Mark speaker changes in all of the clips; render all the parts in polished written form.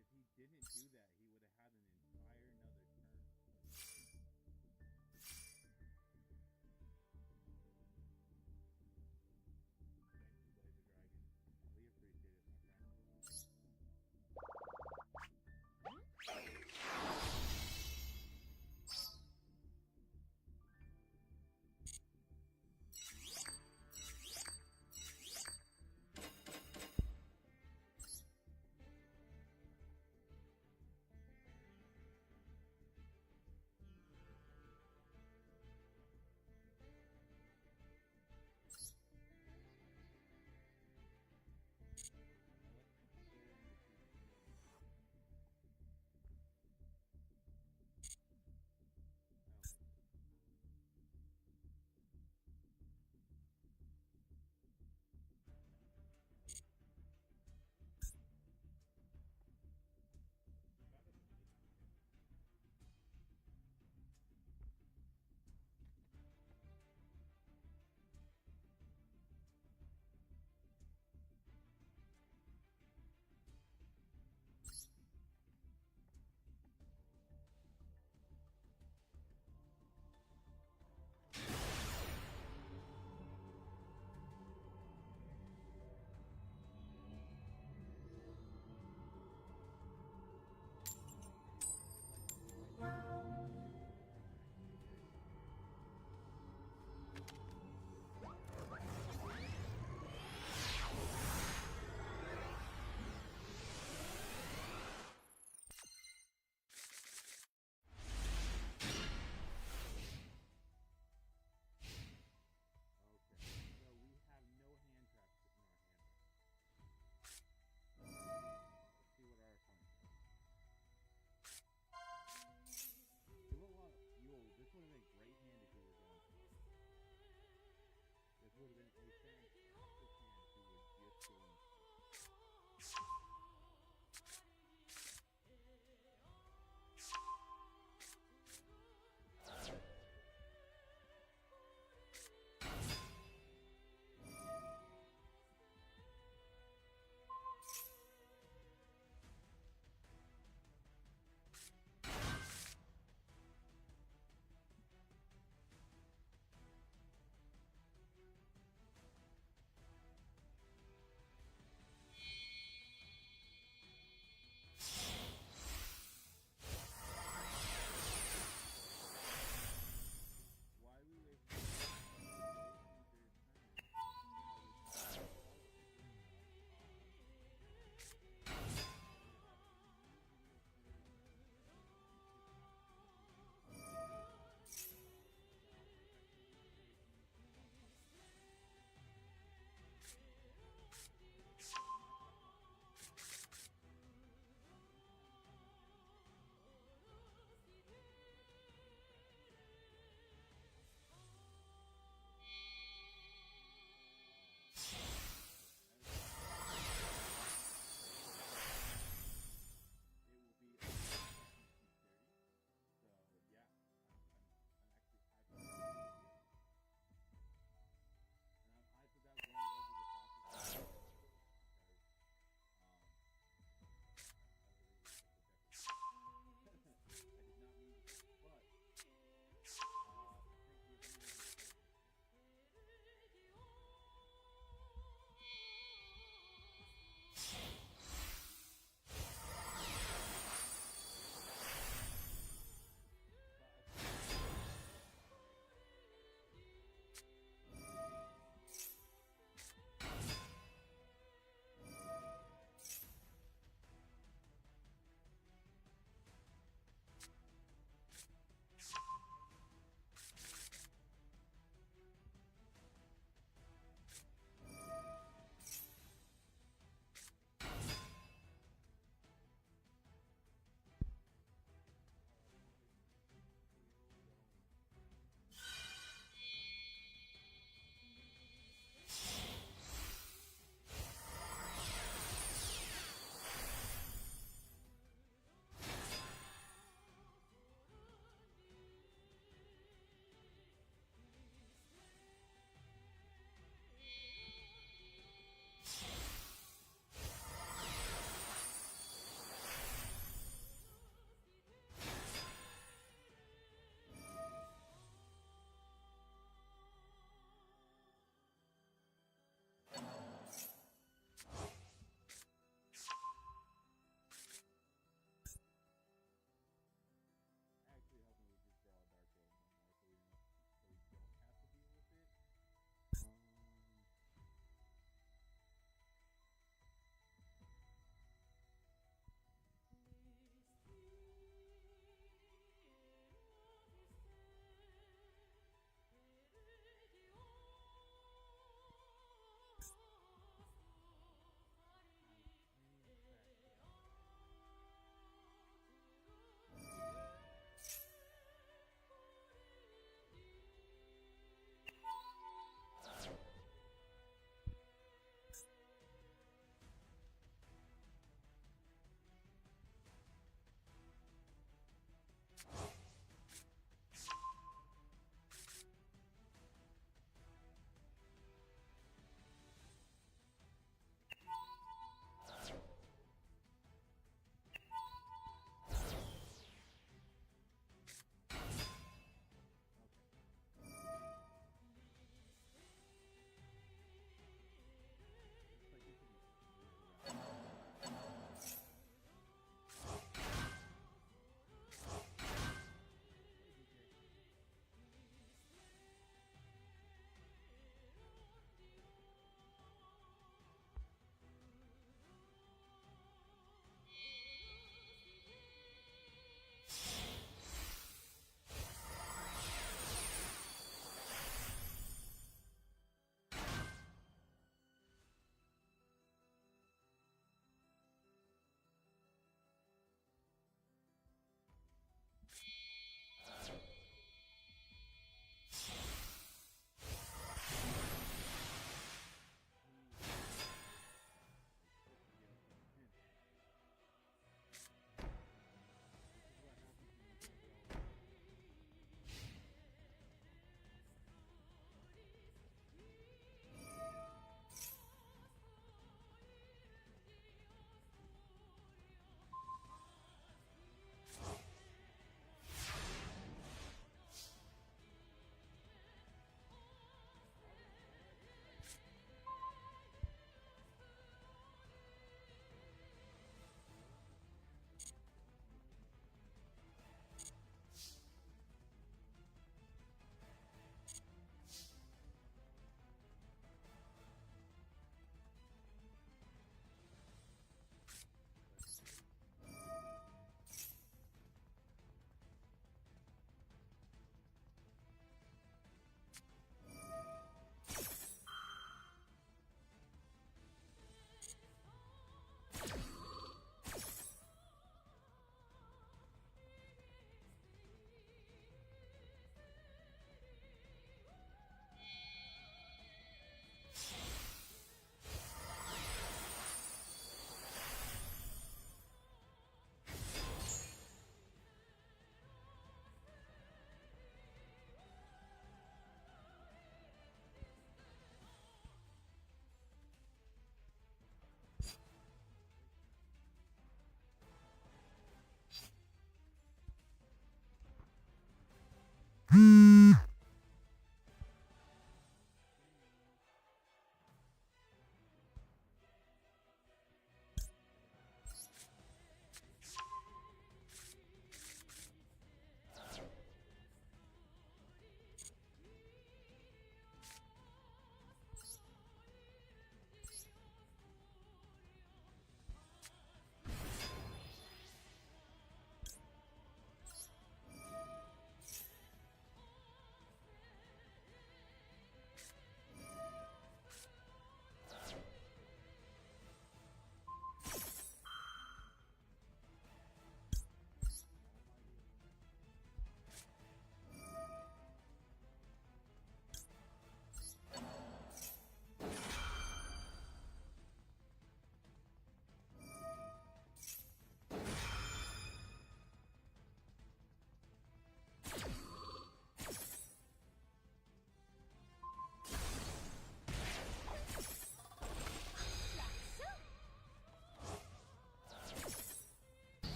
Speaker 1: If he didn't do that, he would have had an entire another turn.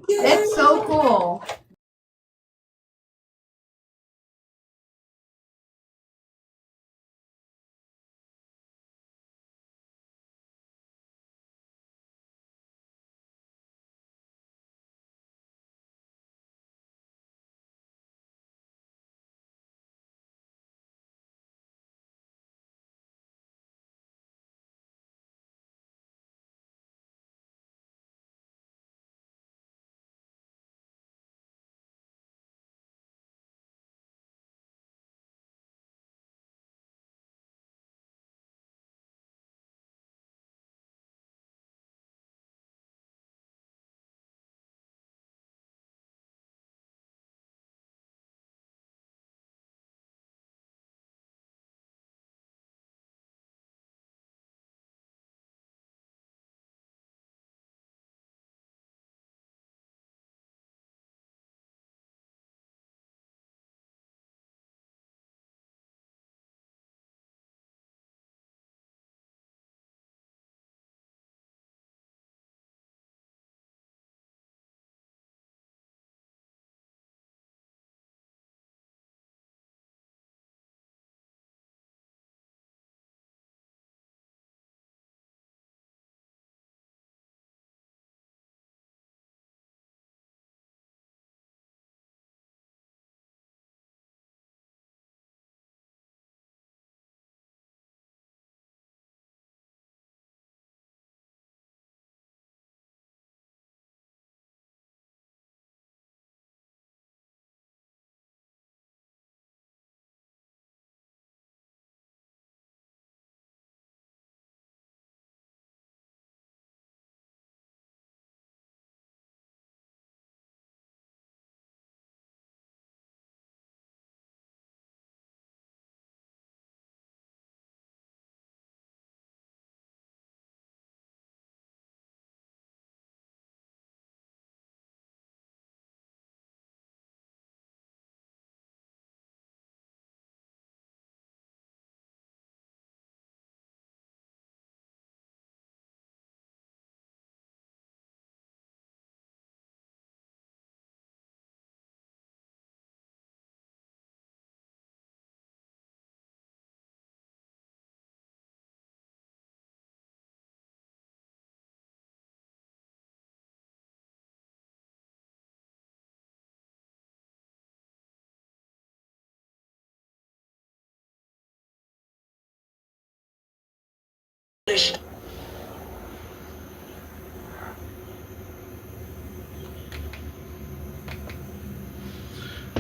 Speaker 1: It's so cool.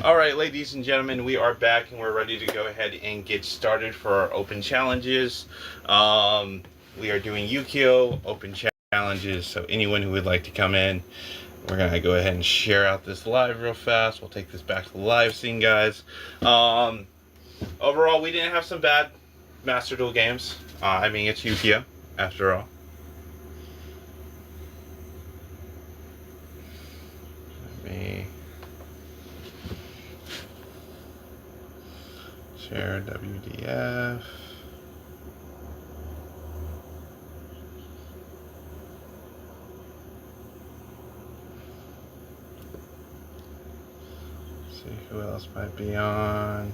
Speaker 2: Alright, ladies and gentlemen, we are back and we're ready to go ahead and get started for our open challenges. We are doing Yu-Gi-Oh! Open challenges, so anyone who would like to come in, we're going to go ahead and share out this live real fast. We'll take this back to the live scene, guys. Overall, we didn't have some bad Master Duel games. I mean, it's Yu-Gi-Oh! After all. Let me share WDF. See who else might be on.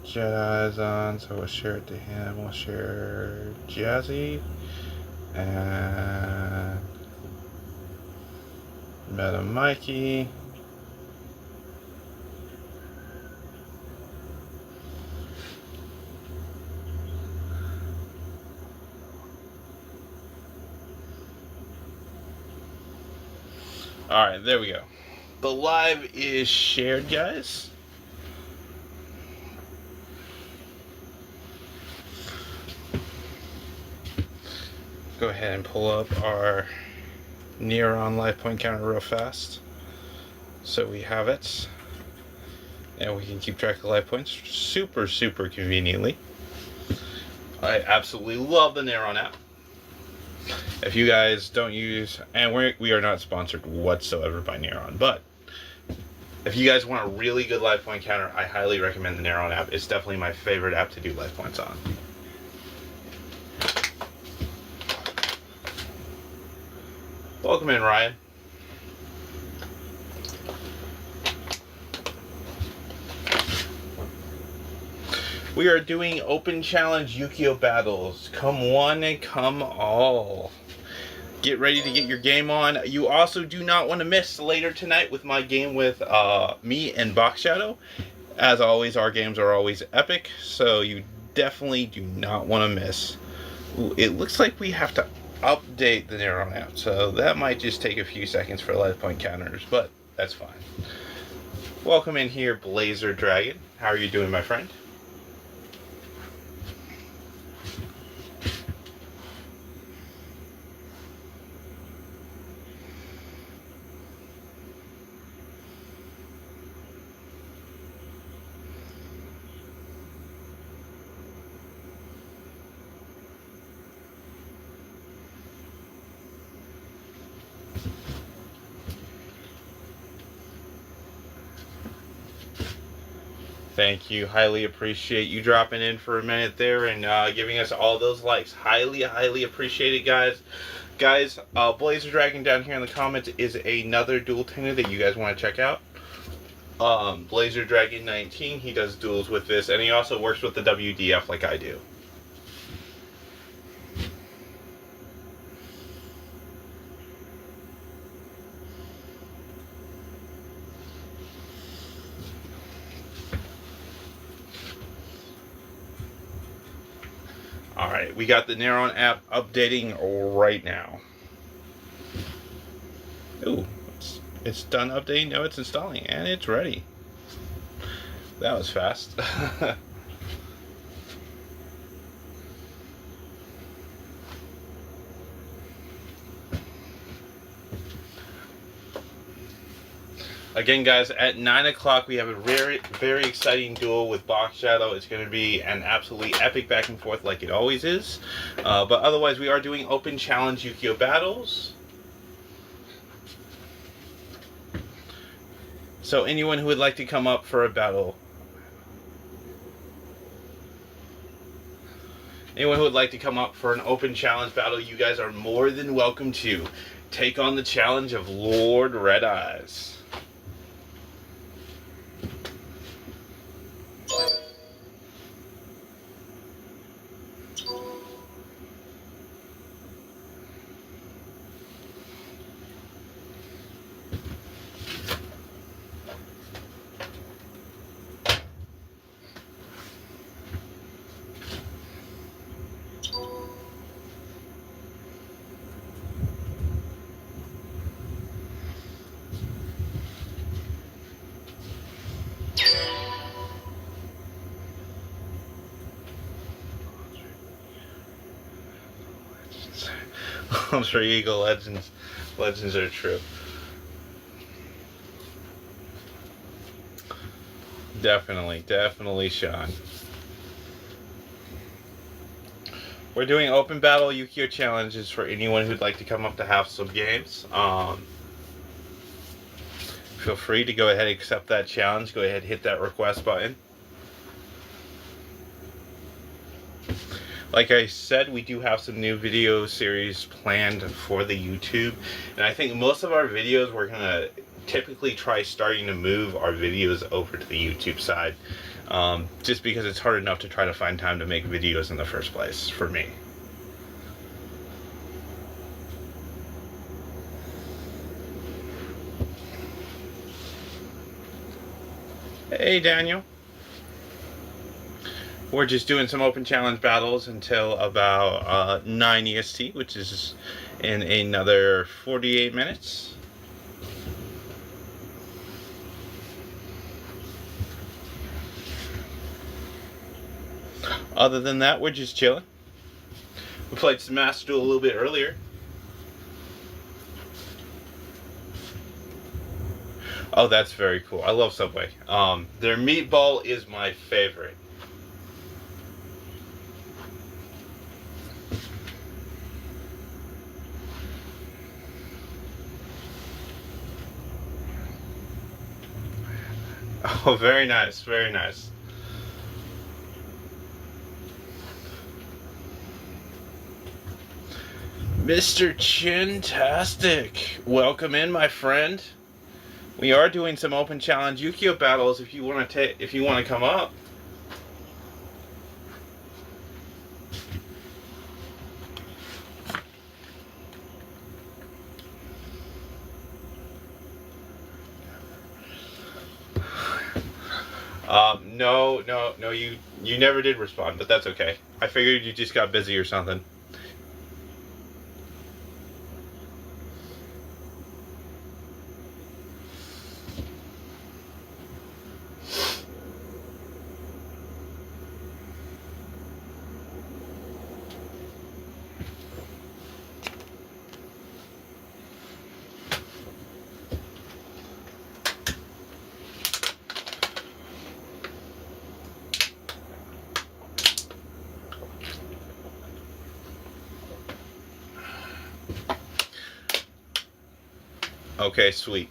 Speaker 2: Jedi's on, so we'll share it to him. We'll share Jazzy and Meta Mikey. Alright, there we go. The live is shared, guys. Go ahead and pull up our Neuron life point counter real fast. So we have it. And we can keep track of life points super conveniently. I absolutely love the Neuron app. If you guys don't use, and we are not sponsored whatsoever by Neuron, but if you guys want a really good life point counter, I highly recommend the Neuron app. It's definitely my favorite app to do life points on. Welcome in, Ryan. We are doing open challenge Yu-Gi-Oh! Battles. Come one and come all. Get ready to get your game on. You also do not want to miss later tonight with my game with me and Box Shadow. As always, our games are always epic, so you definitely do not want to miss. Ooh, it looks like we have to update the Neuron app, so that might just take a few seconds for life point counters, but that's fine. Welcome in here, Blazer Dragon. How are you doing, my friend? Thank you. Highly appreciate you dropping in for a minute there and giving us all those likes. Highly appreciate it, guys. Guys, Blazer Dragon down here in the comments is another dual tender that you guys want to check out. Blazer Dragon 19, he does duels with this, and he also works with the WDF like I do. Alright, we got the Neuron app updating right now. Ooh, it's done updating. No, it's installing, and it's ready. That was fast. Again, guys, at 9 o'clock we have a very exciting duel with Box Shadow. It's going to be an absolutely epic back and forth like it always is. But otherwise, we are doing open challenge Yu-Gi-Oh! Battles. So anyone who would like to come up for a battle, anyone who would like to come up for an open challenge battle, you guys are more than welcome to take on the challenge of Lord Red Eyes. Alter Ego Legends. Legends are true. Definitely, Sean. We're doing open battle Yu-Gi-Oh challenges for anyone who'd like to come up to have some games. Feel free to go ahead and accept that challenge. Go ahead and hit that request button. Like I said, we do have some new video series planned for the YouTube. And I think most of our videos, we're going to typically try starting to move our videos over to the YouTube side. Just because it's hard enough to try to find time to make videos in the first place, for me. Hey, Daniel. We're just doing some open challenge battles until about 9 EST, which is in another 48 minutes. Other than that, we're just chilling. We played some Master Duel a little bit earlier. Oh, that's very cool. I love Subway. Their meatball is my favorite. Oh, very nice, very nice. Mr. Chintastic, welcome in, my friend. We are doing some open challenge Yu-Gi-Oh battles. If you want to come up. No, you never did respond, but that's okay. I figured you just got busy or something. Okay, sweet.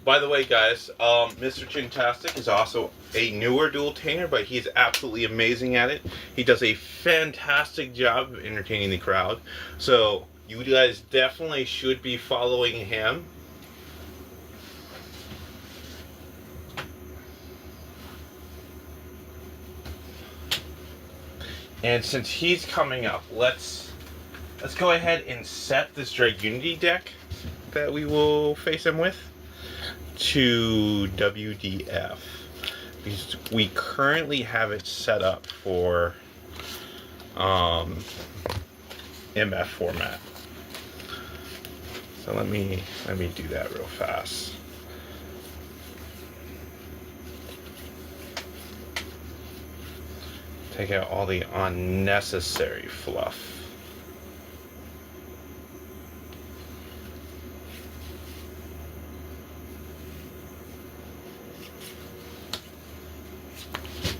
Speaker 2: By the way, guys, Mr. Chintastic is also a newer dueltainer, but he's absolutely amazing at it. He does a fantastic job of entertaining the crowd. So, you guys definitely should be following him. And since he's coming up, let's go ahead and set this Dragunity deck that we will face him with to WDF, because we currently have it set up for MF format. So let me do that real fast. Take out all the unnecessary fluff.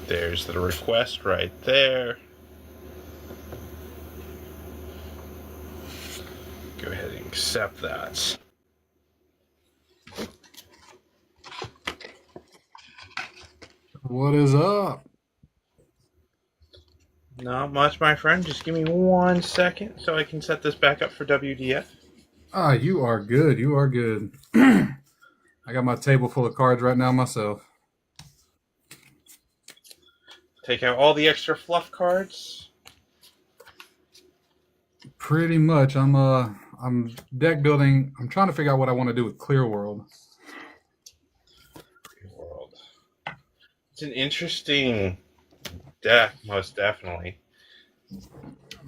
Speaker 2: There's the request right there. Go ahead and accept that.
Speaker 3: What is up?
Speaker 2: Not much, my friend. Just give me 1 second so I can set this back up for WDF.
Speaker 3: Ah, you are good. You are good. I got my table full of cards right now myself.
Speaker 2: Take out all the extra fluff cards.
Speaker 3: Pretty much. I'm deck building. I'm trying to figure out what I want to do with Clear World.
Speaker 2: World. It's an interesting deck, most definitely.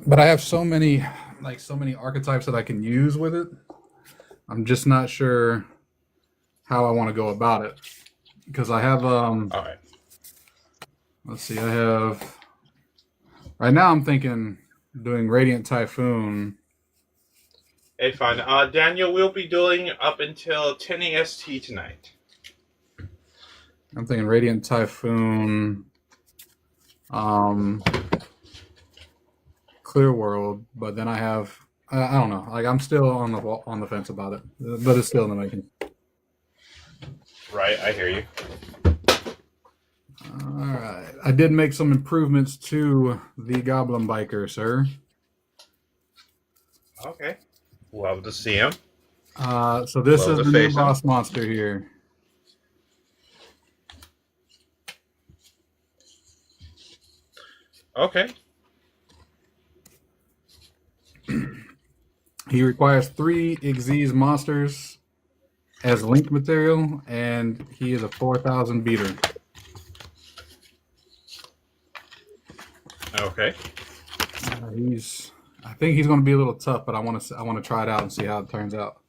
Speaker 3: But I have so many archetypes that I can use with it. I'm just not sure how I want to go about it, because I have
Speaker 2: All right.
Speaker 3: let's see, I have right now I'm thinking doing Radiant Typhoon.
Speaker 2: Hey, fine. Daniel, we'll be dueling up until 10 AST tonight.
Speaker 3: I'm thinking Radiant Typhoon, Clear World, but then I have I don't know. Like I'm still on the fence about it, but it's still in the making.
Speaker 2: Right, I hear you.
Speaker 3: All right, I did make some improvements to the Goblin Biker, sir.
Speaker 2: Okay. Love to see him.
Speaker 3: So this
Speaker 2: Love
Speaker 3: is
Speaker 2: to
Speaker 3: the new
Speaker 2: face him.
Speaker 3: boss monster here.
Speaker 2: Okay.
Speaker 3: He requires 3 Xyz monsters as link material, and he is a 4,000 beater.
Speaker 2: Okay.
Speaker 3: I think he's going to be a little tough, but I want to try it out and see how it turns out.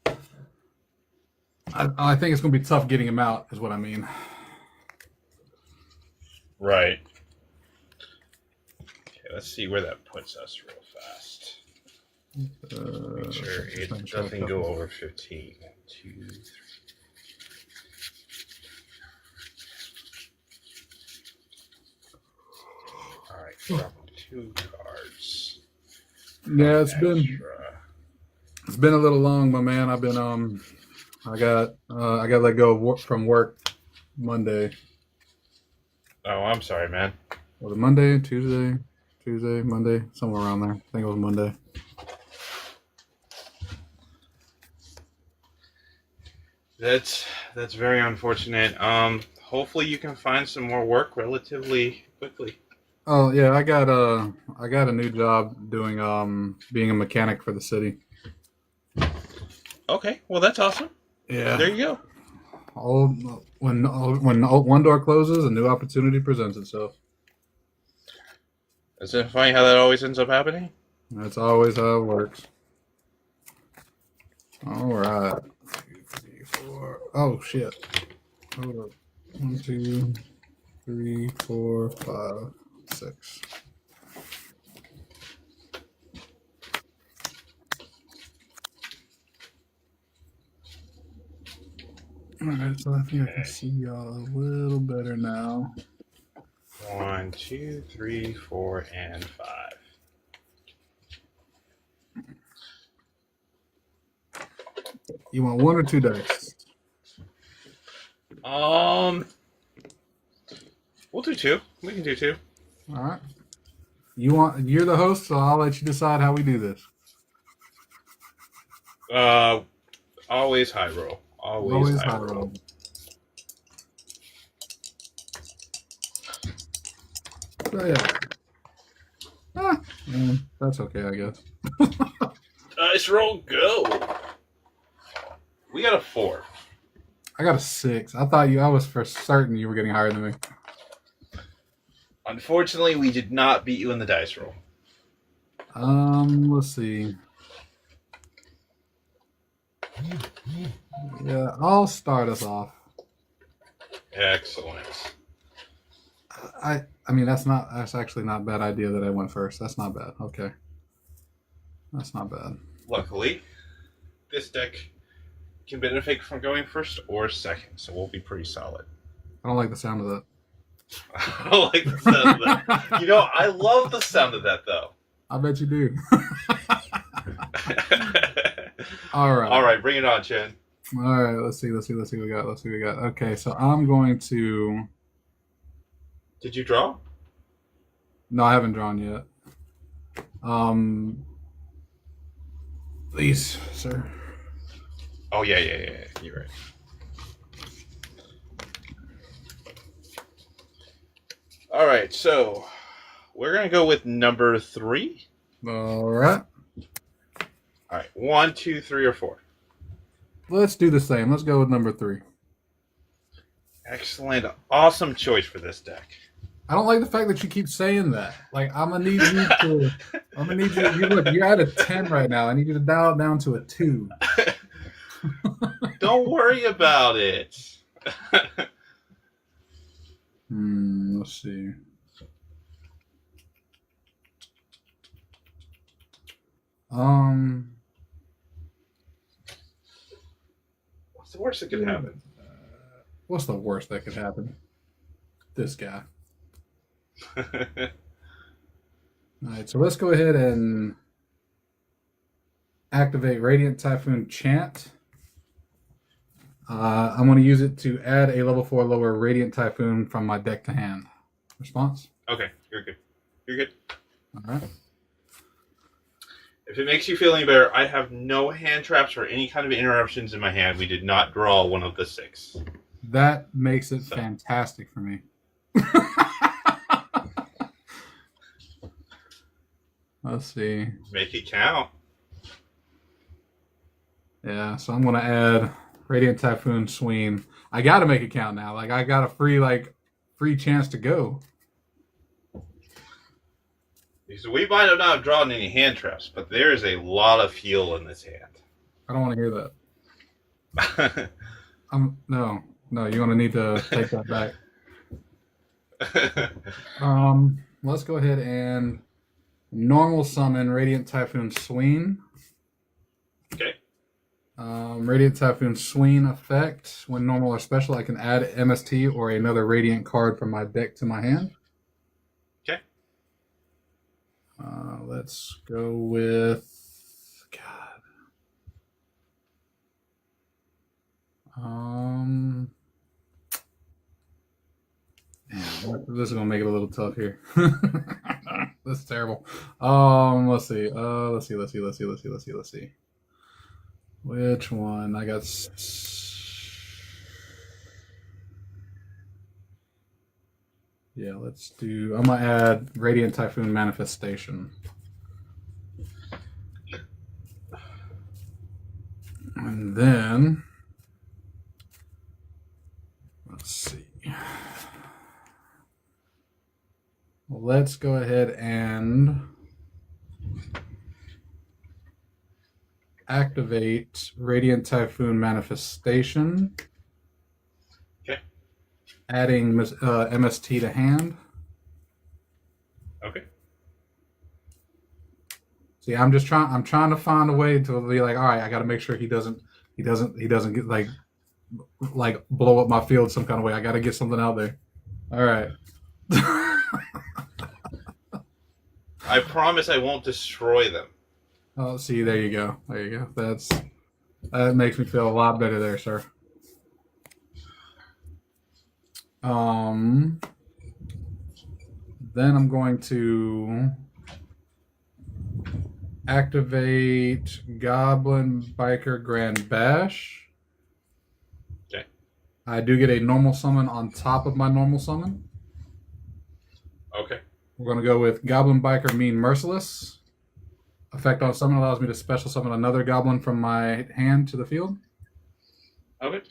Speaker 3: I think it's going to be tough getting him out, is what I mean.
Speaker 2: Right. Okay, let's see where that puts us real fast. Make sure it doesn't go over 15. 1, 2, 3. All right, drop 2 cards.
Speaker 3: Yeah, it's been a little long, my man. I've been I got let go from work Monday.
Speaker 2: Oh, I'm sorry, man.
Speaker 3: Was it Monday, Tuesday, Monday, somewhere around there. I think it was Monday.
Speaker 2: That's very unfortunate. Hopefully you can find some more work relatively quickly.
Speaker 3: Oh yeah, I got a new job doing being a mechanic for the city.
Speaker 2: Okay, well that's awesome.
Speaker 3: Yeah.
Speaker 2: There you go.
Speaker 3: When one door closes, a new opportunity presents itself.
Speaker 2: Isn't it funny how that always ends up happening?
Speaker 3: That's always how it works. All right. 2, 3, 4. Oh shit. Hold up. 1, 2, 3, 4, 5, 6. All right, so I think I can see y'all a little better now.
Speaker 2: 1, 2, 3, 4, and 5.
Speaker 3: You want 1 or 2 dice?
Speaker 2: We'll do 2. We can do 2.
Speaker 3: All right. You're the host, so I'll let you decide how we do this.
Speaker 2: Always high roll. Always high roll.
Speaker 3: So yeah. That's okay, I guess.
Speaker 2: Dice roll, go. We got a 4.
Speaker 3: I got a 6. I was for certain you were getting higher than me.
Speaker 2: Unfortunately, we did not beat you in the dice roll.
Speaker 3: Let's see. Yeah, I'll start us off.
Speaker 2: Excellent.
Speaker 3: I mean that's actually not a bad idea that I went first. That's not bad. Okay. That's not bad.
Speaker 2: Luckily, this deck can benefit from going first or second, so we'll be pretty solid.
Speaker 3: I don't like the sound of that.
Speaker 2: I don't like the sound of that. You know, I love the sound of that, though.
Speaker 3: I bet you do. All right.
Speaker 2: All right, bring it on, Chen.
Speaker 3: All right, let's see what we got. Okay, so I'm going to...
Speaker 2: Did you draw?
Speaker 3: No, I haven't drawn yet. Please, sir.
Speaker 2: Oh, yeah. You're right. All right, so we're going to go with number 3.
Speaker 3: All right.
Speaker 2: All right, 1, 2, 3, or 4.
Speaker 3: Let's do the same. Let's go with number 3.
Speaker 2: Excellent. Awesome choice for this deck.
Speaker 3: I don't like the fact that you keep saying that. Like, I'm going to need you to... I'm going to need you... Look, you're at a 10 right now. I need you to dial it down to a 2.
Speaker 2: Don't worry about it.
Speaker 3: Let's see.
Speaker 2: What's the worst that could happen?
Speaker 3: What's the worst that could happen? This guy. All right, so let's go ahead and activate Radiant Typhoon Chant. I'm going to use it to add a level 4 lower Radiant Typhoon from my deck to hand. Response?
Speaker 2: Okay, you're good. You're good.
Speaker 3: All right.
Speaker 2: If it makes you feel any better, I have no hand traps or any kind of interruptions in my hand. We did not draw one of the 6.
Speaker 3: That makes it fantastic for me. Let's see.
Speaker 2: Make it count.
Speaker 3: Yeah, so I'm going to add Radiant Typhoon Swing. I got to make it count now. Like, I got a free chance to go.
Speaker 2: Because we might have not drawn any hand traps, but there is a lot of fuel in this hand.
Speaker 3: I don't want to hear that. No, you're going to need to take that back. Let's go ahead and normal summon Radiant Typhoon Swing.
Speaker 2: Okay.
Speaker 3: Radiant Typhoon Swing effect. When normal or special, I can add MST or another Radiant card from my deck to my hand.
Speaker 2: Okay.
Speaker 3: Let's go with... Man, this is gonna make it a little tough here. This is terrible. Let's see. Let's see. Which one? I got. Yeah, let's do. I'm gonna add Radiant Typhoon Manifestation. And then let's see. Let's go ahead and activate Radiant Typhoon Manifestation.
Speaker 2: Okay.
Speaker 3: Adding MST to hand.
Speaker 2: Okay.
Speaker 3: See, I'm trying to find a way to be like, all right, I got to make sure he doesn't get like blow up my field some kind of way. I got to get something out there. All right.
Speaker 2: I promise I won't destroy them.
Speaker 3: Oh, see, there you go. That makes me feel a lot better there, sir. Then I'm going to activate Goblin Biker Grand Bash.
Speaker 2: Okay.
Speaker 3: I do get a normal summon on top of my normal summon.
Speaker 2: Okay.
Speaker 3: We're going to go with Goblin Biker Mean Merciless. Effect on summon allows me to special summon another goblin from my hand to the field.
Speaker 2: Okay.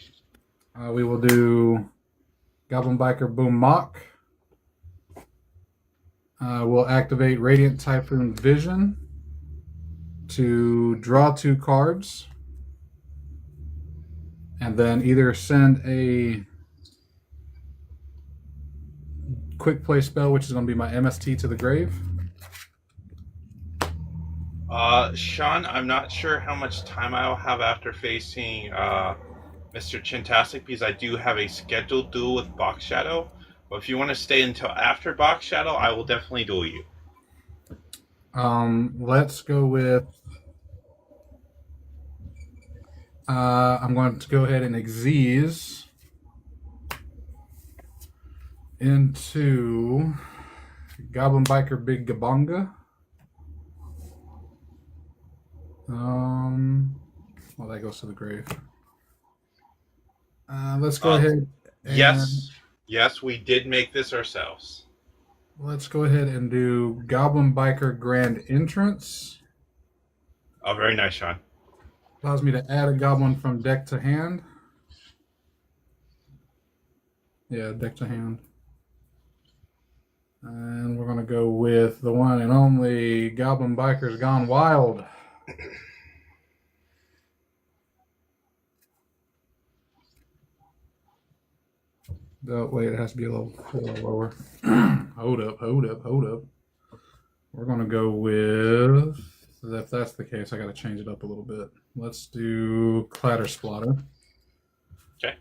Speaker 3: We will do Goblin Biker Boom Mock. We'll activate Radiant Typhoon Vision to draw 2 cards. And then either send a quick play spell, which is going to be my MST, to the grave.
Speaker 2: Sean, I'm not sure how much time I'll have after facing Mr. Chintastic, because I do have a scheduled duel with Box Shadow. But if you want to stay until after Box Shadow, I will definitely duel you.
Speaker 3: Let's go with... I'm going to go ahead and Xyz into Goblin Biker Big Gabonga. Well, that goes to the grave. Let's go ahead. And
Speaker 2: Yes, we did make this ourselves.
Speaker 3: Let's go ahead and do Goblin Biker Grand Entrance.
Speaker 2: Oh, very nice, Sean.
Speaker 3: Allows me to add a goblin from deck to hand. Yeah, deck to hand. And we're going to go with the one and only Goblin Bikers Gone Wild. Oh, wait, it has to be a little lower. Hold up. We're going to go with if that's the case, I got to change it up a little bit. Let's do Clatter Splatter.
Speaker 2: Okay.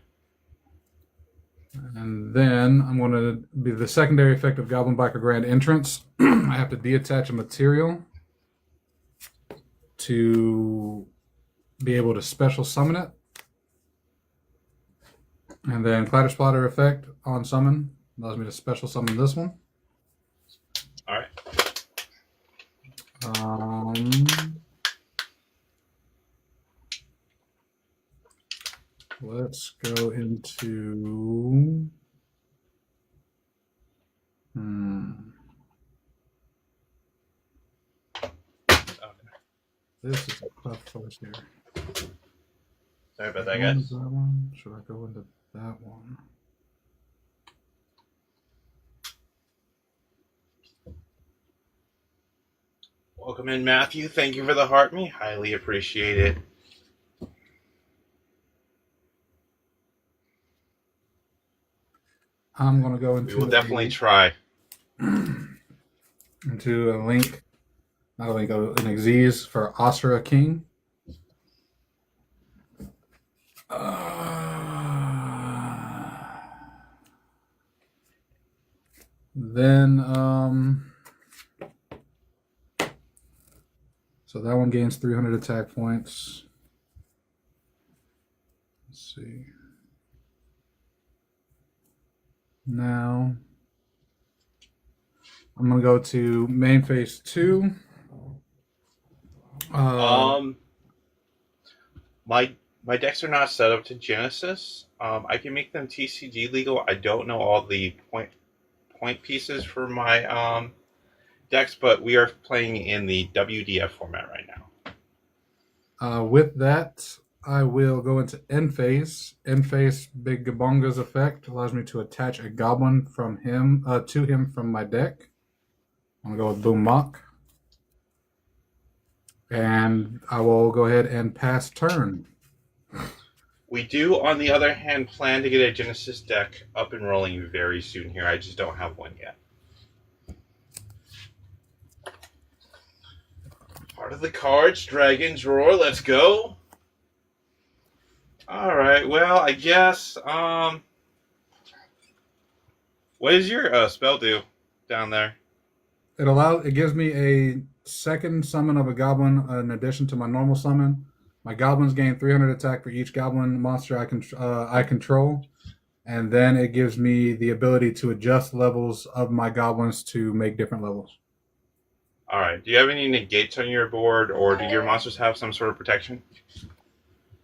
Speaker 3: And then I'm going to be the secondary effect of Goblin Biker Grand Entrance. I have to deattach a material to be able to special summon it. And then Clatter Splatter effect on summon allows me to special summon this one.
Speaker 2: All right.
Speaker 3: Let's go into. This is a tough choice here.
Speaker 2: Sorry about that, guys.
Speaker 3: That one? Should I go into that one?
Speaker 2: Welcome in, Matthew. Thank you for the heart me. Highly appreciate it.
Speaker 3: I'm going to go into.
Speaker 2: We will definitely try.
Speaker 3: Into a link. Not a link, an Xyz for Asura King. Then, so that one gains 300 attack points. Let's see. Now, I'm going to go to main phase 2.
Speaker 2: My decks are not set up to Genesis. I can make them TCG legal. I don't know all the point pieces for my decks, but we are playing in the WDF format right now.
Speaker 3: With that, I will go into end phase. End phase Big Gabonga's effect allows me to attach a goblin from him to him from my deck. I'm gonna go with Boom Mock. And I will go ahead and pass turn.
Speaker 2: We do, on the other hand, plan to get a Genesis deck up and rolling very soon here. I just don't have one yet. Part of the cards, Dragon's Roar, let's go. Alright, well, I guess, what does your spell do down there?
Speaker 3: It gives me a second summon of a goblin in addition to my normal summon. My goblins gain 300 attack for each goblin monster I control, and then it gives me the ability to adjust levels of my goblins to make different levels.
Speaker 2: All right. Do you have any negates on your board, or do your monsters have some sort of protection?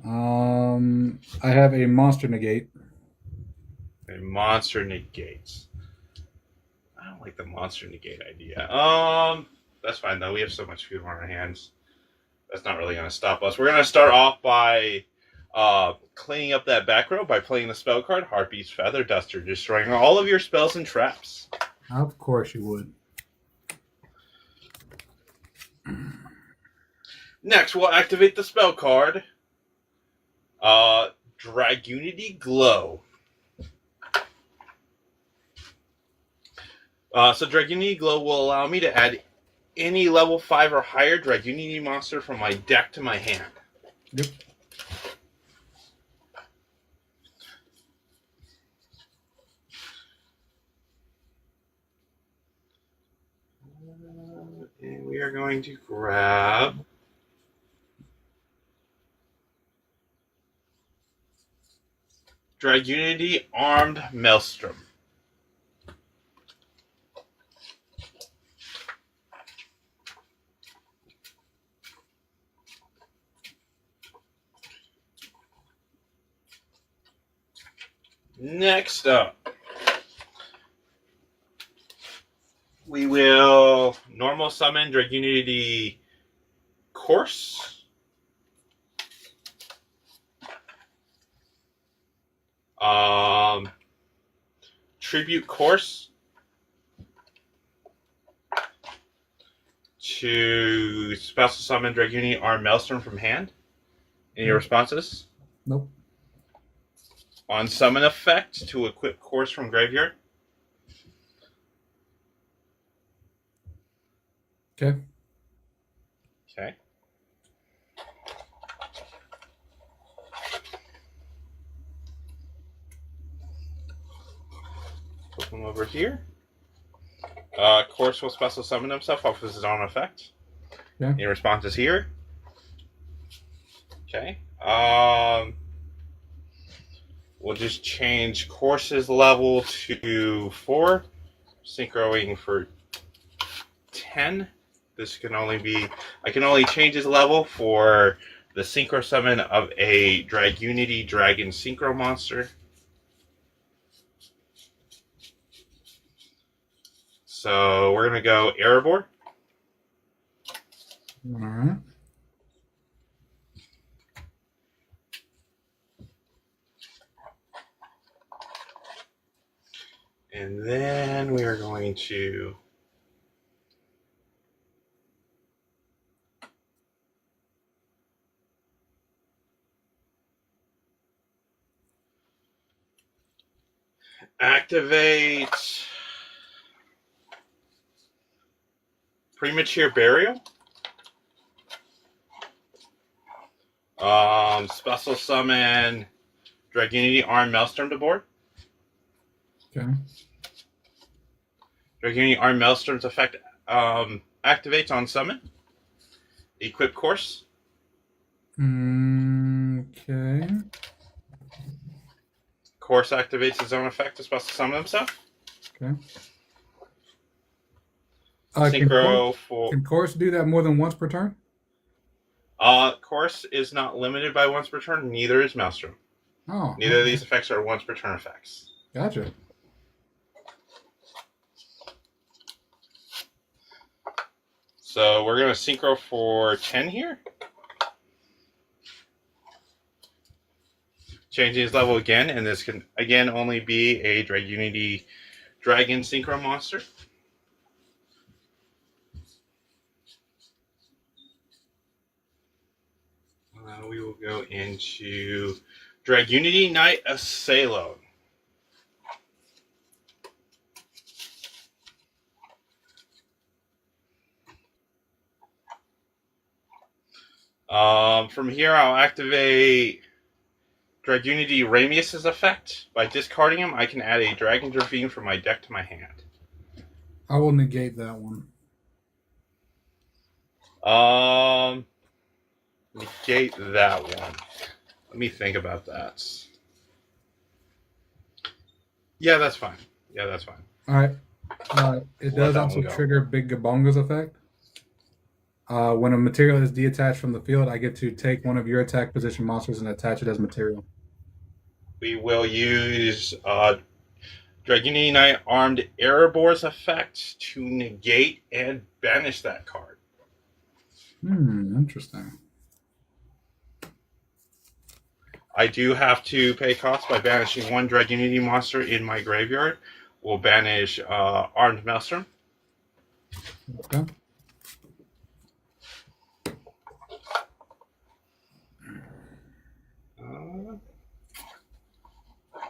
Speaker 3: I have a monster negate.
Speaker 2: A monster negates. I don't like the monster negate idea. That's fine though. We have so much food on our hands. That's not really going to stop us. We're going to start off by cleaning up that back row by playing the spell card, Heartbeat's Feather Duster, destroying all of your spells and traps.
Speaker 3: Of course you would.
Speaker 2: Next, we'll activate the spell card, Dragunity Glow. So Dragunity Glow will allow me to add any level 5 or higher Dragunity monster from my deck to my hand.
Speaker 3: Yep.
Speaker 2: And we are going to grab Dragunity Armed Maelstrom. Next up, we will normal summon Dragunity Course. Tribute Course to special summon Dragunity Arm Maelstrom from hand. Any responses?
Speaker 3: Nope.
Speaker 2: On summon effect to equip Course from graveyard.
Speaker 3: Okay.
Speaker 2: Okay. Come over here. Course will special summon himself off of his own effect.
Speaker 3: Yeah.
Speaker 2: Any responses here? Okay. We'll just change Course's level to 4. Synchroing for 10. This can only be... I can only change his level for the synchro summon of a Dragunity Dragon Synchro monster. So we're going to go Erebor.
Speaker 3: All right.
Speaker 2: And then we are going to activate Premature Burial. Special summon Dragunity Arm Maelstrom to board.
Speaker 3: Okay.
Speaker 2: Dragunity Arm Maelstrom's effect activates on summon. Equip Course.
Speaker 3: Okay.
Speaker 2: Course activates his own effect to special summon himself.
Speaker 3: Okay.
Speaker 2: Synchro
Speaker 3: can Course do that more than once per turn?
Speaker 2: Course is not limited by once per turn. Neither is Maelstrom.
Speaker 3: Oh.
Speaker 2: Neither of these effects are once per turn effects.
Speaker 3: Gotcha.
Speaker 2: So we're going to synchro for 10 here. Changing his level again, and this can again only be a Dragunity Dragon Synchro monster. We will go into Dragunity Knight Assailon. From here, I'll activate Dragunity Ramius's effect. By discarding him, I can add a Dragon Ravine from my deck to my hand.
Speaker 3: I will negate that one.
Speaker 2: Negate that one. Let me think about that. Yeah, that's fine. Yeah, that's fine.
Speaker 3: All right. It does also trigger Big Gabonga's effect. When a material is detached from the field, I get to take one of your attack position monsters and attach it as material.
Speaker 2: We will use Dragunity Knight Armed Erebor's effect to negate and banish that card.
Speaker 3: Interesting.
Speaker 2: I do have to pay costs by banishing one Dragunity monster in my graveyard. We'll banish Armed Maelstrom.
Speaker 3: Okay.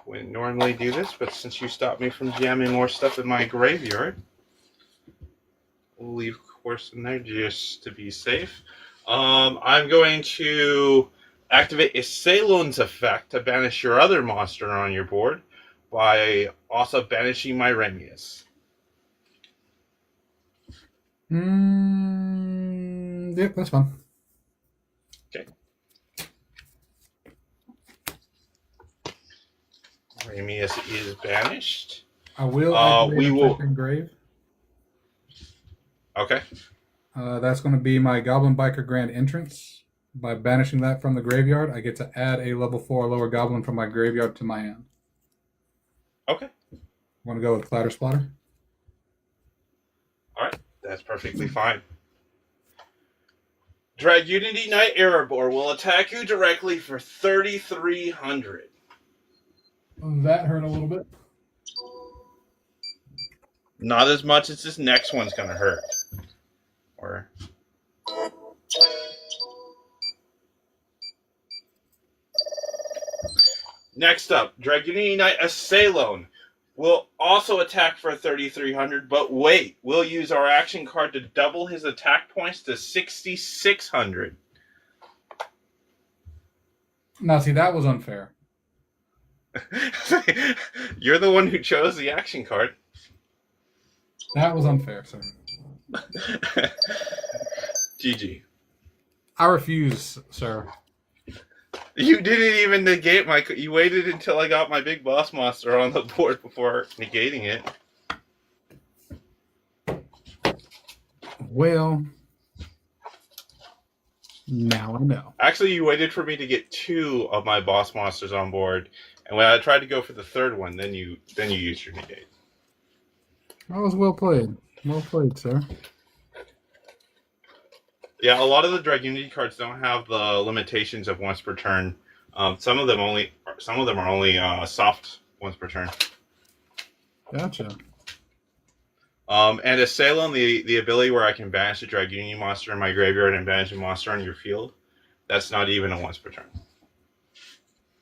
Speaker 2: Wouldn't normally do this, but since you stopped me from jamming more stuff in my graveyard, we'll leave Course in there just to be safe. I'm going to activate Assailon's effect to banish your other monster on your board by also banishing my Ramius.
Speaker 3: Yep, that's fine.
Speaker 2: Okay. Ramius is banished.
Speaker 3: I will activate Engrave.
Speaker 2: Okay.
Speaker 3: That's going to be my Goblin Biker Grand Entrance. By banishing that from the graveyard, I get to add a level 4 or lower goblin from my graveyard to my hand.
Speaker 2: Okay.
Speaker 3: Want to go with Clatter Splatter?
Speaker 2: All right. That's perfectly fine. Dragunity Knight Erebor will attack you directly for 3,300.
Speaker 3: That hurt a little bit.
Speaker 2: Not as much as this next one's going to hurt. Or... Next up, Dragunity Knight Assailon will also attack for 3,300, but wait, we'll use our action card to double his attack points to 6,600.
Speaker 3: Now, see, that was unfair.
Speaker 2: You're the one who chose the action card.
Speaker 3: That was unfair, sir.
Speaker 2: GG.
Speaker 3: I refuse, sir.
Speaker 2: You didn't even negate my. You waited until I got my big boss monster on the board before negating it.
Speaker 3: Well, now I know.
Speaker 2: Actually, you waited for me to get 2 of my boss monsters on board, and when I tried to go for the 3rd one, then you used your negate.
Speaker 3: That was well played. Well played, sir.
Speaker 2: Yeah, a lot of the Dragunity cards don't have the limitations of once per turn. Some of them are only soft once per turn.
Speaker 3: Gotcha.
Speaker 2: And Assailon, the ability where I can banish a Dragunity monster in my graveyard and banish a monster on your field, that's not even a once per turn.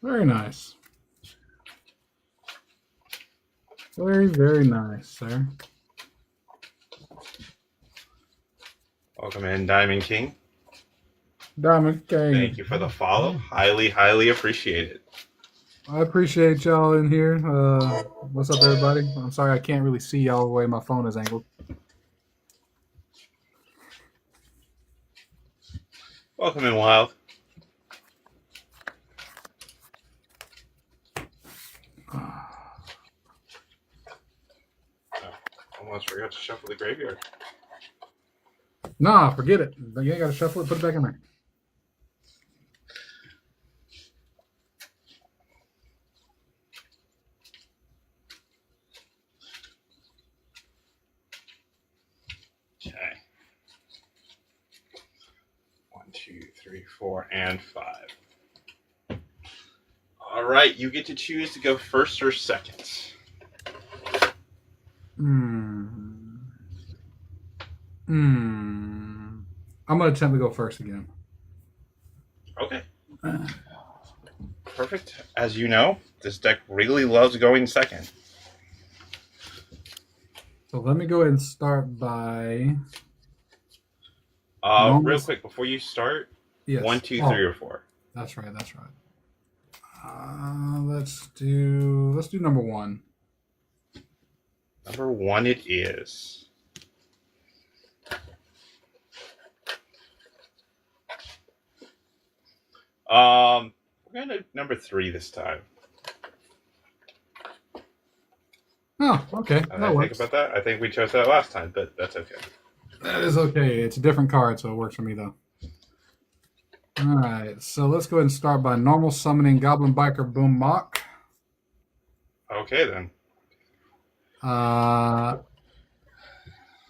Speaker 3: Very nice. Very, very nice, sir.
Speaker 2: Welcome in, Diamond King.
Speaker 3: Diamond King.
Speaker 2: Thank you for the follow. Highly, highly appreciate it.
Speaker 3: I appreciate y'all in here. What's up, everybody? I'm sorry I can't really see y'all the way my phone is angled.
Speaker 2: Welcome in, Wild. Almost forgot to shuffle the graveyard.
Speaker 3: Nah, forget it. You ain't got to shuffle it. Put it back in there.
Speaker 2: Okay. 1, 2, 3, 4, and 5. All right, you get to choose to go first or second.
Speaker 3: I'm going to attempt to go first again.
Speaker 2: Okay. Perfect. As you know, this deck really loves going second.
Speaker 3: So let me go ahead and start by...
Speaker 2: Real quick, before you start,
Speaker 3: yes.
Speaker 2: 1, 2, 3, or 4.
Speaker 3: That's right, that's right. Let's do number 1.
Speaker 2: Number 1 it is. We're going to number 3 this time.
Speaker 3: Oh, okay.
Speaker 2: I think about that. I think we chose that last time, but that's okay.
Speaker 3: That is okay. It's a different card, so it works for me, though. All right, so let's go ahead and start by normal summoning Goblin Biker Boom Mock.
Speaker 2: Okay, then.
Speaker 3: I'll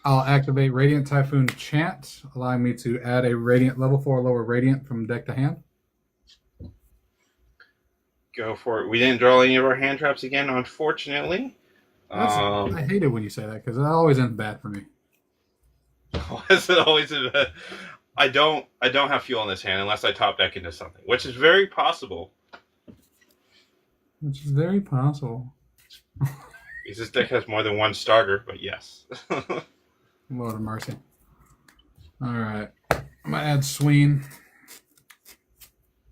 Speaker 3: activate Radiant Typhoon Chant, allowing me to add a Radiant level 4 lower Radiant from deck to hand.
Speaker 2: Go for it. We didn't draw any of our hand traps again, unfortunately.
Speaker 3: I hate it when you say that, because it always ends bad for me.
Speaker 2: Why is it always I don't have fuel in this hand unless I top deck into something, which is very possible.
Speaker 3: Which is very possible.
Speaker 2: Because this deck has more than one starter, but yes.
Speaker 3: Lord of mercy. All right. I'm going to add Sween.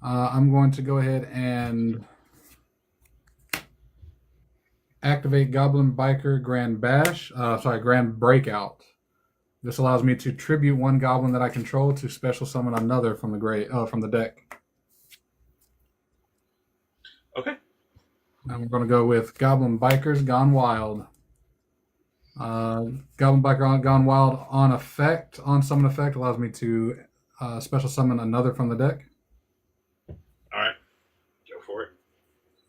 Speaker 3: I'm going to go ahead and activate Goblin Biker Grand Bash. Grand Breakout. This allows me to tribute one goblin that I control to special summon another from the deck.
Speaker 2: Okay.
Speaker 3: And we're going to go with Goblin Bikers Gone Wild. Goblin Biker Gone Wild on summon effect allows me to special summon another from the deck.
Speaker 2: All right. Go for it.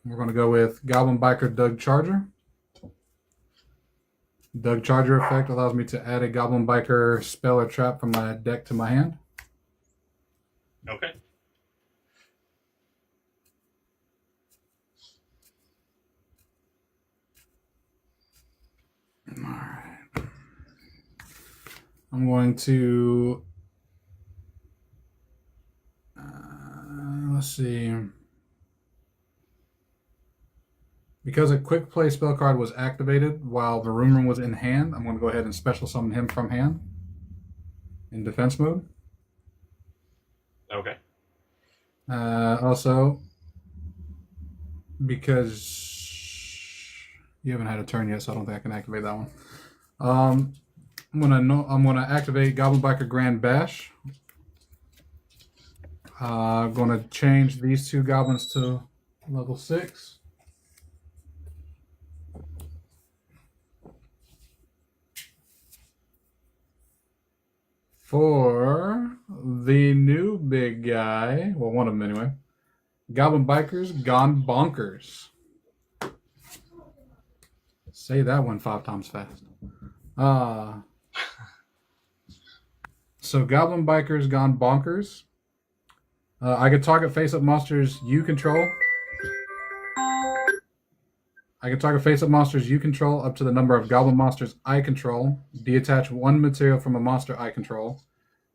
Speaker 3: We're going to go with Goblin Biker Doug Charger. Doug Charger effect allows me to add a Goblin Biker spell or trap from my deck to my hand.
Speaker 2: Okay.
Speaker 3: All right. I'm going to... let's see. Because a quick play spell card was activated while the Room Room was in hand, I'm going to go ahead and special summon him from hand in defense mode.
Speaker 2: Okay.
Speaker 3: Also, because you haven't had a turn yet, so I don't think I can activate that one. I'm gonna activate Goblin Biker Grand Bash. I'm gonna change these two goblins to level 6. For the new big guy, well, one of them anyway. Goblin Bikers Gone Bonkers. Say that one 5 times fast. So Goblin Bikers Gone Bonkers. I can target face-up monsters you control. I can target face-up monsters you control up to the number of goblin monsters I control. Detach one material from a monster I control.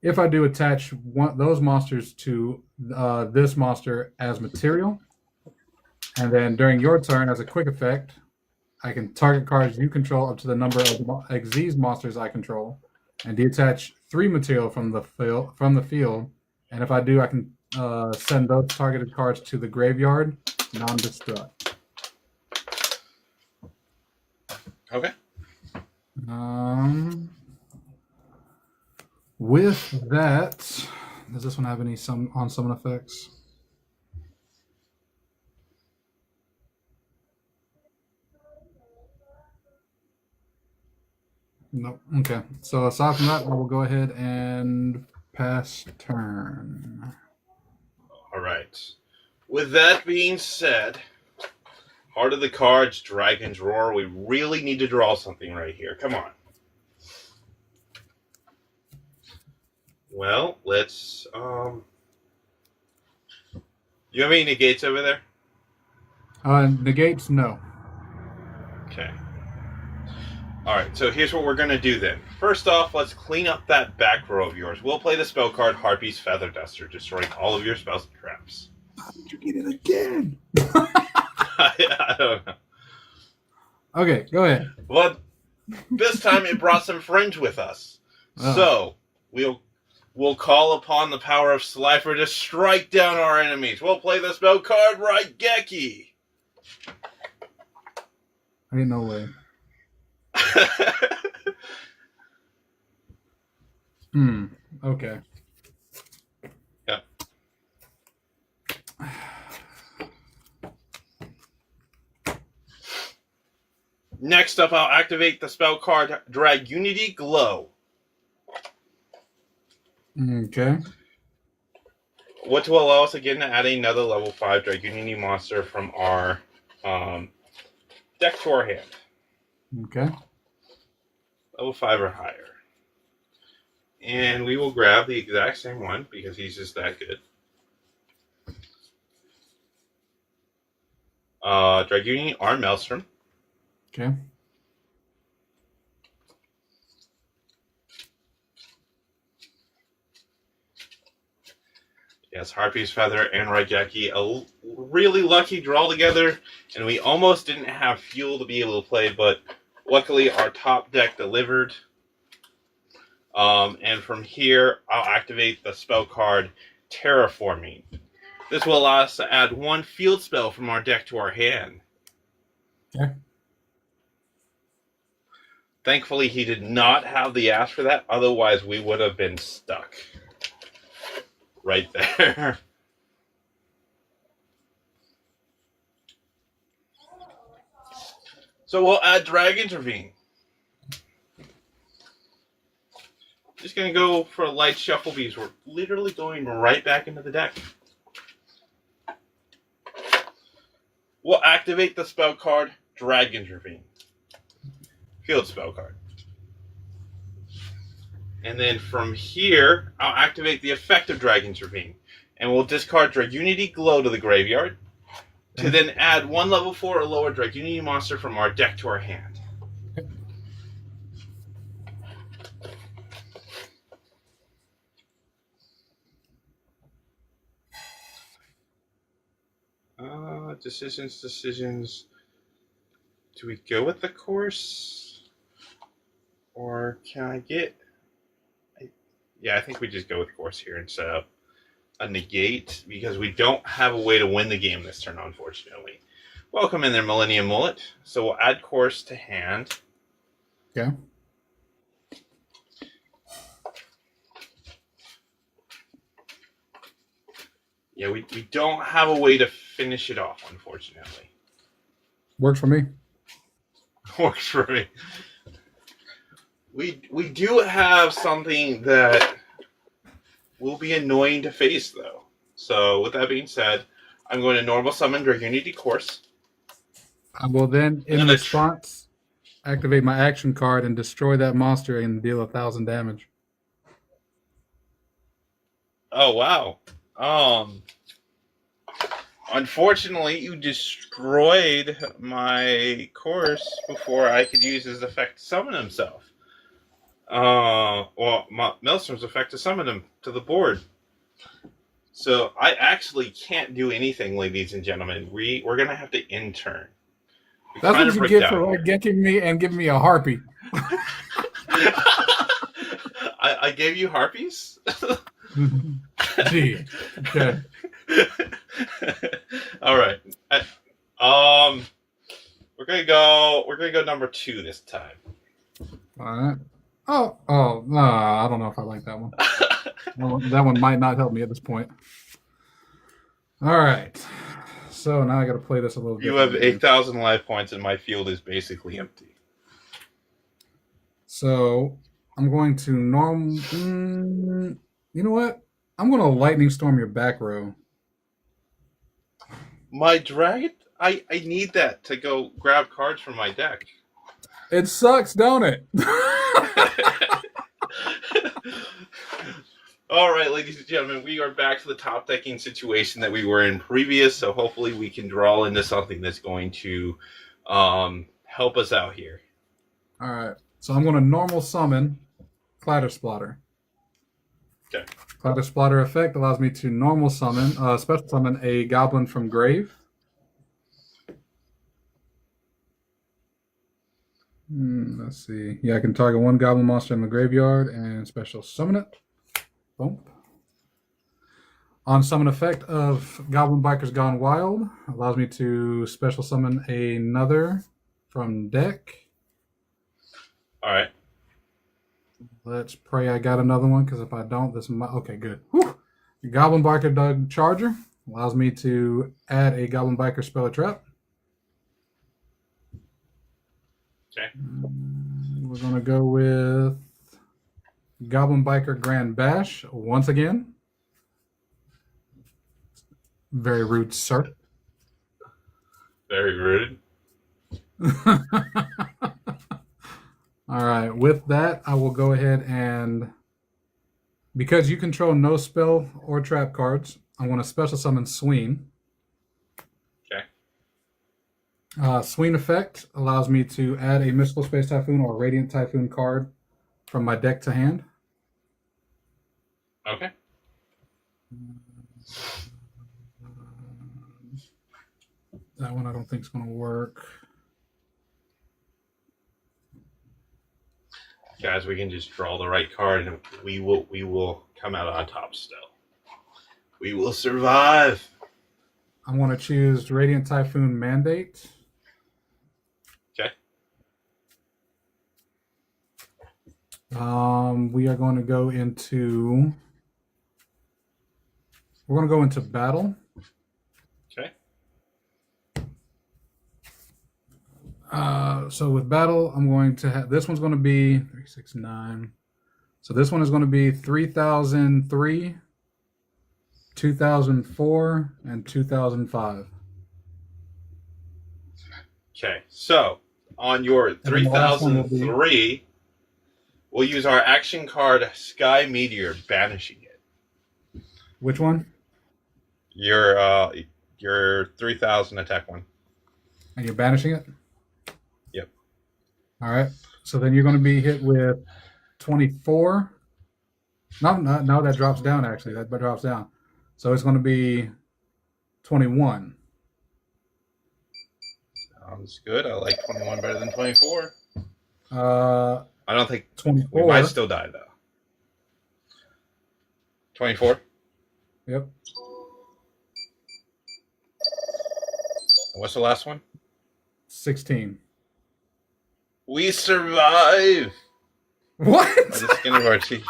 Speaker 3: If I do attach those monsters to this monster as material, and then during your turn, as a quick effect, I can target cards you control up to the number of Xyz monsters I control, and detach 3 material from the field. And if I do, I can send those targeted cards to the graveyard, non-destruct.
Speaker 2: Okay.
Speaker 3: With that, does this one have any summon effects? Nope. Okay. So aside from that, I will go ahead and pass turn.
Speaker 2: All right. With that being said, Heart of the Cards, Dragon's Roar. We really need to draw something right here. Come on. Well, let's. You have any negates over there?
Speaker 3: Negates, no.
Speaker 2: Okay. All right, so here's what we're going to do then. First off, let's clean up that back row of yours. We'll play the spell card Harpy's Feather Duster, destroying all of your spells and traps.
Speaker 3: How did you get it again?
Speaker 2: I don't know.
Speaker 3: Okay, go ahead.
Speaker 2: Well, this time it brought some friends with us. So, we'll call upon the power of Slifer to strike down our enemies. We'll play the spell card Raigeki.
Speaker 3: Ain't no way. Okay.
Speaker 2: Yeah. Next up, I'll activate the spell card Dragunity Glow.
Speaker 3: Okay.
Speaker 2: What to allow us again to add another level 5 Dragunity monster from our deck to our hand.
Speaker 3: Okay.
Speaker 2: Level 5 or higher. And we will grab the exact same one because he's just that good. Dragunity Arm Maelstrom.
Speaker 3: Okay.
Speaker 2: Yes, Harpy's Feather and Raigeki. A really lucky draw together, and we almost didn't have fuel to be able to play, but luckily our top deck delivered. And from here, I'll activate the spell card Terraforming. This will allow us to add 1 field spell from our deck to our hand.
Speaker 3: Okay.
Speaker 2: Thankfully, he did not have the ask for that. Otherwise, we would have been stuck. Right there. So we'll add Drag Intervene. Just going to go for a light shuffle because we're literally going right back into the deck. We'll activate the spell card Drag Intervene. Field spell card. And then from here, I'll activate the effect of Drag Intervene. And we'll discard Dragunity Glow to the graveyard to then add 1 level 4 or lower Dragunity monster from our deck to our hand. Decisions. Do we go with the course? Or can I get... Yeah, I think we just go with course here and set up a negate because we don't have a way to win the game this turn, unfortunately. Welcome in there, Millennium Mullet. So we'll add course to hand.
Speaker 3: Okay.
Speaker 2: Yeah, we don't have a way to finish it off, unfortunately.
Speaker 3: Works for me.
Speaker 2: Works for me. We do have something that will be annoying to face, though. So with that being said, I'm going to normal summon Dragunity Course.
Speaker 3: I will then, in response, activate my action card and destroy that monster and deal 1,000 damage.
Speaker 2: Oh wow. Unfortunately, you destroyed my course before I could use his effect to summon himself. Well, Maelstrom's effect to summon him to the board. So I actually can't do anything, ladies and gentlemen. We're gonna have to intern.
Speaker 3: That's what you get for giving me a harpy.
Speaker 2: I gave you harpies.
Speaker 3: Gee. Okay.
Speaker 2: All right. We're gonna go number 2 this time.
Speaker 3: All right. Oh, no, I don't know if I like that one. That one might not help me at this point. All right. So now I got to play this a little bit.
Speaker 2: You have 8,000 life points, and my field is basically empty.
Speaker 3: So I'm going to you know what? I'm going to lightning storm your back row.
Speaker 2: My dragon? I need that to go grab cards from my deck.
Speaker 3: It sucks, don't it?
Speaker 2: All right, ladies and gentlemen, we are back to the top decking situation that we were in previous, so hopefully we can draw into something that's going to help us out here.
Speaker 3: All right, so I'm going to normal summon Clatter Splatter.
Speaker 2: Okay.
Speaker 3: Clatter Splatter effect allows me to normal summon, special summon a goblin from grave. Let's see. Yeah, I can target one goblin monster in the graveyard and special summon it. Boom. On summon effect of Goblin Bikers Gone Wild, allows me to special summon another from deck.
Speaker 2: All right.
Speaker 3: Let's pray I got another one, because if I don't, this might... Okay, good. Whew. Goblin Biker Dug Charger allows me to add a Goblin Biker Spell Trap.
Speaker 2: Okay.
Speaker 3: We're going to go with Goblin Biker Grand Bash once again. Very rude, sir.
Speaker 2: Very rude.
Speaker 3: All right. With that, I will go ahead and, because you control no spell or trap cards, I want to special summon Sween.
Speaker 2: Okay.
Speaker 3: Sween effect allows me to add a Mystical Space Typhoon or Radiant Typhoon card from my deck to hand.
Speaker 2: Okay.
Speaker 3: That one I don't think is going to work.
Speaker 2: Guys, we can just draw the right card, and we will come out on top still. We will survive.
Speaker 3: I want to choose Radiant Typhoon Mandate.
Speaker 2: Okay.
Speaker 3: We are going to go into... We're going to go into battle.
Speaker 2: Okay.
Speaker 3: So with battle, I'm going to have... This one's going to be 3, 6, 9. So this one is going to be 3003, 2004, and 2005.
Speaker 2: Okay. So on your 3003, we'll use our action card Sky Meteor, banishing it.
Speaker 3: Which one?
Speaker 2: Your 3000 attack one.
Speaker 3: And you're banishing it?
Speaker 2: Yep.
Speaker 3: All right. So then you're going to be hit with 24. No, that drops down, actually. That drops down. So it's going to be 21.
Speaker 2: Sounds good. I like 21 better than 24.
Speaker 3: I
Speaker 2: don't think
Speaker 3: 24.
Speaker 2: We might still die, though. 24?
Speaker 3: Yep.
Speaker 2: What's the last one?
Speaker 3: 16.
Speaker 2: We survive.
Speaker 3: What?
Speaker 2: By the skin of our teeth.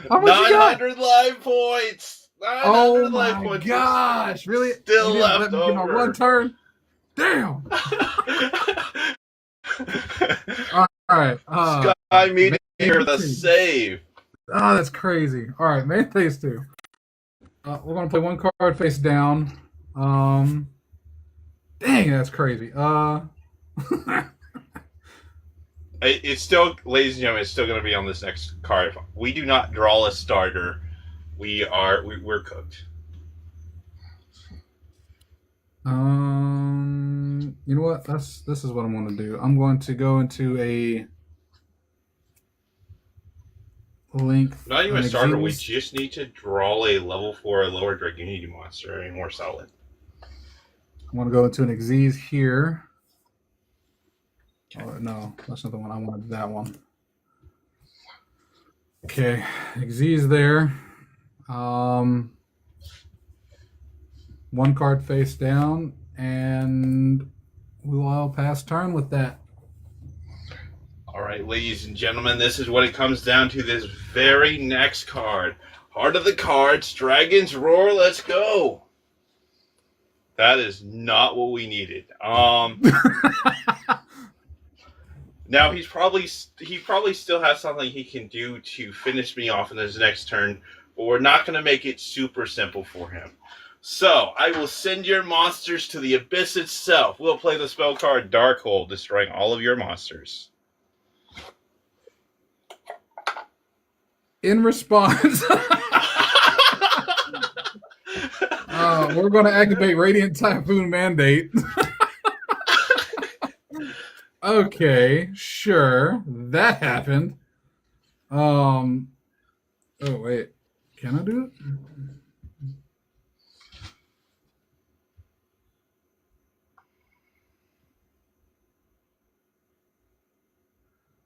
Speaker 3: How much you got?
Speaker 2: 900 life points. 900
Speaker 3: Oh
Speaker 2: life
Speaker 3: my
Speaker 2: points.
Speaker 3: gosh! Really?
Speaker 2: Still
Speaker 3: You didn't
Speaker 2: left
Speaker 3: let me get my
Speaker 2: over.
Speaker 3: one turn. Damn. All right.
Speaker 2: Sky Meteor, the save.
Speaker 3: Oh, that's crazy. All right, main phase 2. We're gonna play one card face down. Dang, that's crazy.
Speaker 2: It's still, ladies and gentlemen, it's still going to be on this next card. If we do not draw a starter, we're cooked.
Speaker 3: You know what? This is what I'm going to do. I'm going to go into a length.
Speaker 2: Not even a starter. We just need to draw a level 4 or lower Dragunity monster, and we're solid.
Speaker 3: I'm going to go into an Xyz here. Okay. Oh, no, that's not the one I wanted. That one. Okay, Xyz there. One card face down, and we will all pass turn with that.
Speaker 2: All right, ladies and gentlemen, this is what it comes down to. This very next card, Heart of the Cards, Dragon's Roar. Let's go. That is not what we needed. Now he probably still has something he can do to finish me off in his next turn, but we're not going to make it super simple for him. So I will send your monsters to the abyss itself. We'll play the spell card Darkhold, destroying all of your monsters.
Speaker 3: In response, we're going to activate Radiant Typhoon Mandate. Okay, sure. That happened. Oh, wait. Can I do it?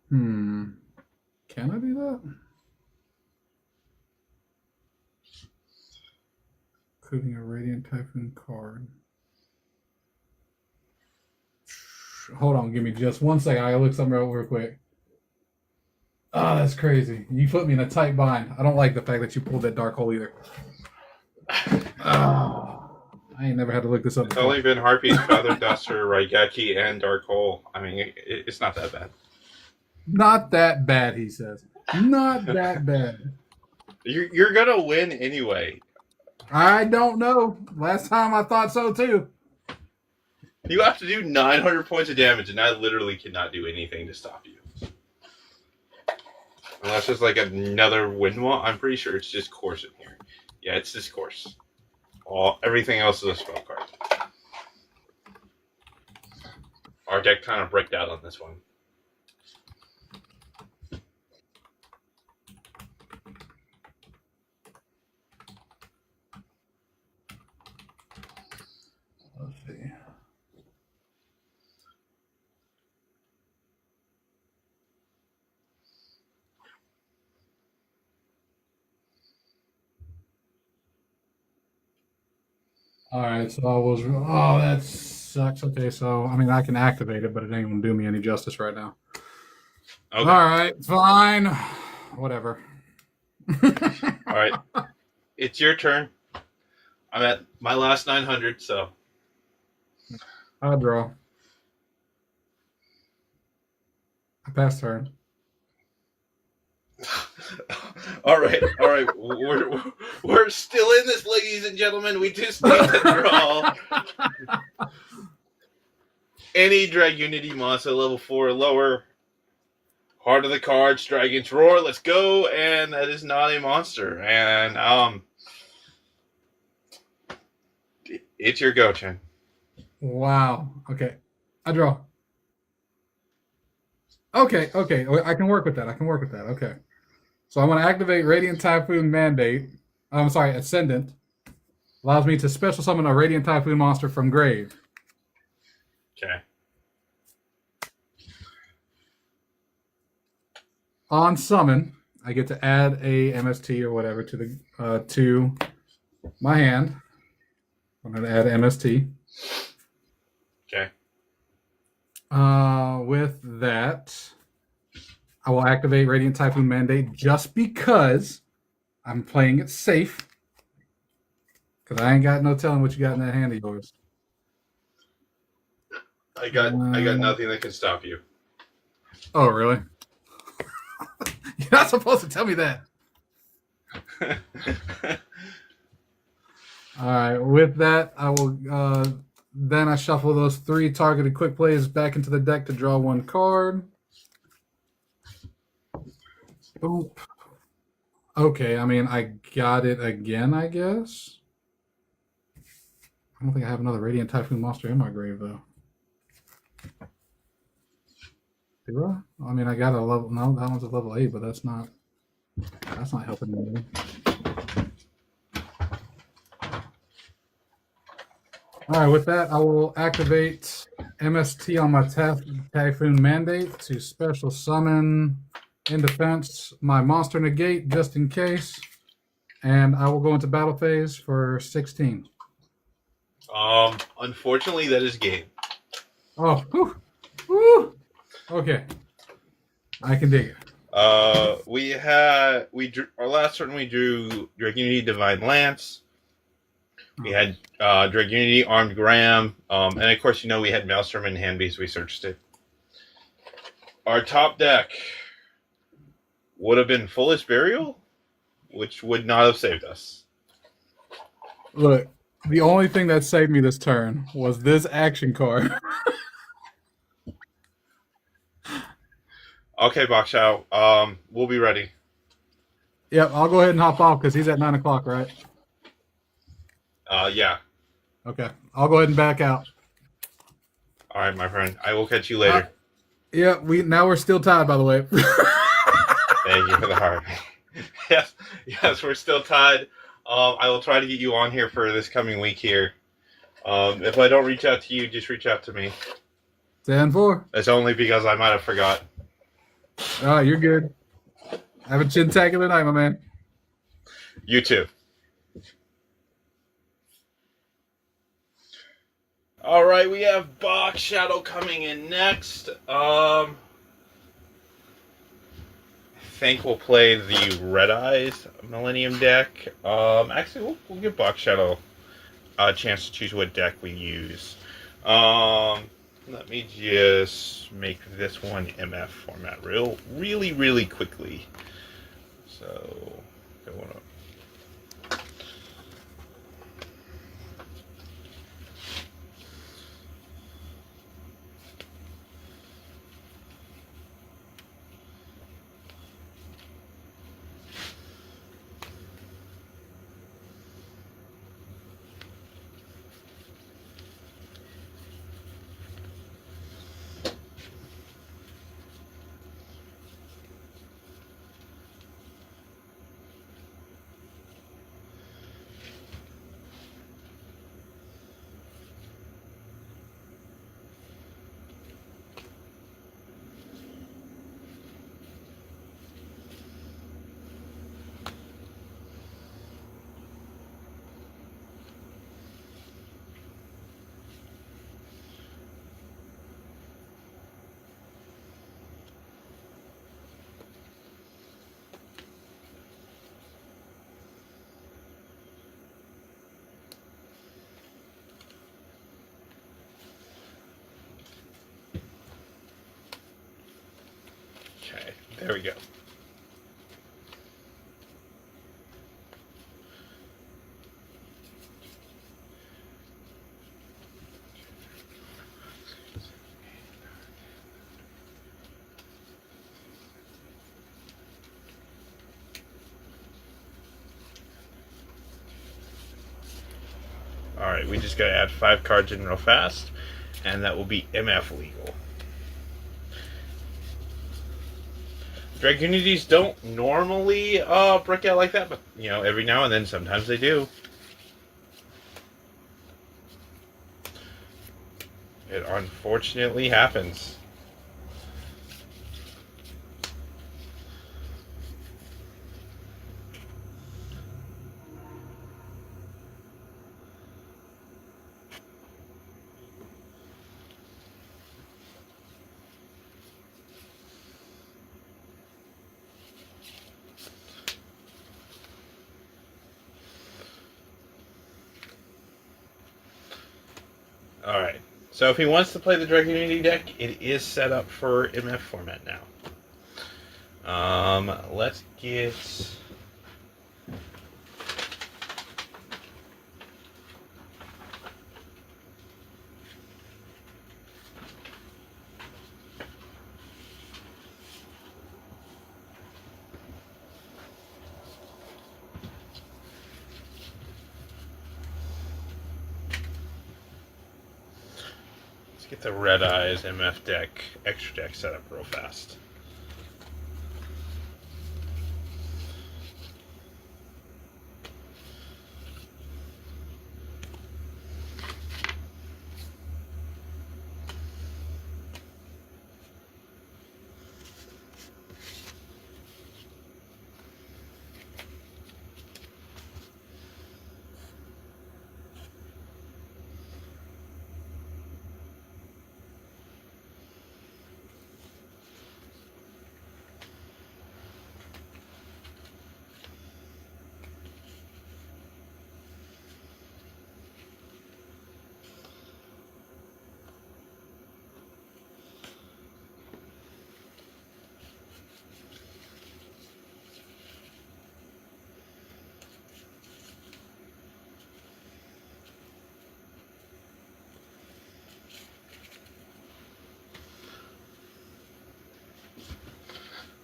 Speaker 3: Can I do that? Including a Radiant Typhoon card. Hold on, give me just 1 second. I gotta look something up real quick. Oh, that's crazy. You put me in a tight bind. I don't like the fact that you pulled that dark hole either. Oh, I ain't never had to look this up
Speaker 2: It's
Speaker 3: before.
Speaker 2: only been Harpy, Feather Duster, Raigeki, and Dark Hole. I mean, it's not that bad.
Speaker 3: Not that bad, he says. Not that bad.
Speaker 2: You're gonna win anyway.
Speaker 3: I don't know. Last time I thought so too.
Speaker 2: You have to do 900 points of damage, and I literally cannot do anything to stop you. Unless there's like another wind wall. I'm pretty sure it's just course in here. Yeah, it's just course. Everything else is a spell card. Our deck kind of bricked out on this one.
Speaker 3: Let's see. All right, so I was. Oh, that sucks. Okay, so I mean, I can activate it, but it ain't gonna do me any justice right now. Okay. All right, fine. Whatever.
Speaker 2: All right, it's your turn. I'm at my last 900, so
Speaker 3: I draw. I pass turn.
Speaker 2: all right. We're still in this, ladies and gentlemen. We just need to draw any Dragunity monster level 4 or lower. Heart of the Cards, Dragon's Roar. Let's go, and that is not a monster. And it's your go, Chen.
Speaker 3: Wow. Okay, I draw. Okay. I can work with that. Okay. So I'm going to activate Radiant Typhoon Mandate. I'm sorry, Ascendant. Allows me to special summon a Radiant Typhoon monster from grave.
Speaker 2: Okay.
Speaker 3: On summon, I get to add a MST or whatever to my hand. I'm going to add MST.
Speaker 2: Okay.
Speaker 3: With that, I will activate Radiant Typhoon Mandate just because I'm playing it safe. Because I ain't got no telling what you got in that hand of yours.
Speaker 2: I got nothing that can stop you.
Speaker 3: Oh, really? You're not supposed to tell me that. All right. With that, I will. Then I shuffle those 3 targeted quick plays back into the deck to draw 1 card. Boop. Okay. I mean, I got it again, I guess. I don't think I have another Radiant Typhoon monster in my grave, though. Zero? I mean, I got a level. No, that one's a level 8, but that's not helping me. All right, with that, I will activate MST on my Typhoon Mandate to special summon in defense my monster negate just in case, and I will go into battle phase for 16.
Speaker 2: Unfortunately, that is game.
Speaker 3: Oh, whew, whew. Okay, I can dig it.
Speaker 2: Our last turn we drew Dragunity Divine Lance. We had Dragunity Armed Graham, and of course, we had Maelstrom in hand because we searched it. Our top deck would have been Fullest Burial, which would not have saved us.
Speaker 3: Look, the only thing that saved me this turn was this action card.
Speaker 2: Okay, Bakshaw, we'll be ready.
Speaker 3: Yep, I'll go ahead and hop off because he's at 9 o'clock, right?
Speaker 2: Yeah.
Speaker 3: Okay, I'll go ahead and back out.
Speaker 2: All right, my friend. I will catch you later.
Speaker 3: Yeah, we're still tied, by the way.
Speaker 2: Thank you for the heart. yes, we're still tied. I will try to get you on here for this coming week here. If I don't reach out to you, just reach out to me.
Speaker 3: 10-4.
Speaker 2: It's only because I might have forgot.
Speaker 3: Oh, you're good. Have a chintacular night, my man.
Speaker 2: You too. All right, we have Box Shadow coming in next. I think we'll play the Red Eyes Millennium deck. Actually, we'll give Box Shadow a chance to choose what deck we use. Let me just make this one MF format really quickly. So, going up. Okay, there we go. Alright, we just gotta add 5 cards in real fast, and that will be MF legal. Dragunities don't normally break out like that, but every now and then sometimes they do. It unfortunately happens. All right. So if he wants to play the Drag Unity deck, it is set up for MF format now. Let's get. Let's get the Red Eyes MF deck, extra deck set up real fast.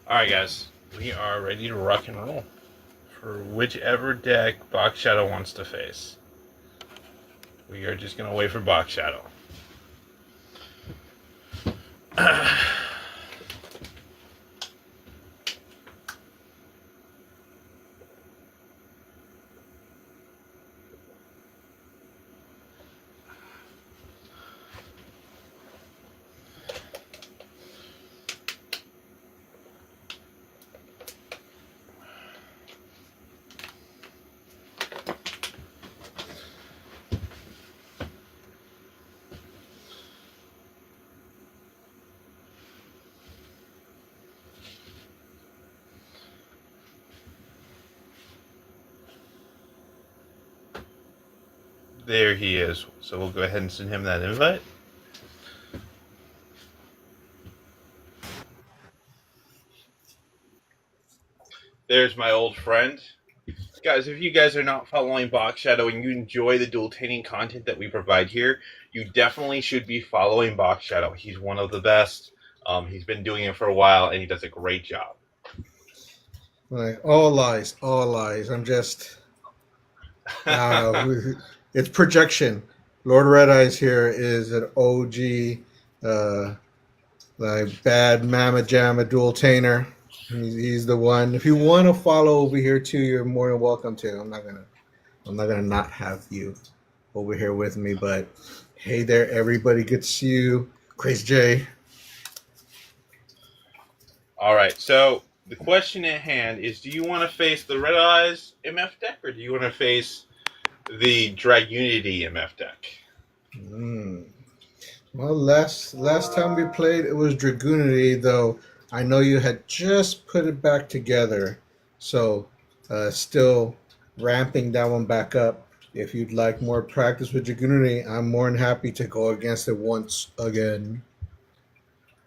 Speaker 2: Alright guys, we are ready to rock and roll for whichever deck Box Shadow wants to face. We are just going to wait for Box Shadow. There he is. So we'll go ahead and send him that invite. There's my old friend. Guys, if you guys are not following Box Shadow and you enjoy the dueltanimg content that we provide here, you definitely should be following Box Shadow. He's one of the best. He's been doing it for a while, and he does a great job.
Speaker 4: Like, all lies, all lies. I'm just, it's projection. Lord Red Eyes here is an OG, like bad Mama Jamma dueltainer. He's the one. If you want to follow over here too, you're more than welcome to. I'm not gonna not have you over here with me. But hey there, everybody. Good to see you, Crazy J.
Speaker 2: All right, so the question at hand is, do you want to face the Red Eyes MF deck, or do you want to face the Drag Unity MF deck?
Speaker 4: Well, last time we played, it was Dragoonity, though I know you had just put it back together. So still ramping that one back up. If you'd like more practice with Dragoonity, I'm more than happy to go against it once again.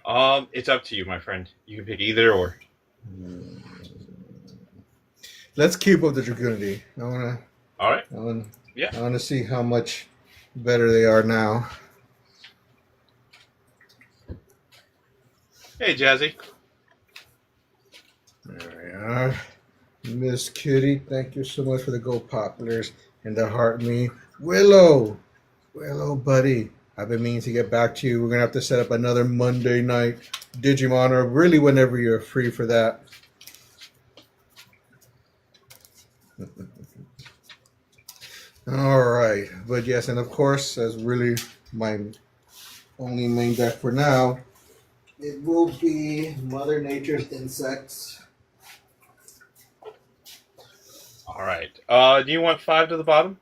Speaker 2: It's up to you, my friend. You can pick either or.
Speaker 4: Let's keep up the Dragoonity.
Speaker 2: All right.
Speaker 4: I want to see how much better they are now.
Speaker 2: Hey, Jazzy.
Speaker 4: There we are. Miss Kitty, thank you so much for the Go Poplars and the Heart Me. Willow, buddy. I've been meaning to get back to you. We're going to have to set up another Monday night Digimon, or really whenever you're free for that. All right. But yes, and of course, as really my only main deck for now, it will be Mother Nature's Insects.
Speaker 2: All right. Do you want 5 to the bottom?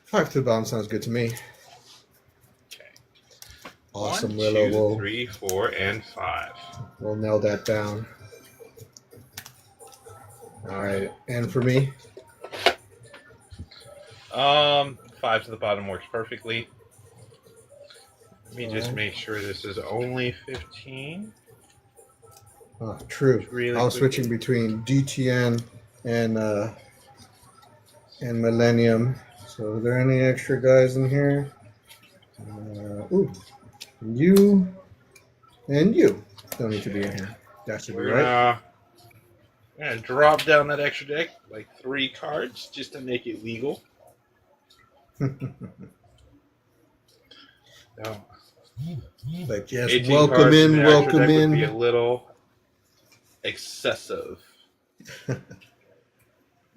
Speaker 4: 5 to the bottom sounds good to me.
Speaker 2: Okay.
Speaker 4: Awesome,
Speaker 2: 1,
Speaker 4: Willow.
Speaker 2: 2, 3, 4, and 5.
Speaker 4: We'll nail that down. All right. And for me?
Speaker 2: 5 to the bottom works perfectly. Let me just make sure this is only 15.
Speaker 4: Oh, true.
Speaker 2: Really
Speaker 4: I was
Speaker 2: quickly.
Speaker 4: switching between DTN and Millennium. So, are there any extra guys in here? Ooh, you and you don't need to be in here. That should be
Speaker 2: We're
Speaker 4: right.
Speaker 2: gonna drop down that extra deck like 3 cards just to make it legal. No.
Speaker 4: But yes,
Speaker 2: 18
Speaker 4: welcome
Speaker 2: cards
Speaker 4: in,
Speaker 2: the extra
Speaker 4: welcome
Speaker 2: deck would be a
Speaker 4: in.
Speaker 2: little excessive.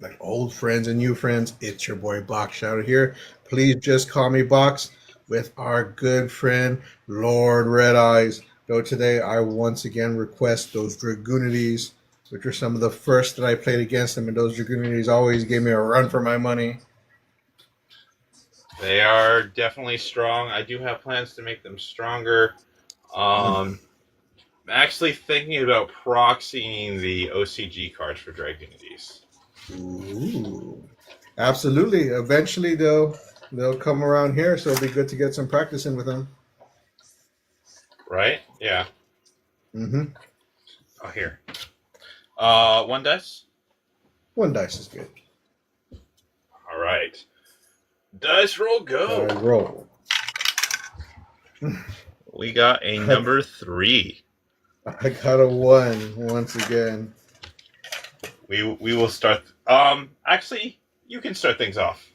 Speaker 4: Like old friends and new friends, it's your boy Box Shouter here. Please just call me Box with our good friend Lord Red Eyes. Though today I once again request those Dragoonities, which were some of the first that I played against them, and those Dragoonities always gave me a run for my money.
Speaker 2: They are definitely strong. I do have plans to make them stronger. I'm actually thinking about proxying the OCG cards for Dragonities.
Speaker 4: Ooh. Absolutely. Eventually they'll come around here, so it'll be good to get some practice in with them.
Speaker 2: Right? Yeah.
Speaker 4: Mm-hmm.
Speaker 2: Oh, here. 1 dice.
Speaker 4: 1 dice is good.
Speaker 2: All right. Dice roll go.
Speaker 4: I roll.
Speaker 2: We got a number 3.
Speaker 4: I got a 1 once again.
Speaker 2: We will start. Actually, you can start things off.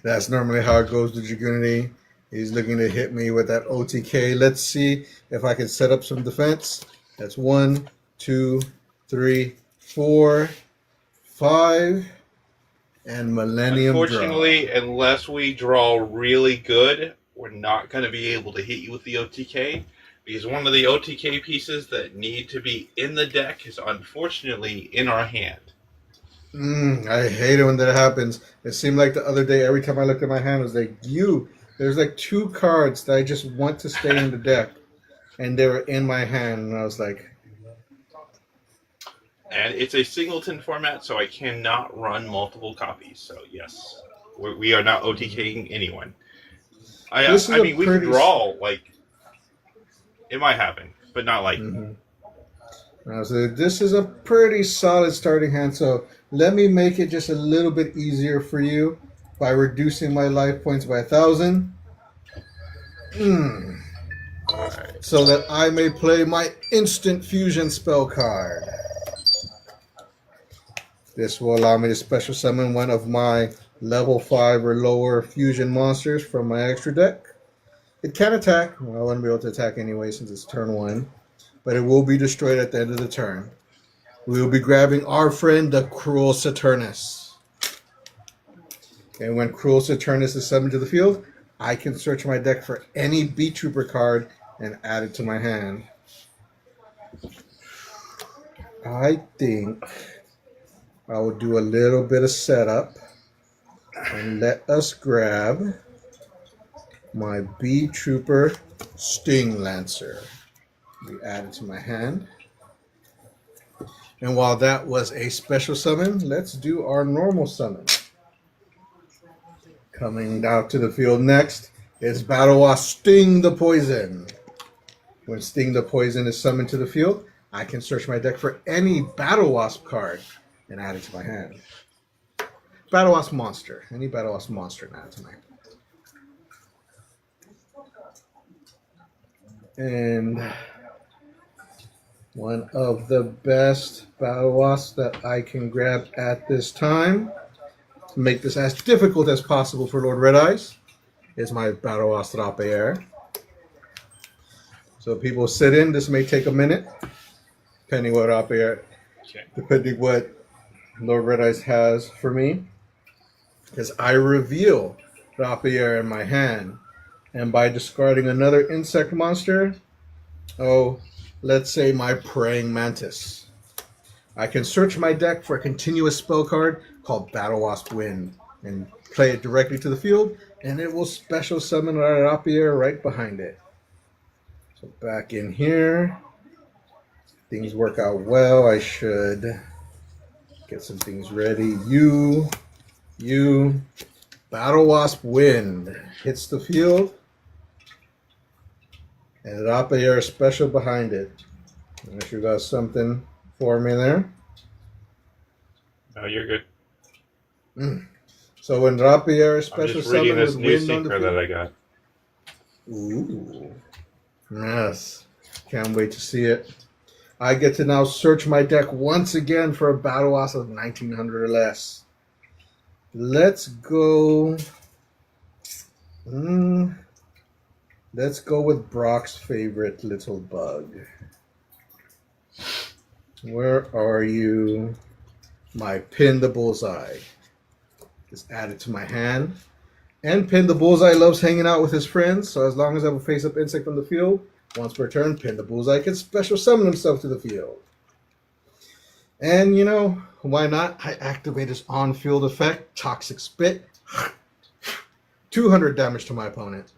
Speaker 4: That's normally how it goes to Dragoonity. He's looking to hit me with that OTK. Let's see if I can set up some defense. That's 1, 2, 3, 4, 5, and Millennium
Speaker 2: Unfortunately,
Speaker 4: Draw.
Speaker 2: unless we draw really good, we're not going to be able to hit you with the OTK. Because one of the OTK pieces that need to be in the deck is unfortunately in our hand.
Speaker 4: I hate it when that happens. It seemed like the other day, every time I looked at my hand, it was like, there's like 2 cards that I just want to stay in the deck. And they were in my hand. And I was like...
Speaker 2: And it's a singleton format, so I cannot run multiple copies. So yes, we are not OTKing anyone. I mean, we can draw, like... It might happen, but not like...
Speaker 4: So this is a pretty solid starting hand, so let me make it just a little bit easier for you by reducing my life points by 1,000. So that I may play my instant fusion spell card. This will allow me to special summon one of my level 5 or lower fusion monsters from my extra deck. It can attack. Well, I wouldn't be able to attack anyway since it's turn 1. But it will be destroyed at the end of the turn. We will be grabbing our friend, the Cruel Saturnus. And when Cruel Saturnus is summoned to the field, I can search my deck for any Beat Trooper card and add it to my hand. I think I will do a little bit of setup and let us grab my Beat Trooper Sting Lancer. We add it to my hand. And while that was a special summon, let's do our normal summon. Coming out to the field next is Battle Wasp Sting the Poison. When Sting the Poison is summoned to the field, I can search my deck for any Battle Wasp card and add it to my hand. Battle Wasp monster. Any Battle Wasp monster and add it to my hand. And one of the best Battle Wasps that I can grab at this time to make this as difficult as possible for Lord Red Eyes is my Battle Wasp Rapier. So people sit in. This may take a minute, depending what Rapier, depending what Lord Red Eyes has for me, because I reveal Rapier in my hand, and by discarding another insect monster, let's say my Praying Mantis, I can search my deck for a continuous spell card called Battle Wasp Wind and play it directly to the field, and it will special summon our Rapier right behind it. So back in here, things work out well. I should get some things ready. You, Battle Wasp Wind hits the field. And Rapier special behind it. Unless you got something for me there.
Speaker 2: No, you're good.
Speaker 4: So when Rapier
Speaker 2: I'm
Speaker 4: special
Speaker 2: just reading
Speaker 4: summon
Speaker 2: this
Speaker 4: with
Speaker 2: new
Speaker 4: wind on the
Speaker 2: synchro
Speaker 4: field.
Speaker 2: that I got.
Speaker 4: Ooh. Yes. Can't wait to see it. I get to now search my deck once again for a battle loss of 1900 or less. Let's go. Let's go with Brock's favorite little bug. Where are you? My Pin the Bullseye. Just add it to my hand. And Pin the Bullseye loves hanging out with his friends, so as long as I have a face-up insect on the field, once per turn, Pin the Bullseye can special summon himself to the field. And, you know, why not? I activate his on-field effect, Toxic Spit. 200 damage to my opponent.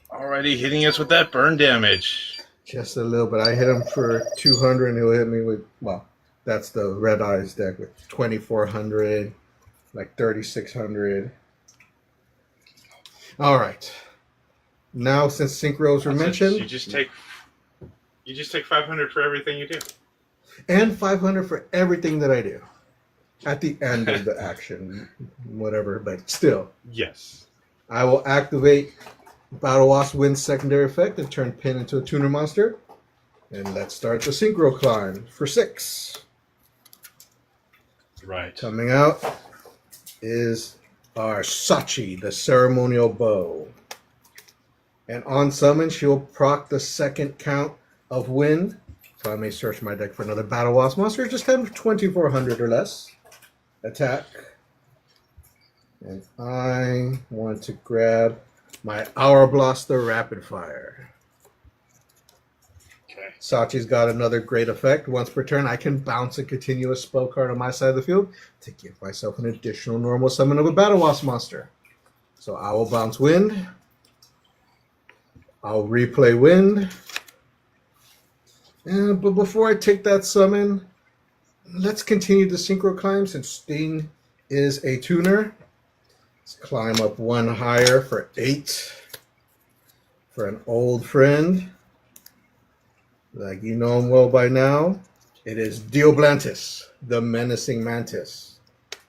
Speaker 2: Already hitting us with that burn damage.
Speaker 4: Just a little bit. I hit him for 200 and he'll hit me with, well, that's the Red Eyes deck with 2,400, like 3,600. All right. Now, since synchros were mentioned,
Speaker 2: you just take 500 for everything you do.
Speaker 4: and 500 for everything that I do at the end of the action, whatever, but still.
Speaker 2: Yes.
Speaker 4: I will activate Battle Wasp Wind's secondary effect and turn Pin into a tuner monster. And let's start the synchro climb for 6.
Speaker 2: Right.
Speaker 4: Coming out is our Sachi, the ceremonial bow. And on summon, she will proc the second count of wind. So I may search my deck for another Battle Wasp monster. Just have 2,400 or less. Attack. And I want to grab my Hour Blaster Rapid Fire.
Speaker 2: Okay.
Speaker 4: Sachi's got another great effect. Once per turn, I can bounce a continuous spell card on my side of the field to give myself an additional normal summon of a Battle Wasp monster. So I will bounce Wind. I'll replay Wind. But before I take that summon, let's continue the synchro climb since Sting is a tuner. Let's climb up one higher for 8 for an old friend. Like you know him well by now. It is Dioblantis, the menacing mantis.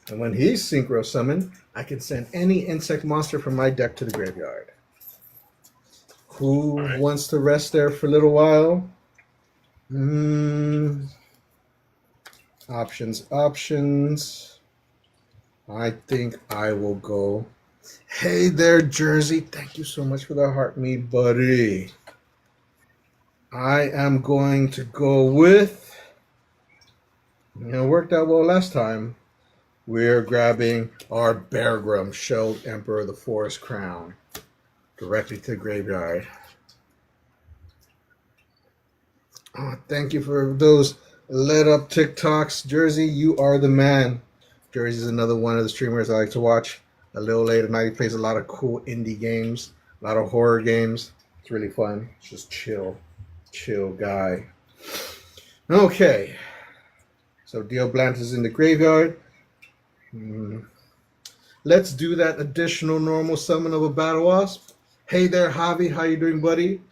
Speaker 4: And when he's synchro summoned, I can send any insect monster from my deck to the graveyard. Who wants to rest there for a little while? Options. I think I will go. Hey there, Jersey. Thank you so much for the heart, me buddy. I am going to go with, it worked out well last time. We're grabbing our Beargrum, Shelled Emperor of the Forest Crown, directly to the graveyard. Oh, thank you for those lit up TikToks. Jersey, you are the man. Jersey's another one of the streamers I like to watch a little late at night. He plays a lot of cool indie games, a lot of horror games. It's really fun. It's just chill guy. Okay. So Dioblantis is in the graveyard. Let's do that additional normal summon of a Battle Wasp. Hey there, Javi. How you doing, buddy?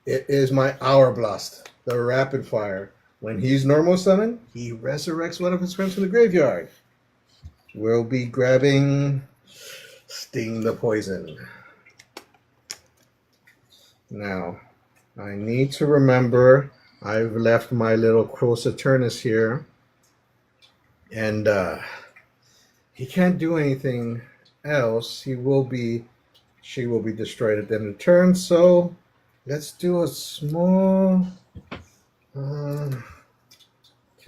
Speaker 4: It is my Hour Blast, the Rapid Fire. When he's normal summon, he resurrects one of his friends from the graveyard. We'll be grabbing Sting the Poison. Now, I need to remember I've left my little Cross Eternus here. And he can't do anything else. She will be destroyed at the end of the turn. So let's do a small... can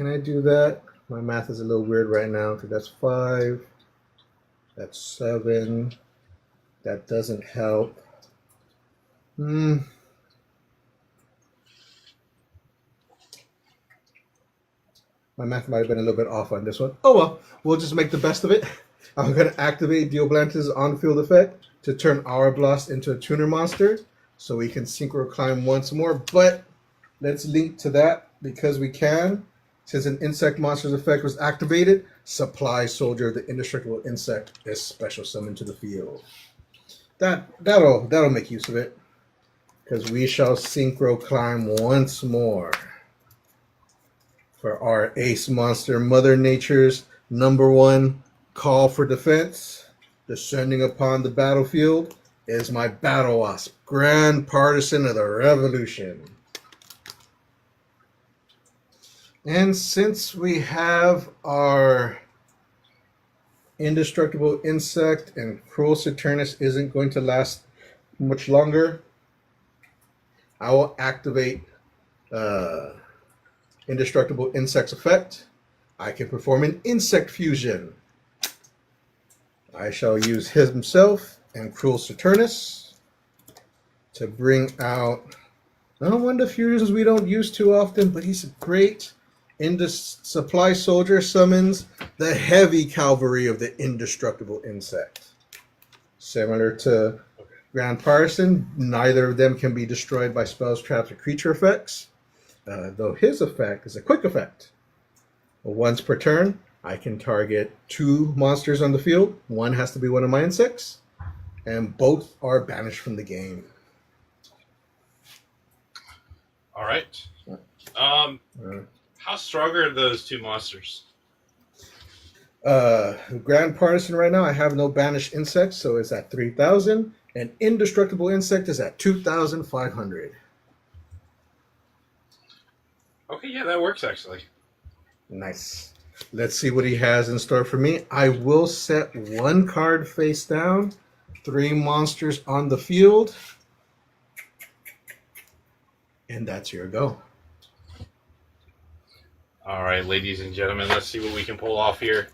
Speaker 4: I do that? My math is a little weird right now because that's 5. That's 7. That doesn't help. My math might have been a little bit off on this one. Oh well, we'll just make the best of it. I'm going to activate Dioblantis' on-field effect to turn Hour Blast into a tuner monster so we can synchro climb once more. But let's link to that because we can. Since an insect monster's effect was activated, Supply Soldier, the indestructible insect, is special summoned to the field. That'll make use of it. because we shall synchro climb once more for our ace monster, Mother Nature's #1 call for defense. Descending upon the battlefield is my Battle Wasp, Grand Partisan of the Revolution. And since we have our Indestructible Insect and Cruel Saturnus isn't going to last much longer, I will activate Indestructible Insect's effect. I can perform an Insect Fusion. I shall use himself and Cruel Saturnus to bring out one of the fusions we don't use too often, but he's a great supply soldier. Summons the heavy cavalry of the Indestructible Insect. Similar to Grand Partisan, neither of them can be destroyed by spells, traps, or creature effects, though his effect is a quick effect. Once per turn, I can target 2 monsters on the field. One has to be one of my insects, and both are banished from the game.
Speaker 2: All right. How strong are those 2 monsters?
Speaker 4: Grand Partisan right now, I have no banished insects, so it's at 3,000, and Indestructible Insect is at 2,500.
Speaker 2: Okay, yeah, that works actually.
Speaker 4: Nice. Let's see what he has in store for me. I will set 1 card face down, 3 monsters on the field, and that's your go.
Speaker 2: All right, ladies and gentlemen, let's see what we can pull off here.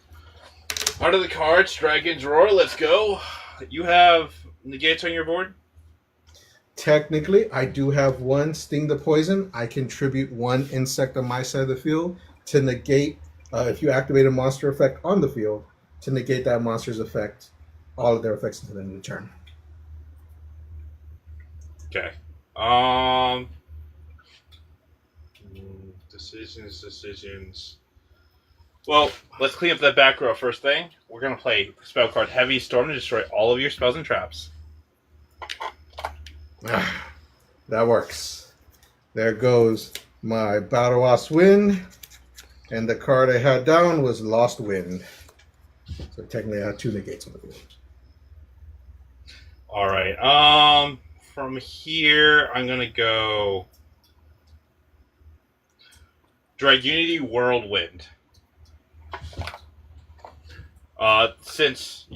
Speaker 2: Out of the cards, Dragon's Roar, let's go. You have negates on your board?
Speaker 4: Technically, I do have 1 Sting the Poison. I contribute 1 insect on my side of the field to negate, if you activate a monster effect on the field, to negate that monster's effect, all of their effects until the end of the turn.
Speaker 2: Okay. Decisions. Well, let's clean up that back row. First thing, we're going to play spell card Heavy Storm to destroy all of your spells and traps.
Speaker 4: That works. There goes my Battle Wasp Wind, and the card I had down was Lost Wind. So technically I had 2 negates on the field.
Speaker 2: All right. From here, I'm going to go Dragunity Whirlwind. Since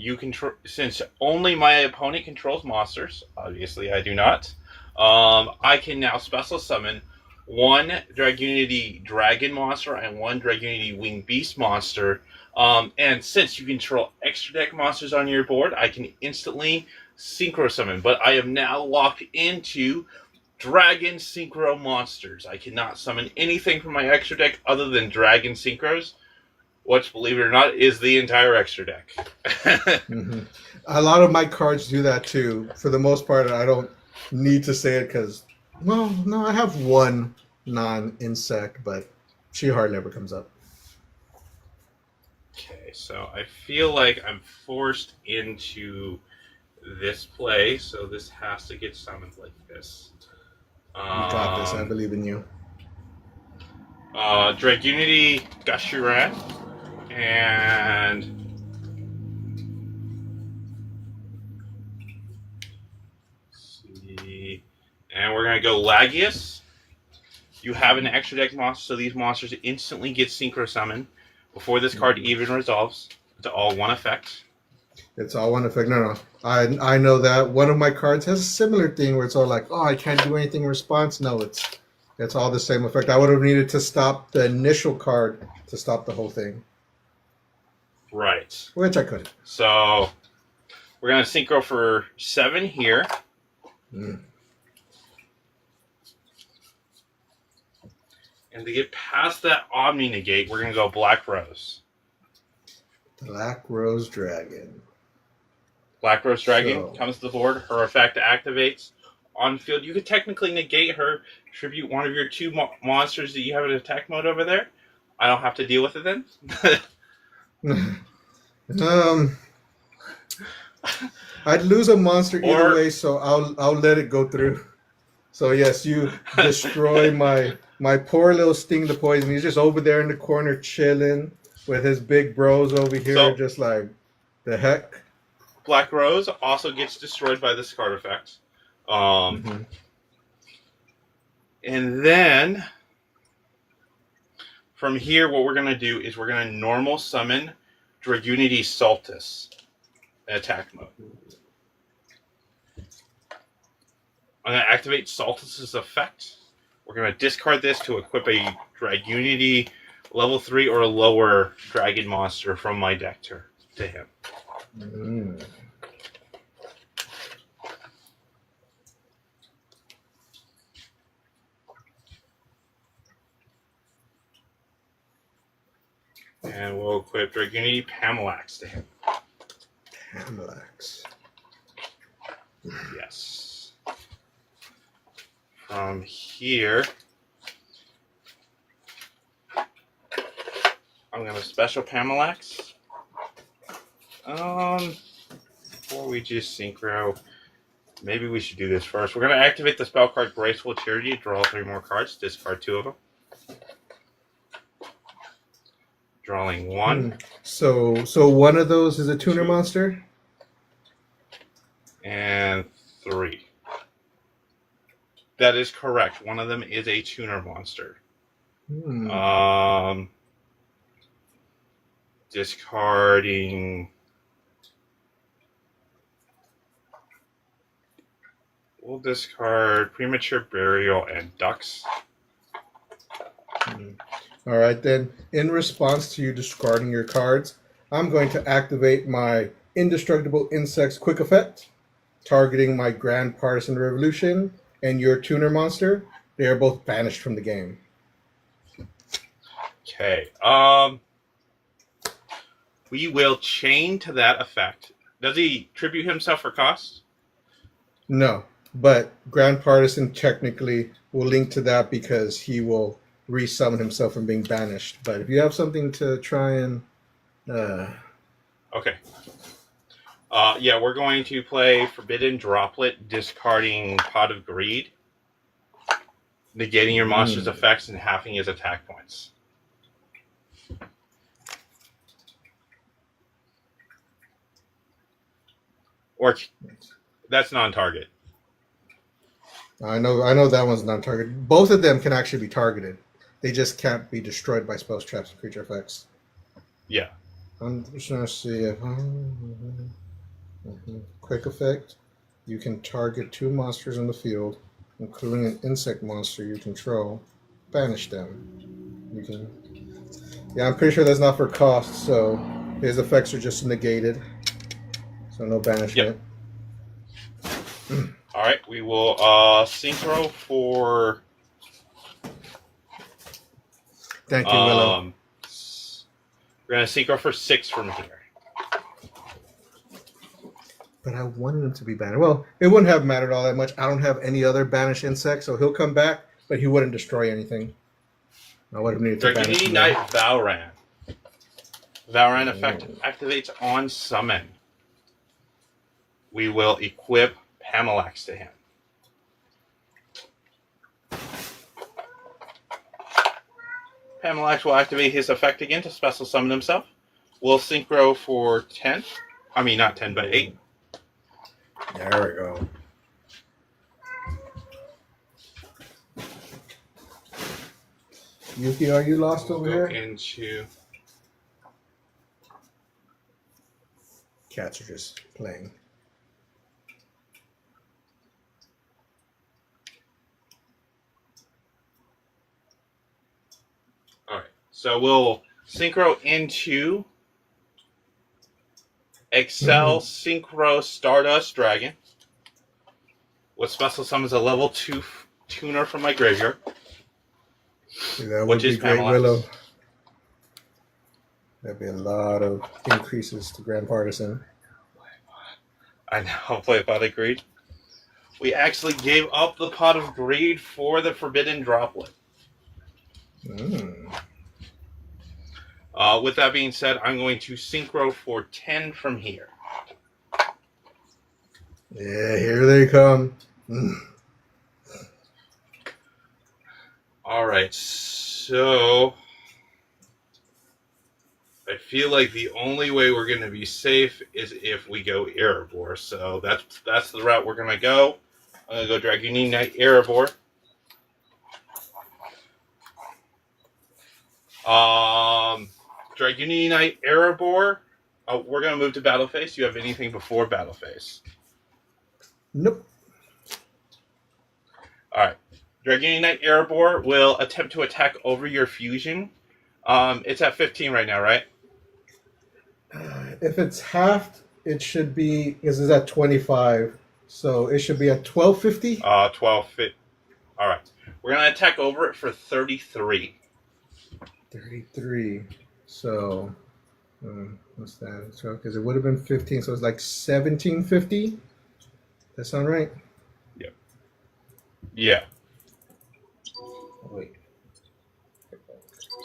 Speaker 2: only my opponent controls monsters, obviously I do not, I can now special summon 1 Dragunity Dragon monster and 1 Dragunity Winged Beast monster. And since you control extra deck monsters on your board, I can instantly synchro summon. But I am now locked into Dragon Synchro monsters. I cannot summon anything from my extra deck other than Dragon Synchros, which, believe it or not, is the entire extra deck.
Speaker 4: Mm-hmm. A lot of my cards do that too. For the most part, I don't need to say it because, well, no, I have 1 non-insect, but she hardly ever comes up.
Speaker 2: Okay, so I feel like I'm forced into this play, so this has to get summoned like this.
Speaker 4: You got this. I believe in you.
Speaker 2: Dragunity Gashuran and we're gonna go Lagius. You have an extra deck monster, so these monsters instantly get synchro summoned before this card even resolves. It's all 1 effect.
Speaker 4: It's all 1 effect. No. I know that. One of my cards has a similar thing where it's all like, oh, I can't do anything in response. No, it's all the same effect. I would have needed to stop the initial card to stop the whole thing.
Speaker 2: Right.
Speaker 4: Which I couldn't.
Speaker 2: So we're going to synchro for 7 here.
Speaker 4: Mm.
Speaker 2: And to get past that Omni Negate, we're going to go Black Rose.
Speaker 4: Black Rose Dragon.
Speaker 2: Black Rose Dragon comes to the board. Her effect activates on field. You could technically negate her, tribute 1 of your 2 monsters that you have in attack mode over there. I don't have to deal with it then.
Speaker 4: I'd lose a monster either way, so I'll let it go through. So yes, you destroy my poor little Sting the Poison. He's just over there in the corner chilling with his big bros over here,
Speaker 2: So-
Speaker 4: just like the heck.
Speaker 2: Black Rose also gets destroyed by this card effect.
Speaker 4: Mhm.
Speaker 2: And then from here, what we're going to do is we're going to normal summon Dragunity Saltus in attack mode. I'm going to activate Saltus's effect. We're going to discard this to equip a Dragunity level 3 or lower dragon monster from my deck to him.
Speaker 4: Mm.
Speaker 2: And we'll equip Dragunity Pamelax to him.
Speaker 4: Pamelax.
Speaker 2: Yes. From here, I'm going to special Pamelax. Before we just synchro, maybe we should do this first. We're going to activate the spell card Graceful Charity, draw 3 more cards, discard 2 of them. Drawing 1.
Speaker 4: So one of those is a tuner
Speaker 2: 2.
Speaker 4: monster?
Speaker 2: And 3. That is correct. One of them is a tuner monster.
Speaker 4: Hmm.
Speaker 2: Discarding. We'll discard Premature Burial and Ducks.
Speaker 4: All right, then. In response to you discarding your cards, I'm going to activate my Indestructible Insects quick effect, targeting my Grand Partisan Revolution and your tuner monster. They are both banished from the game.
Speaker 2: Okay. We will chain to that effect. Does he tribute himself for cost?
Speaker 4: No, but Grand Partisan technically will link to that because he will resummon himself from being banished. But if you have something to try and...
Speaker 2: Okay. Yeah, we're going to play Forbidden Droplet, discarding Pot of Greed, negating your monster's effects and halving his attack points. Or that's non-target.
Speaker 4: I know that one's non-targeted. Both of them can actually be targeted. They just can't be destroyed by spells, traps, and creature effects.
Speaker 2: Yeah.
Speaker 4: I'm just trying to see if... Quick effect. You can target 2 monsters in the field, including an insect monster you control. Banish them. You can... Yeah, I'm pretty sure that's not for cost, so his effects are just negated. So no banishment.
Speaker 2: Yep. All right, we will synchro for...
Speaker 4: Thank you, Willow.
Speaker 2: We're going to synchro for 6 from here.
Speaker 4: But I wanted him to be banished. Well, it wouldn't have mattered all that much. I don't have any other banished insects, so he'll come back, but he wouldn't destroy anything. I would have needed to banish
Speaker 2: Dragunity
Speaker 4: him.
Speaker 2: Knight Valran. Valran effect activates on summon. We will equip Pamelax to him. Pamelax will activate his effect again to special summon himself. We'll synchro for 10. I mean, not 10, but 8.
Speaker 4: There we go. Yuki, are you lost over
Speaker 2: Go
Speaker 4: here?
Speaker 2: into...
Speaker 4: Cats are just playing.
Speaker 2: Alright, so we'll synchro into Excel Synchro Stardust Dragon. With special summons a level 2 tuner from my graveyard.
Speaker 4: See, that
Speaker 2: Which
Speaker 4: would
Speaker 2: is
Speaker 4: be great,
Speaker 2: Pamelax.
Speaker 4: Willow. There'd be a lot of increases to Grand Partisan.
Speaker 2: I now play a Pot of Greed. We actually gave up the Pot of Greed for the Forbidden Droplet. With that being said, I'm going to synchro for 10 from here.
Speaker 4: Yeah, here they come.
Speaker 2: All right, so I feel like the only way we're going to be safe is if we go Erebor. So that's the route we're going to go. I'm going to go Dragoon Knight Erebor. Dragoon Knight Erebor. Oh, we're going to move to battle phase. Do you have anything before battle phase?
Speaker 4: Nope.
Speaker 2: All right. Dragoon Knight Erebor will attempt to attack over your fusion. It's at 15 right now, right?
Speaker 4: If it's halved, it should be, because it's at 25. So it should be at 1250.
Speaker 2: 12 fit. All right. We're going to attack over it for 33.
Speaker 4: 33. So, what's that? So, because it would have been 15, so it's like 1750. That sound right?
Speaker 2: Yep. Yeah.
Speaker 4: Wait.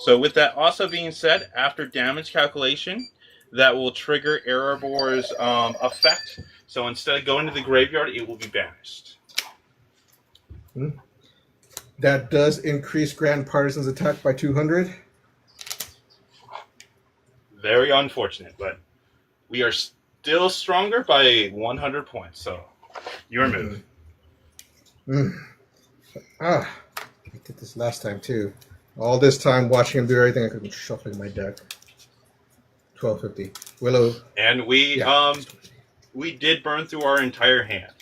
Speaker 2: So with that also being said, after damage calculation, that will trigger Erebor's effect. So instead of going to the graveyard, it will be banished.
Speaker 4: That does increase Grand Partisan's attack by 200.
Speaker 2: Very unfortunate, but we are still stronger by 100 points. So your move.
Speaker 4: I did this last time too. All this time watching him do everything, I could be shuffling my deck. 1250. Willow.
Speaker 2: And we did burn through our entire hand.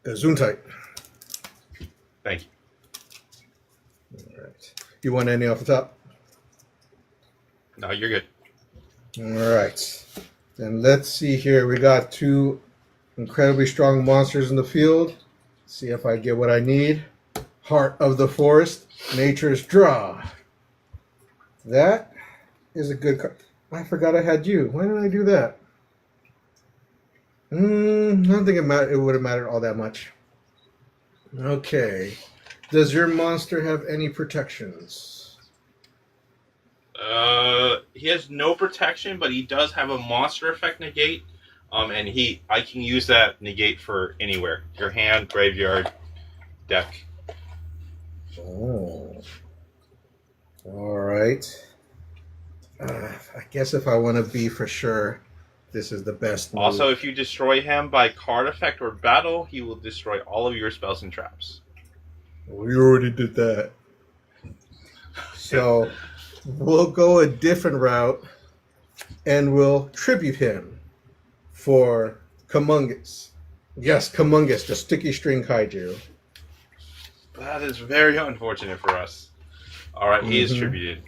Speaker 4: Gesundheit.
Speaker 2: Thank you.
Speaker 4: All right. You want any off the top?
Speaker 2: No, you're good.
Speaker 4: All right. Then let's see here. We got two incredibly strong monsters in the field. See if I get what I need. Heart of the Forest, Nature's Draw. That is a good card. I forgot I had you. Why did I do that? I don't think it would have mattered all that much. Okay. Does your monster have any protections?
Speaker 2: He has no protection, but he does have a monster effect negate. And I can use that negate for anywhere. Your hand, graveyard, deck.
Speaker 4: Oh. All right. I guess if I want to be for sure, this is the best move.
Speaker 2: Also, if you destroy him by card effect or battle, he will destroy all of your spells and traps.
Speaker 4: We already did that. So we'll go a different route and we'll tribute him for Kamungus. Yes, Kamungus, the sticky string kaiju.
Speaker 2: That is very unfortunate for us. All right, he is tributed.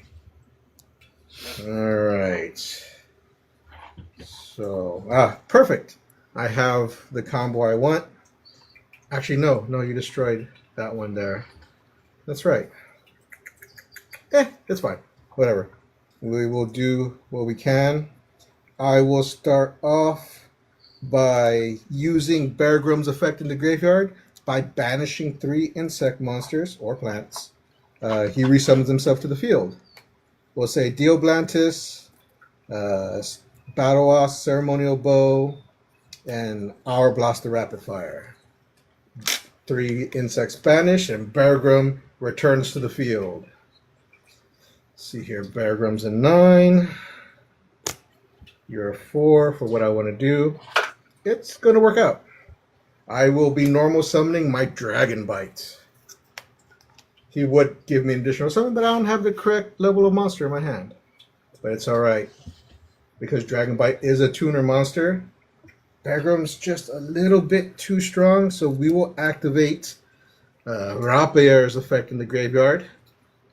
Speaker 4: All right. So, perfect. I have the combo I want. Actually, no, you destroyed that one there. That's right. It's fine. Whatever. We will do what we can. I will start off by using Bear Grum's effect in the graveyard by banishing 3 insect monsters or plants. He resummons himself to the field. We'll say Dioblantis, Battle Oss, Ceremonial Bow, and Our Blaster Rapid Fire. 3 insects banish, and Bear Grum returns to the field. Let's see here, Bear Grum's a 9. You're a 4 for what I want to do. It's going to work out. I will be normal summoning my Dragon Bite. He would give me an additional summon, but I don't have the correct level of monster in my hand. But it's alright. Because Dragon Bite is a tuner monster, Bear Grum's just a little bit too strong, so we will activate Rapier's effect in the graveyard.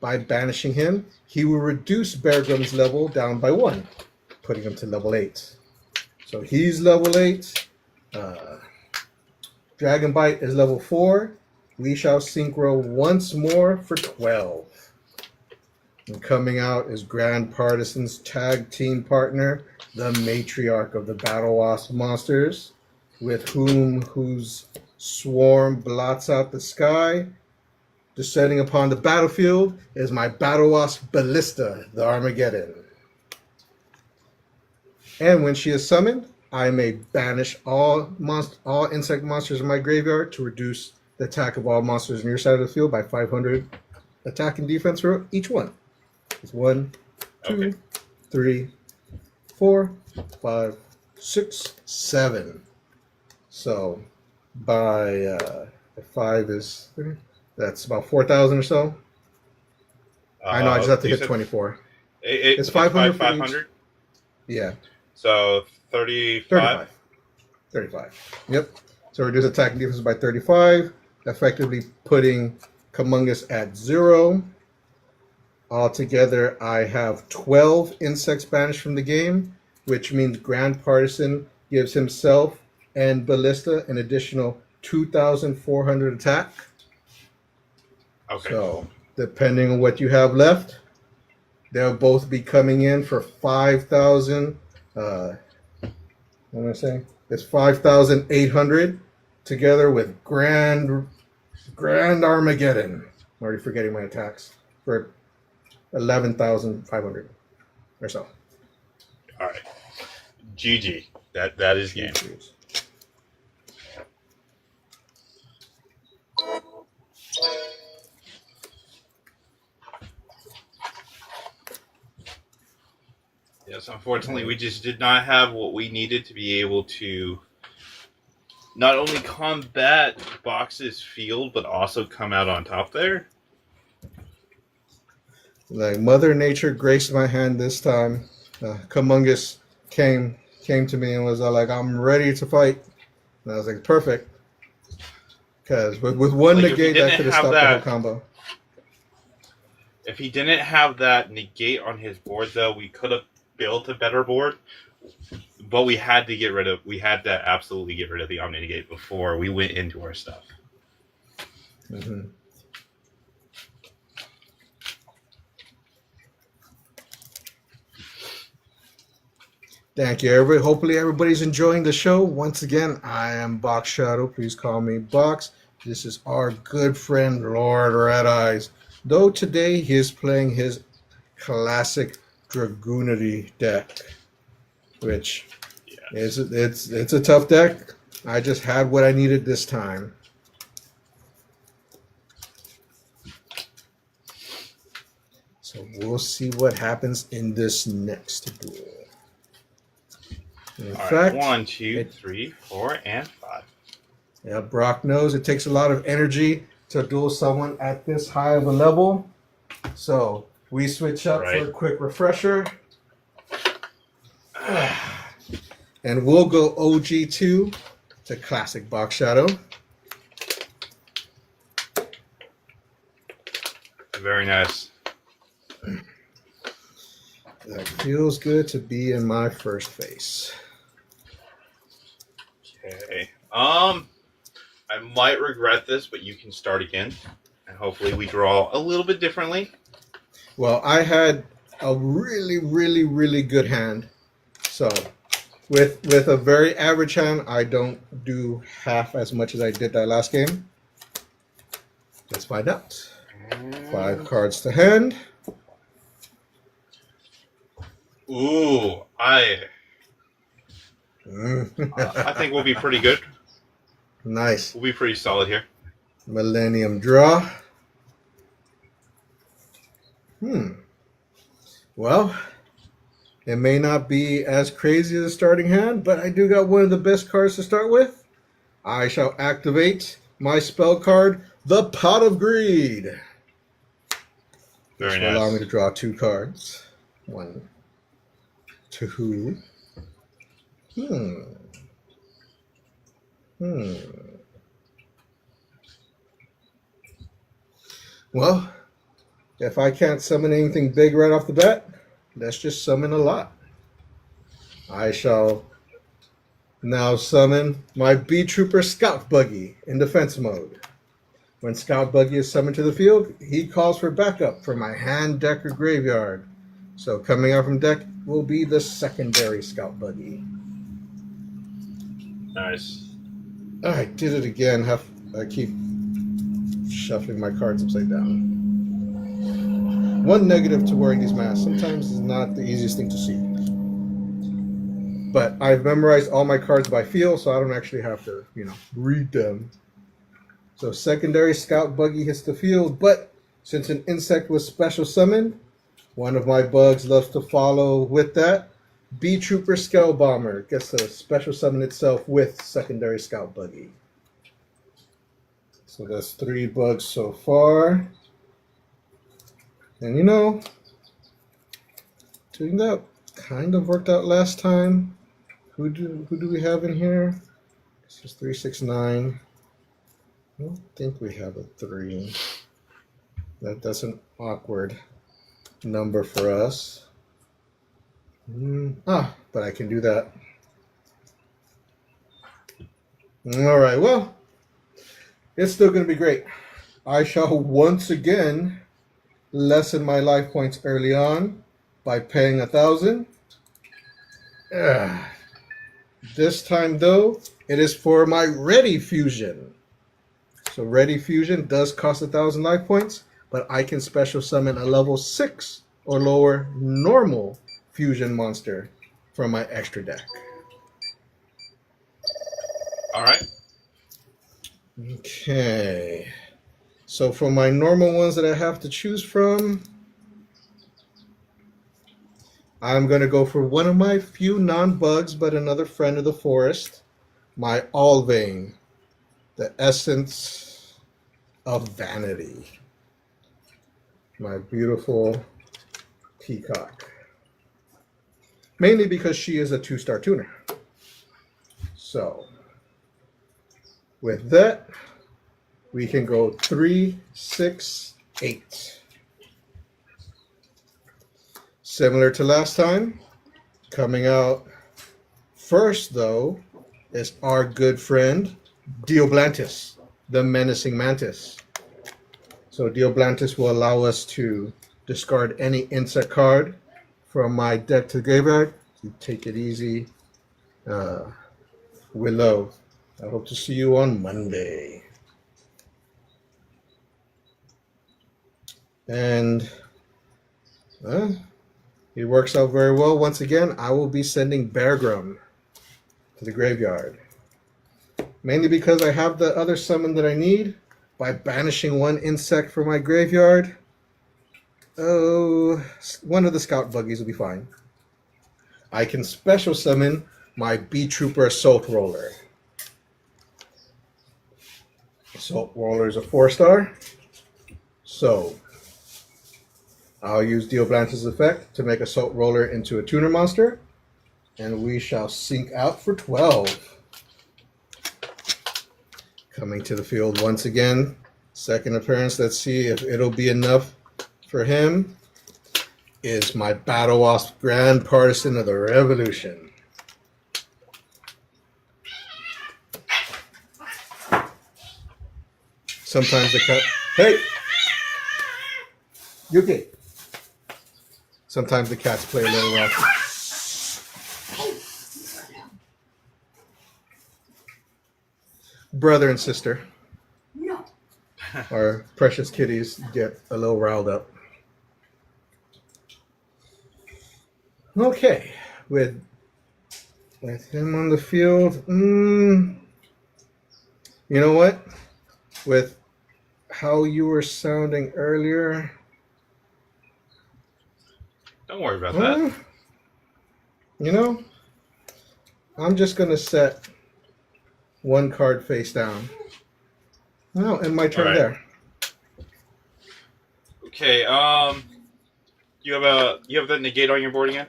Speaker 4: By banishing him, he will reduce Bear Grum's level down by 1, putting him to level 8. So he's level 8. Dragon Bite is level 4. We shall synchro once more for 12. And coming out is Grand Partisan's tag team partner, the matriarch of the Battle Wasp monsters, with whose swarm blots out the sky. Descending upon the battlefield is my Battle Wasp Ballista, the Armageddon. And when she is summoned, I may banish all insect monsters in my graveyard to reduce the attack of all monsters on your side of the field by 500 attack and defense for each one. It's 1, 2,
Speaker 2: Okay.
Speaker 4: 3, 4, 5, 6, 7. So by 5 is that's about 4,000 or so. I know I just have to
Speaker 2: you
Speaker 4: hit
Speaker 2: said
Speaker 4: 24.
Speaker 2: It's
Speaker 4: 500 for each.
Speaker 2: 500.
Speaker 4: Yeah,
Speaker 2: So 35.
Speaker 4: 35. 35. Yep. So reduce attack and defense by 35, effectively putting Kamungus at 0. Altogether, I have 12 insects banished from the game, which means Grand Partisan gives himself and Ballista an additional 2,400 attack.
Speaker 2: Okay.
Speaker 4: So, depending on what you have left, they'll both be coming in for 5,000. What am I saying? It's 5,800 together with Grand Armageddon. I'm already forgetting my attacks. For 11,500 or so.
Speaker 2: All right. GG. That is game. Yes, unfortunately, we just did not have what we needed to be able to not only combat Box's field, but also come out on top there.
Speaker 4: Like Mother Nature graced my hand this time. Kamungus came to me and was like, "I'm ready to fight." And I was like, "Perfect," because with one
Speaker 2: Like, if he
Speaker 4: negate that
Speaker 2: didn't
Speaker 4: could have
Speaker 2: have
Speaker 4: stopped
Speaker 2: that-
Speaker 4: the whole combo.
Speaker 2: If he didn't have that negate on his board, though, we could have built a better board. But we had to absolutely get rid of the Omni Negate before we went into our stuff.
Speaker 4: Mm-hmm. Thank you, everybody. Hopefully, everybody's enjoying the show. Once again, I am Box Shadow. Please call me Box. This is our good friend, Lord Red Eyes. Though today he is playing his classic Dragoonity deck, which is it's a tough deck. I just had what I needed this time. So we'll see what happens in this next duel. In
Speaker 2: All
Speaker 4: fact,
Speaker 2: right, 1, 2, 3, 4, and 5.
Speaker 4: Yeah, Brock knows it takes a lot of energy to duel someone at this high of a level. So we switch up for a quick refresher. And we'll go OG2 to Classic Box Shadow.
Speaker 2: Very nice.
Speaker 4: That feels good to be in my first face.
Speaker 2: Okay. I might regret this, but you can start again. And hopefully we draw a little bit differently.
Speaker 4: Well, I had a really, really, really good hand. So with a very average hand, I don't do half as much as I did that last game. Let's find out. 5 cards to hand.
Speaker 2: Ooh, I think we'll be pretty good.
Speaker 4: Nice.
Speaker 2: We'll be pretty solid here.
Speaker 4: Millennium draw. Well, it may not be as crazy as a starting hand, but I do got one of the best cards to start with. I shall activate my spell card, the Pot of Greed.
Speaker 2: Very
Speaker 4: Which
Speaker 2: nice.
Speaker 4: will allow me to draw 2 cards. 1, 2. Well, if I can't summon anything big right off the bat, let's just summon a lot. I shall now summon my B-Trooper Scout Buggy in defense mode. When Scout Buggy is summoned to the field, he calls for backup from my hand, deck, or graveyard. So coming out from deck will be the secondary Scout Buggy.
Speaker 2: Nice.
Speaker 4: I did it again. I keep shuffling my cards upside down. One negative to wearing these masks. Sometimes it's not the easiest thing to see. But I've memorized all my cards by feel, so I don't actually have to, read them. So secondary scout buggy hits the field, but since an insect was special summoned, one of my bugs loves to follow with that. B Trooper Scale Bomber gets to special summon itself with secondary scout buggy. So that's 3 bugs so far. And doing that kind of worked out last time. Who do we have in here? This is 369. I don't think we have a 3. That's an awkward number for us. But I can do that. All right, well, it's still going to be great. I shall once again lessen my life points early on by paying 1,000. This time, though, it is for my Ready Fusion. So Ready Fusion does cost 1,000 life points, but I can special summon a level 6 or lower normal fusion monster from my extra deck.
Speaker 2: All right.
Speaker 4: Okay. So for my normal ones that I have to choose from, I'm going to go for one of my few non-bugs, but another friend of the forest, my Alvain, the essence of vanity. My beautiful peacock. Mainly because she is a 2-star tuner. So, with that, we can go 3, 6, 8. Similar to last time, coming out first, though, is our good friend, Dioblantis, the menacing mantis. So Dioblantis will allow us to discard any insect card from my deck to the graveyard. So take it easy. Willow, I hope to see you on Monday. And it works out very well. Once again, I will be sending Beargrum to the graveyard. Mainly because I have the other summon that I need by banishing 1 insect from my graveyard. Oh, one of the scout buggies will be fine. I can special summon my B Trooper Assault Roller. Assault Roller is a 4-star. So I'll use Dioblantis' effect to make Assault Roller into a tuner monster. And we shall sink out for 12. Coming to the field once again. Second appearance. Let's see if it'll be enough for him. Is my Battle Wasp Grand Partisan of the Revolution. Sometimes the cat... Hey! Yuki! Sometimes the cats play a little rough. Brother and sister.
Speaker 1: No.
Speaker 4: Our precious kitties get a little riled up. Okay, with him on the field, you know what? With how you were sounding earlier,
Speaker 2: Don't worry about that.
Speaker 4: I'm just gonna set 1 card face down. Oh, and my turn
Speaker 2: All right.
Speaker 4: there.
Speaker 2: Okay. You have that negate on your board again?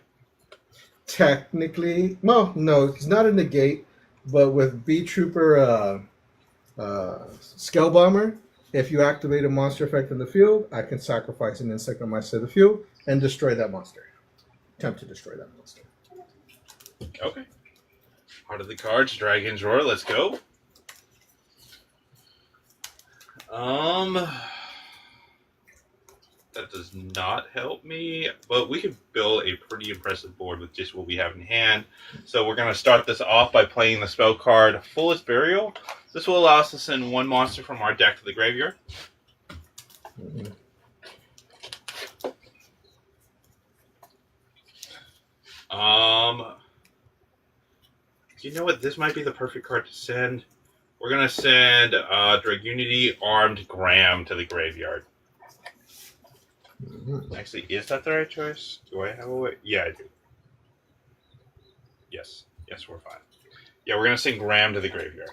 Speaker 4: Technically, well, no, it's not a negate, but with B Trooper Scale Bomber, if you activate a monster effect in the field, I can sacrifice an insect on my side of the field and destroy that monster. Attempt to destroy that monster.
Speaker 2: Okay. Heart of the cards, Dragon's Roar. Let's go. That does not help me, but we could build a pretty impressive board with just what we have in hand. So we're going to start this off by playing the spell card Fullest Burial. This will allow us to send 1 monster from our deck to the graveyard.
Speaker 4: Mm-hmm.
Speaker 2: You know what? This might be the perfect card to send. We're going to send Dragunity Armed Graham to the graveyard. Actually, is that the right choice? Do I have a way? Yeah, I do. Yes. Yes, we're fine. Yeah, we're going to send Graham to the graveyard.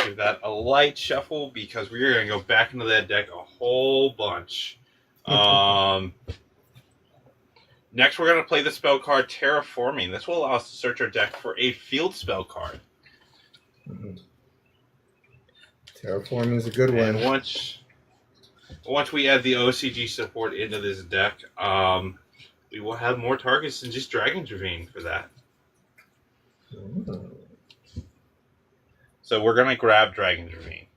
Speaker 2: Give that a light shuffle because we're going to go back into that deck a whole bunch. Next, we're going to play the spell card Terraforming. This will allow us to search our deck for a field spell card.
Speaker 4: Terraforming is a good one.
Speaker 2: And once we add the OCG support into this deck, we will have more targets than just Dragon's Ravine for that. So we're going to grab Dragon's Ravine.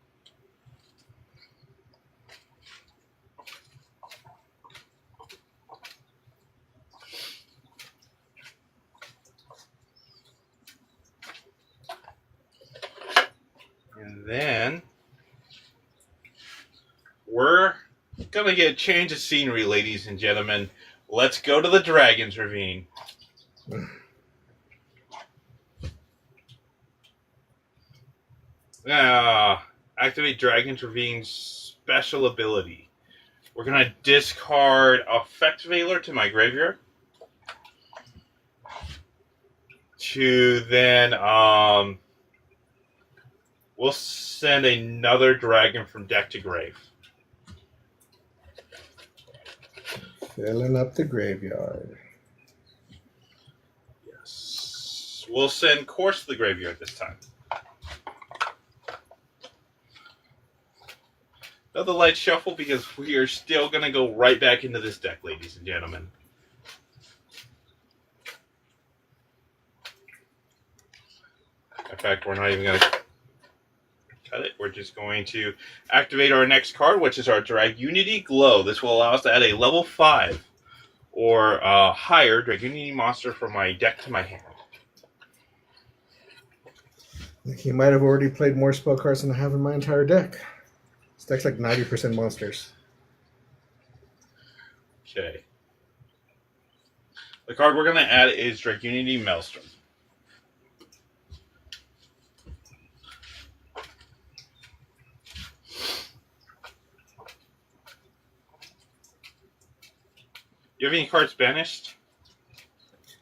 Speaker 2: And then we're going to get a change of scenery, ladies and gentlemen. Let's go to the Dragon's Ravine. Activate Dragon's Ravine's special ability. We're going to discard Effect Veiler to my graveyard. To then, we'll send another dragon from deck to grave.
Speaker 4: Filling up the graveyard.
Speaker 2: Yes. We'll send Course to the graveyard this time. Another light shuffle because we are still going to go right back into this deck, ladies and gentlemen. In fact, we're not even going to cut it. We're just going to activate our next card, which is our Dragunity Glow. This will allow us to add a level 5 or higher Dragunity monster from my deck to my hand.
Speaker 4: He might have already played more spell cards than I have in my entire deck. This deck's like 90% monsters.
Speaker 2: Okay. The card we're going to add is Dragunity Maelstrom. You have any cards banished?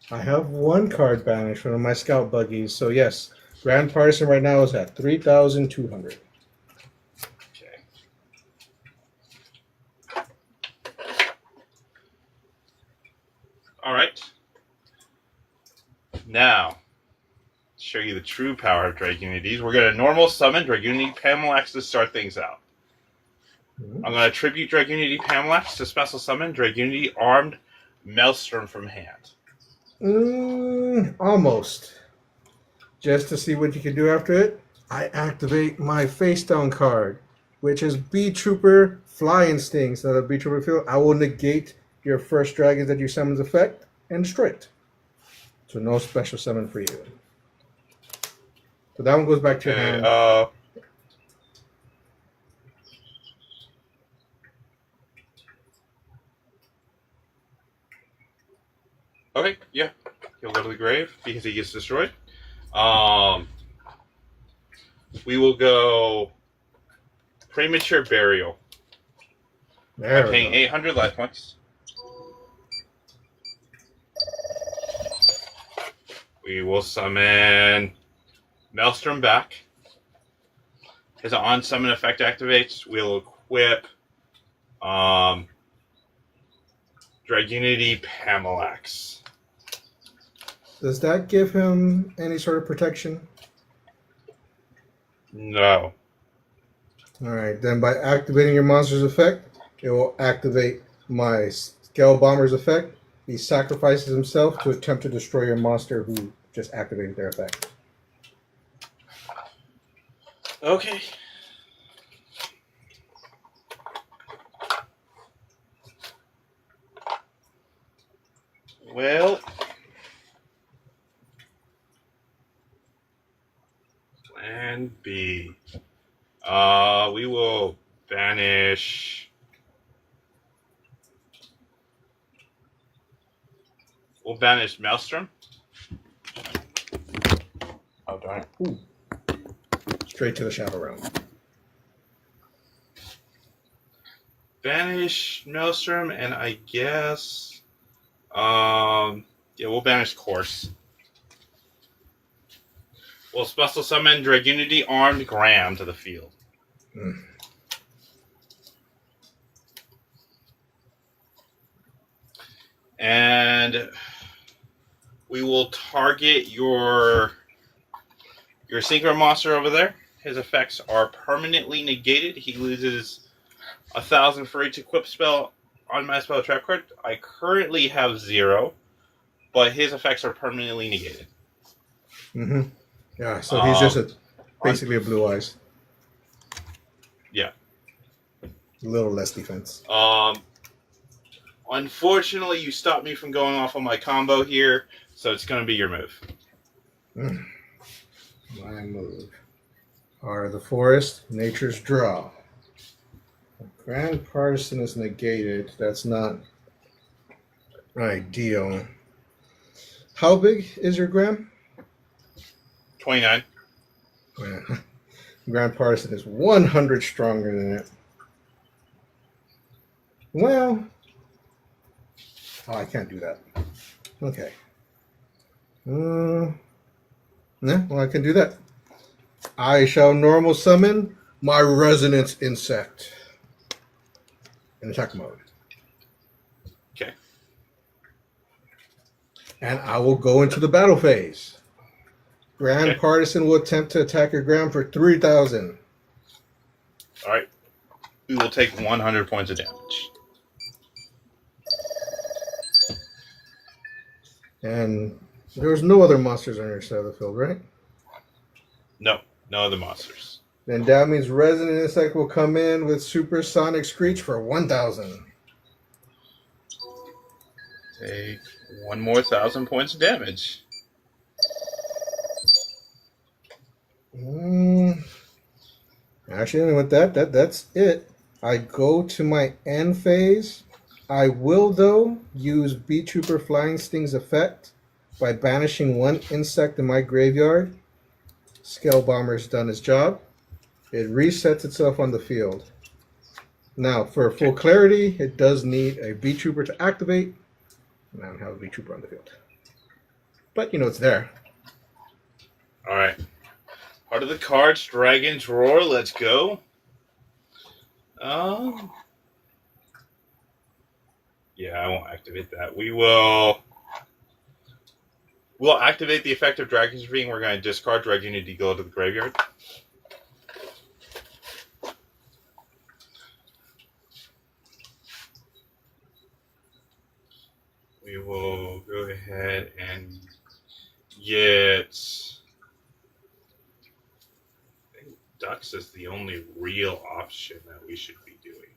Speaker 4: I have one card banished, one of my scout buggies. So yes, Grand Partisan right now is at 3,200.
Speaker 2: Okay. All right. Now, to show you the true power of Dragunities, we're going to normal summon Dragunity Pamelax to start things out. I'm going to tribute Dragunity Pamelax to special summon Dragunity Armed Maelstrom from hand.
Speaker 4: Almost. Just to see what you can do after it, I activate my face down card, which is Bee Trooper Fly Instincts. Now the Bee Trooper field, I will negate your first dragon that you summon's effect and destroy it. So no special summon for you. So that one goes back to your hand.
Speaker 2: Okay, yeah. He'll go to the grave because he gets destroyed. We will go Premature Burial. I'm paying 800 life points. We will summon Maelstrom back. His on-summon effect activates. We'll equip Dragunity Pamelax.
Speaker 4: Does that give him any sort of protection?
Speaker 2: No.
Speaker 4: Alright, then by activating your monster's effect, it will activate my Scale Bomber's effect. He sacrifices himself to attempt to destroy your monster who just activated their effect.
Speaker 2: Okay. Well, Plan B. We will banish. We'll banish Maelstrom.
Speaker 4: Oh, darn it. Ooh. Straight to the Shadow Realm.
Speaker 2: Banish Maelstrom, and I guess, yeah, we'll banish Course. We'll special summon Dragunity Armed Graham to the field.
Speaker 4: Mm.
Speaker 2: And we will target your synchro monster over there. His effects are permanently negated. He loses 1,000 for each equip spell on my spell trap card. I currently have 0, but his effects are permanently negated.
Speaker 4: Mm-hmm. Yeah, so he's just basically a Blue Eyes.
Speaker 2: Yeah.
Speaker 4: A little less defense.
Speaker 2: Unfortunately, you stopped me from going off on my combo here, so it's going to be your move.
Speaker 4: Mm. My move. Heart of the Forest, Nature's Draw. Grand Partisan is negated. That's not ideal. How big is your Gram?
Speaker 2: 29.
Speaker 4: Grand Partisan is 100 stronger than it. Well, oh, I can't do that. Okay. Yeah, well, I can do that. I shall normal summon my Resonance Insect in attack mode.
Speaker 2: Okay.
Speaker 4: And I will go into the battle phase. Grand Partisan will attempt to attack your Gram for 3,000.
Speaker 2: All right. We will take 100 points of damage.
Speaker 4: And there was no other monsters on your side of the field, right?
Speaker 2: No other monsters.
Speaker 4: Then that means Resonant Insect will come in with Supersonic Screech for 1,000.
Speaker 2: Take 1 more 1,000 points of damage.
Speaker 4: Actually, with that's it. I go to my end phase. I will, though, use Bee Trooper Flying Sting's effect by banishing 1 insect in my graveyard. Scale Bomber's done its job. It resets itself on the field. Now, for full clarity, it does need a Bee Trooper to activate. And I don't have a Bee Trooper on the field. But, it's there.
Speaker 2: All right. Part of the cards, Dragon's Roar. Let's go. Yeah, I won't activate that. We'll activate the effect of Dragon's Ring. We're going to discard Dragunity, go to the graveyard. We will go ahead and get... I think Ducks is the only real option that we should be doing.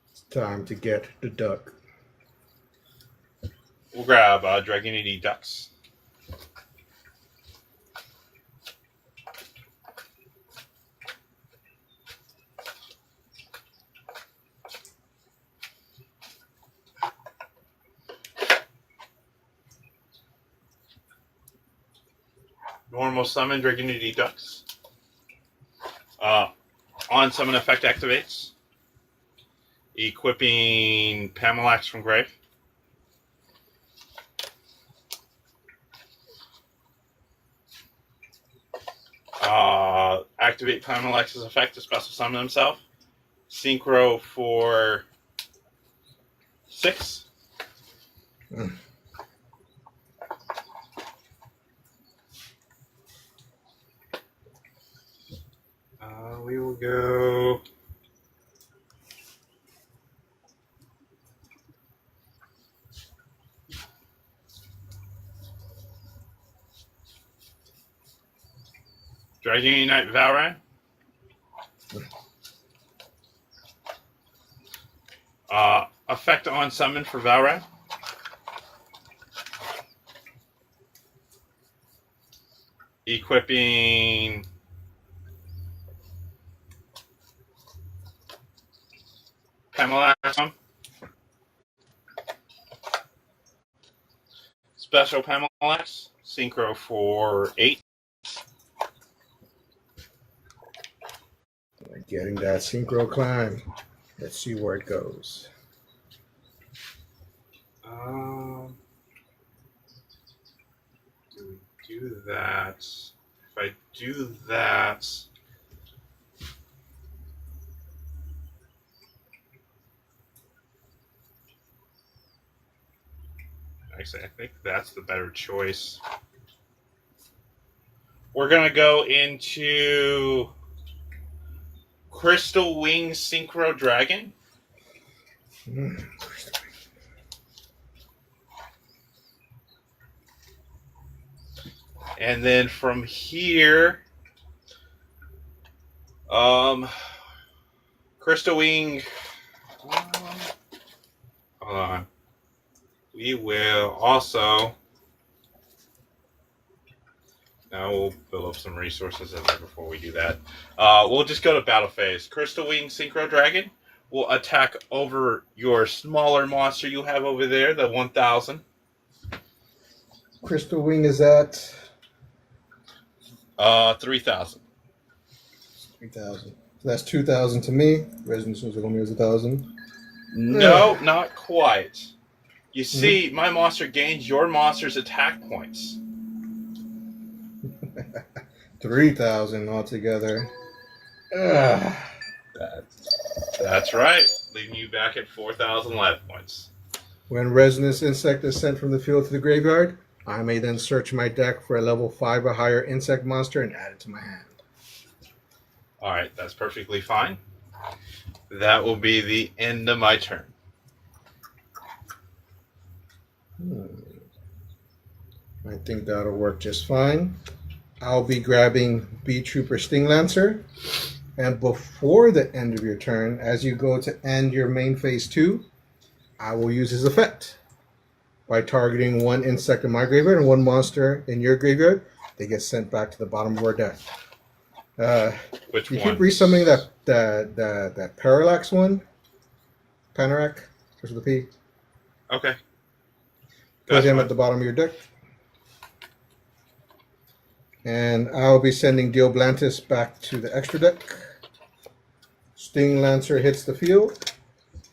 Speaker 4: It's time to get the duck.
Speaker 2: We'll grab Dragunity Ducks. Normal summon Dragunity Ducks. On summon effect activates. Equipping Pamelax from grave. Activate Pamelax's effect to special summon himself. Synchro for 6. We will go... Dragon Unite Valran. Effect on summon for Valran. Equipping Pamela. Special Pamelax. Synchro for 8.
Speaker 4: Getting that synchro climb. Let's see where it goes.
Speaker 2: Do we do that? If I do that, actually, I think that's the better choice. We're gonna go into Crystal Wing Synchro Dragon. And then from here, Crystal Wing. Hold on. We will also. Now we'll build up some resources in there before we do that. We'll just go to battle phase. Crystal Wing Synchro Dragon will attack over your smaller monster you have over there, the 1000.
Speaker 4: Crystal Wing is at
Speaker 2: 3000.
Speaker 4: 3,000. So that's 2,000 to me. Resonance was going to be 1,000.
Speaker 2: No, not quite. You see, my monster gains your monster's attack points.
Speaker 4: 3,000 altogether.
Speaker 2: That's right, leaving you back at 4,000 life points.
Speaker 4: When Resonance Insect is sent from the field to the graveyard, I may then search my deck for a level 5 or higher insect monster and add it to my hand.
Speaker 2: All right, that's perfectly fine. That will be the end of my turn.
Speaker 4: I think that'll work just fine. I'll be grabbing Bee Trooper Sting Lancer. And before the end of your turn, as you go to end your main phase 2, I will use his effect. By targeting one insect in my graveyard and one monster in your graveyard, they get sent back to the bottom of our deck.
Speaker 2: Which
Speaker 4: you
Speaker 2: one?
Speaker 4: keep resummoning that Parallax one. Panarak, starts with a P.
Speaker 2: Okay.
Speaker 4: Put him at the bottom of your deck. And I'll be sending Dioblantis back to the extra deck. Sting Lancer hits the field.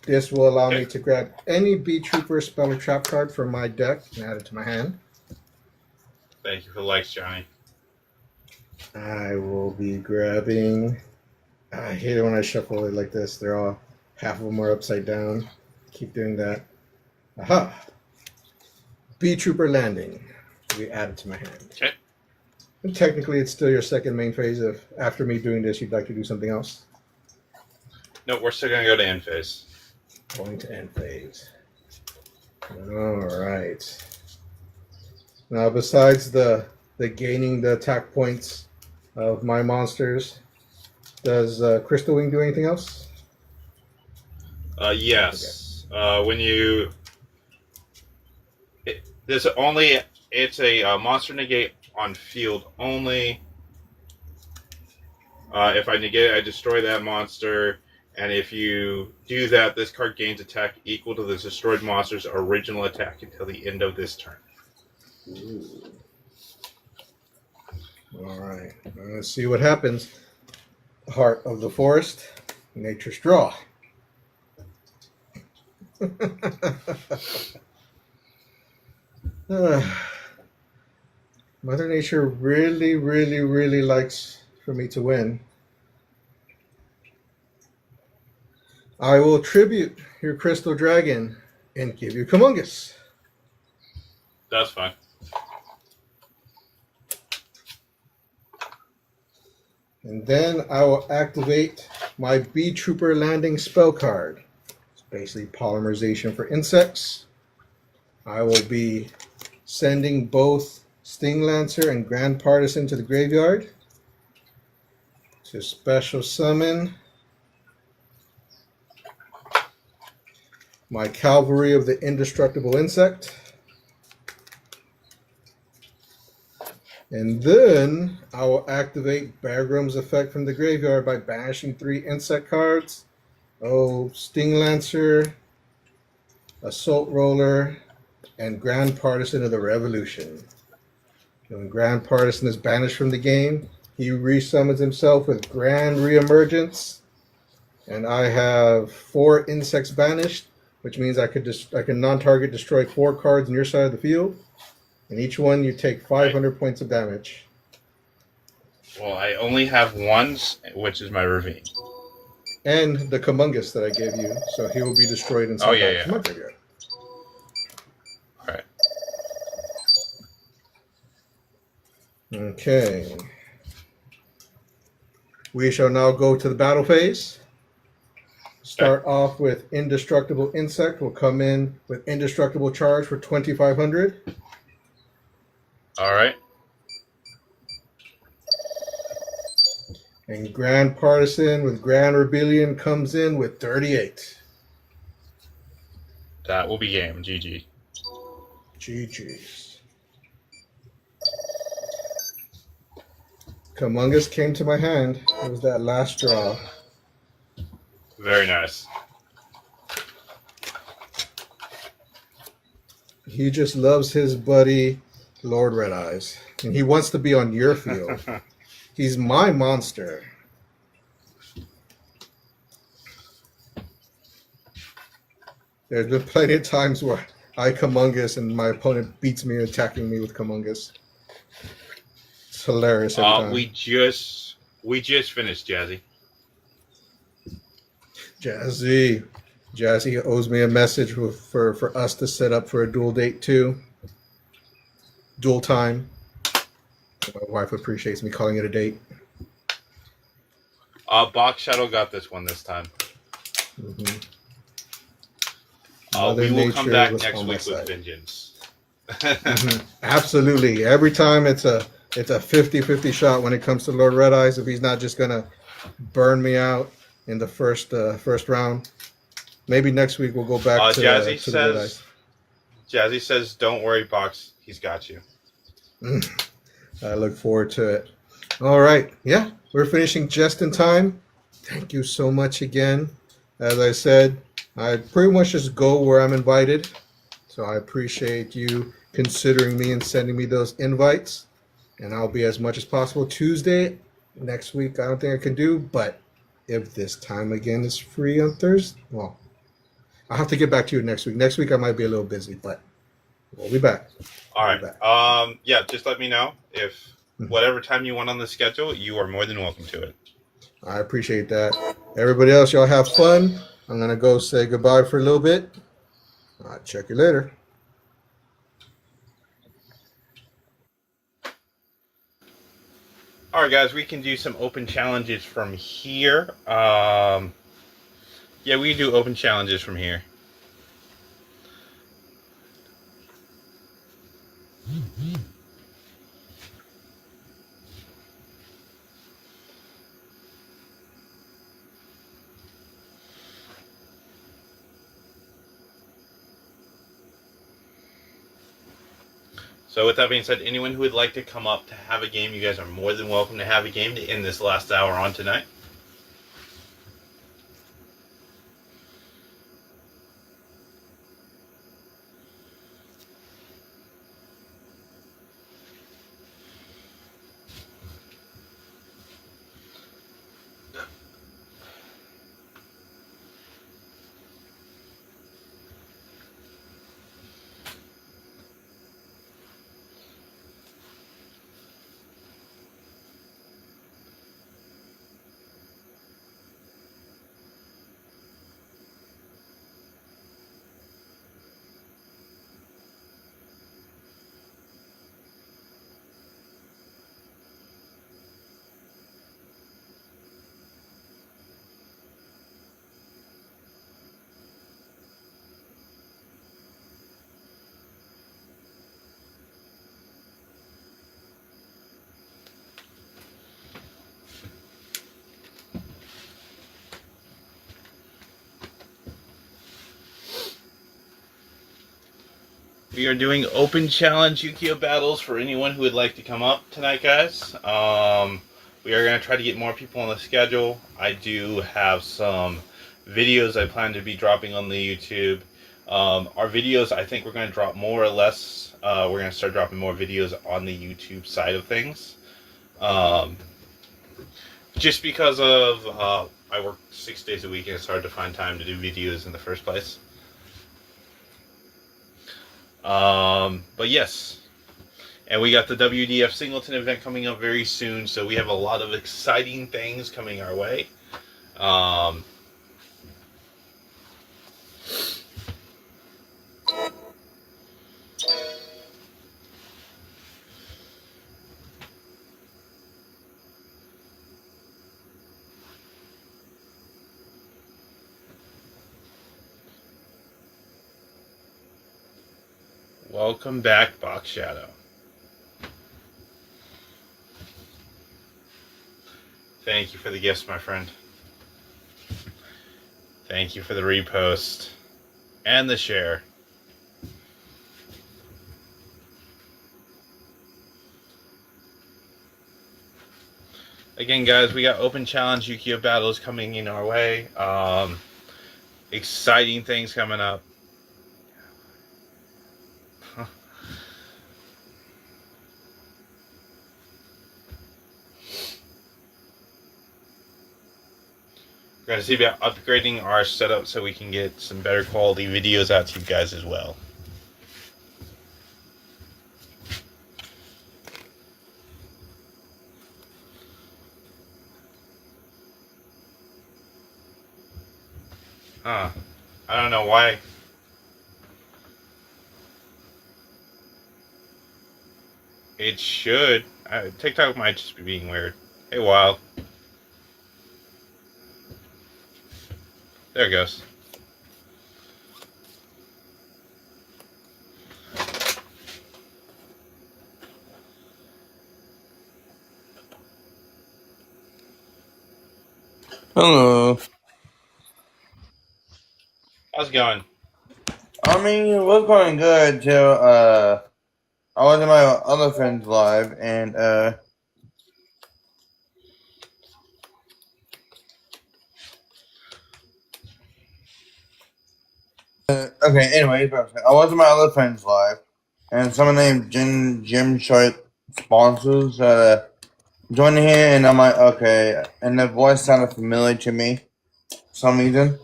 Speaker 4: This will allow me to grab any Bee Trooper spell or trap card from my deck and add it to my hand.
Speaker 2: Thank you for the likes, Johnny.
Speaker 4: I will be grabbing. I hate it when I shuffle it like this. They're all, half of them are upside down. Keep doing that. Aha! Bee Trooper Landing. We add it to my hand.
Speaker 2: Okay.
Speaker 4: And technically, it's still your second main phase. If after me doing this, you'd like to do something else.
Speaker 2: No, we're still going to go to end phase.
Speaker 4: Going to end phase. All right. Now, besides the gaining the attack points of my monsters, does Crystal Wing do anything else?
Speaker 2: Yes. Okay. When you... It's a monster negate on field only. If I negate it, I destroy that monster. And if you do that, this card gains attack equal to the destroyed monster's original attack until the end of this turn.
Speaker 4: Ooh. All right. Let's see what happens. Heart of the Forest, Nature's Draw. Mother Nature really, really, really likes for me to win. I will tribute your Crystal Dragon and give you Kumungus.
Speaker 2: That's fine.
Speaker 4: And then I will activate my Bee Trooper Landing spell card. It's basically polymerization for insects. I will be sending both Sting Lancer and Grand Partisan to the graveyard to special summon my Cavalry of the Indestructible Insect. And then I will activate Bear Grum's effect from the graveyard by banishing 3 insect cards Oh, Sting Lancer, Assault Roller, and Grand Partisan of the Revolution. When Grand Partisan is banished from the game, he resummons himself with Grand Reemergence, and I have 4 insects banished, which means I can non-target destroy 4 cards on your side of the field, and each one you take 500 points of damage.
Speaker 2: Well, I only have ones, which is my ravine.
Speaker 4: And the Kumungus that I gave you, so he will be destroyed and sent back to my graveyard.
Speaker 2: All right.
Speaker 4: Okay. We shall now go to the battle phase. Start off with Indestructible Insect. Will come in with Indestructible Charge for 2,500.
Speaker 2: All right.
Speaker 4: And Grand Partisan with Grand Rebellion comes in with 38.
Speaker 2: That will be game. GG.
Speaker 4: GG's. Kumungus came to my hand. It was that last draw.
Speaker 2: Very nice.
Speaker 4: He just loves his buddy, Lord Red Eyes. And he wants to be on your field. He's my monster. There's been plenty of times where I Kumungus and my opponent beats me attacking me with Kumungus. It's hilarious every time.
Speaker 2: We just finished, Jazzy.
Speaker 4: Jazzy owes me a message for us to set up for a duel date too. Duel time. My wife appreciates me calling it a date.
Speaker 2: Box Shadow got this one this time.
Speaker 4: Mm-hmm.
Speaker 2: We will come back next week with vengeance.
Speaker 4: Mm-hmm. Absolutely. Every time it's a 50-50 shot when it comes to Lord Red Eyes. If he's not just gonna burn me out in the first round, maybe next week we'll go back to the Red Eyes.
Speaker 2: Jazzy says, "Don't worry, Box. He's got you."
Speaker 4: I look forward to it. All right. Yeah, we're finishing just in time. Thank you so much again. As I said, I pretty much just go where I'm invited. So I appreciate you considering me and sending me those invites. And I'll be as much as possible. Tuesday, next week, I don't think I can do. But if this time again is free on Thursday, well, I'll have to get back to you next week. Next week I might be a little busy, but we'll be back.
Speaker 2: All right. Yeah, just let me know if whatever time you want on the schedule, you are more than welcome to it.
Speaker 4: I appreciate that. Everybody else, y'all have fun. I'm going to go say goodbye for a little bit. I'll check you later.
Speaker 2: All right, guys, we can do some open challenges from here. Yeah, we can do open challenges from here. So with that being said, anyone who would like to come up to have a game, you guys are more than welcome to have a game to end this last hour on tonight. We are doing open challenge Yu-Gi-Oh battles for anyone who would like to come up tonight, guys. We are going to try to get more people on the schedule. I do have some videos I plan to be dropping on the YouTube. Our videos, I think we're going to drop more or less. We're going to start dropping more videos on the YouTube side of things. Just because of I work 6 days a week and it's hard to find time to do videos in the first place. But yes. And we got the WDF Singleton event coming up very soon, so we have a lot of exciting things coming our way. Welcome back, Box Shadow. Thank you for the gifts, my friend. Thank you for the repost and the share. Again, guys, we got Open Challenge Yu-Gi-Oh! Battles coming in our way. Exciting things coming up. We're going to see about upgrading our setup so we can get some better quality videos out to you guys as well. I don't know why. It should. TikTok might just be being weird. Hey, Wild. There it goes.
Speaker 5: Hello.
Speaker 2: How's it going?
Speaker 5: I mean, it was going good till I was in my other friend's live and okay. Anyways, I was in my other friend's live and someone named Jim Sharp sponsors joined here and I'm like okay, and the voice sounded familiar to me for some reason.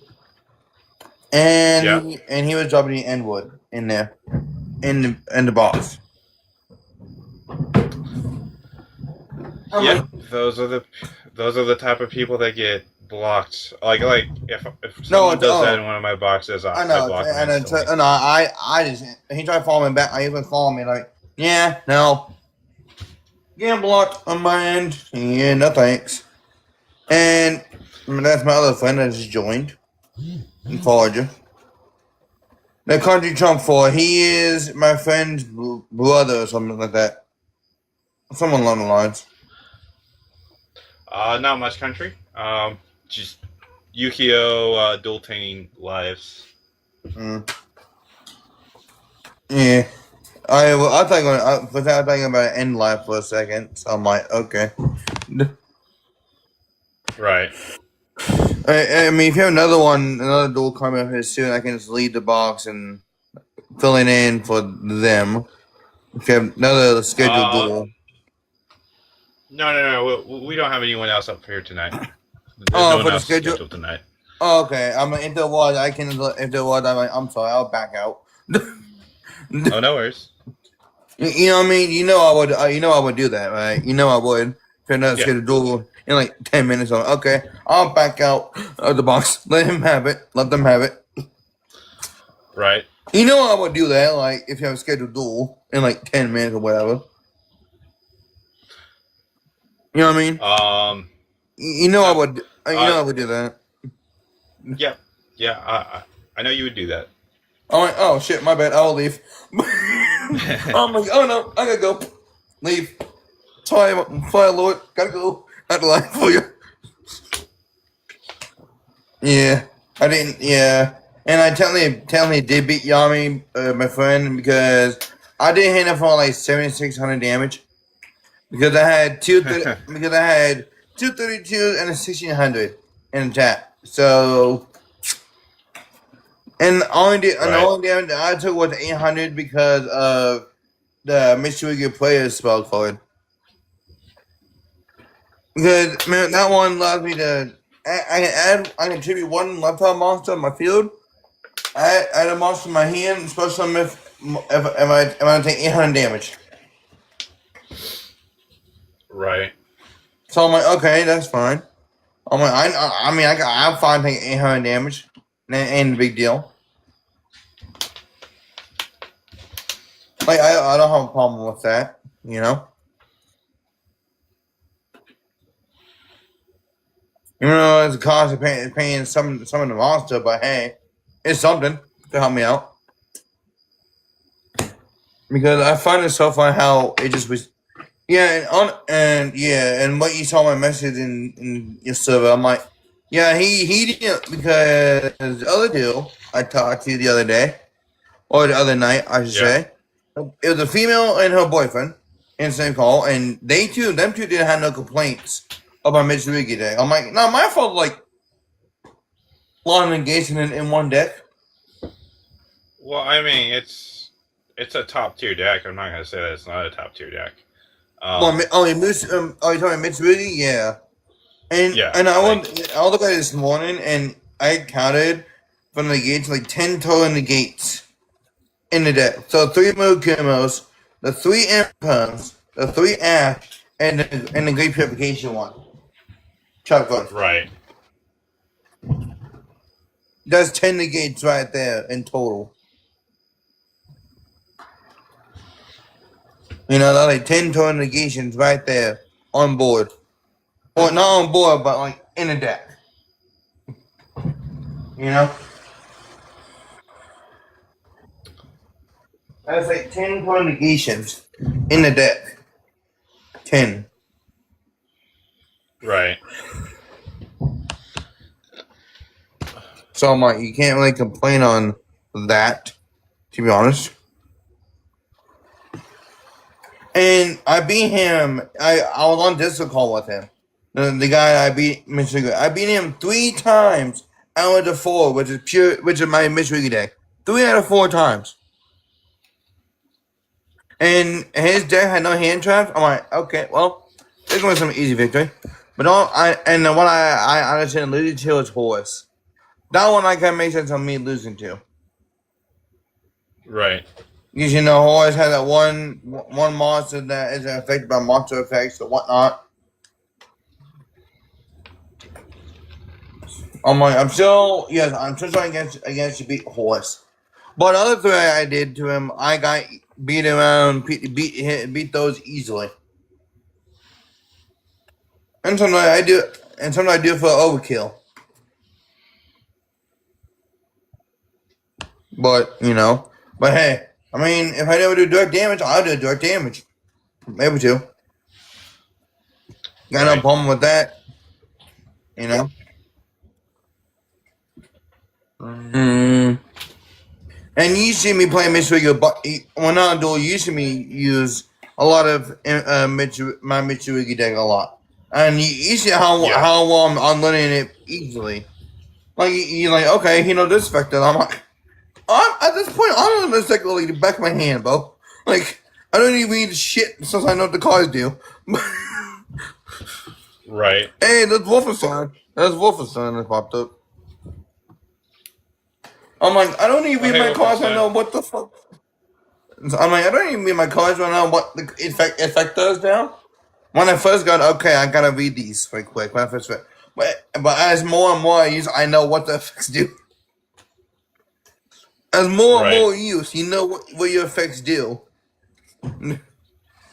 Speaker 5: And
Speaker 2: Yeah.
Speaker 5: and he was dropping the N-word in there in the box.
Speaker 2: Yep, those are the type of people that get blocked. Like if
Speaker 5: No,
Speaker 2: someone does that in one of my boxes,
Speaker 5: I know,
Speaker 2: I block them
Speaker 5: and
Speaker 2: instantly.
Speaker 5: no, I just he tried following me back. I even followed me like, yeah, no, getting blocked on my end. Yeah, no thanks. And that's my other friend that just joined and followed you. The country Trump for he is my friend's brother or something like that. Someone along the lines.
Speaker 2: Not much country. Just Yu-Gi-Oh! Dueltanimg lives.
Speaker 5: Yeah. I think without thinking about it end life for a second, so I'm like, okay.
Speaker 2: Right.
Speaker 5: I mean, if you have another duel coming up here soon, I can just lead the box and fill it in for them. If you have another scheduled duel.
Speaker 2: No. We don't have anyone else up here tonight. There's
Speaker 5: Oh,
Speaker 2: no
Speaker 5: for
Speaker 2: one
Speaker 5: the
Speaker 2: else
Speaker 5: schedule?
Speaker 2: scheduled tonight.
Speaker 5: Oh, okay. I mean, if there was, if there was, I'm sorry, I'll back out.
Speaker 2: Oh, no worries.
Speaker 5: You know what I mean? You know I would do that, right? You know I would. If you have another scheduled duel in like 10 minutes, okay, I'll back out of the box. Let him have it. Let them have it.
Speaker 2: Right.
Speaker 5: You know I would do that, like if you have a scheduled duel in like 10 minutes or whatever. You know what I mean? You know I would. You know I would do that.
Speaker 2: Yeah. I know you would do that.
Speaker 5: Oh shit, my bad. I'll leave. I'm like, oh no, I gotta go. Leave. Fire Lord, gotta go. I had to lie for you. Yeah, I didn't. Yeah, and I technically did beat Yami, my friend, because I did hit him for like 7,600 damage. Because I had 232 and a 1,600 in the chat. So And the
Speaker 2: Right.
Speaker 5: only damage I took was 800 because of the Mitsubishi player spell card. Because man, that one allows me to. I can tribute one left-hand monster on my field. Add a monster in my hand, especially if I take 800 damage.
Speaker 2: Right.
Speaker 5: So I'm like, okay, that's fine. I'm like, I'm fine taking 800 damage, ain't a big deal. Like I don't have a problem with that, you know. Even though it's a cost of paying some of the monster, but hey, it's something to help me out. Because I find it so fun how it just was. Yeah, and what you saw my message in your server, I'm like, yeah, he didn't, because the other dude I talked to the other day, or the other night, I should
Speaker 2: Yeah.
Speaker 5: say, it was a female and her boyfriend in the same call, and them two didn't have no complaints about Mitsubishi Day. I'm like, no, my fault, like, long engagement in one deck.
Speaker 2: Well, I mean, it's a top tier deck. I'm not gonna say that it's not a top tier deck.
Speaker 5: Well, oh, you talking about Mitsubishi? Yeah.
Speaker 2: Yeah,
Speaker 5: And
Speaker 2: like-
Speaker 5: I looked at it this morning, and I counted from the gates like 10 total negates in the deck. So 3 Mukumos, the 3 Imperms, the 3 Ash, and the Great Purification one. Shotgun.
Speaker 2: right.
Speaker 5: That's 10 negates right there in total. You know, that's like 10 total negations right there on board. Or not on board, but like in the deck. You know? That's like 10 total negations in the deck. 10.
Speaker 2: Right.
Speaker 5: So I'm like, you can't really complain on that, to be honest. And I beat him. I was on Discord call with him. The guy I beat, Mitsubishi. I beat him 3 times out of the 4, which is my Mitsubishi deck. 3 out of 4 times. And his deck had no hand traps. I'm like, okay, well, this was some easy victory. But what I understand losing to is Horse. That one I can make sense of me losing to.
Speaker 2: Right.
Speaker 5: Because you know, Horus has that one monster that is affected by monster effects or whatnot. I'm still trying against to beat Horus. But the other 3 I did to him, I got beat around, beat those easily. And sometimes I do for overkill. But hey, I mean, if I never do direct damage, I'll do direct damage. Maybe to. Got no problem with that. You know. And you see me play Mitsubishi, but when I do, you see me use a lot of my Mitsubishi deck a lot, and you see how I'm learning it easily. Like you're like, okay, this effect, and I'm like, at this point, I don't know this deck like the back of my hand, bro. Like I don't even read shit since I know what the cards do.
Speaker 2: Right.
Speaker 5: Hey, that's Wolfenstein. That's Wolfenstein that popped up. I'm like, I don't even read my cards. I know what the fuck. I'm like, I don't even read my cards right now. What the effect does now? When I first got, okay, I gotta read these right quick. When I first read, but as more and more I use, I know what the effects do. As more and more you use, you know what your effects do.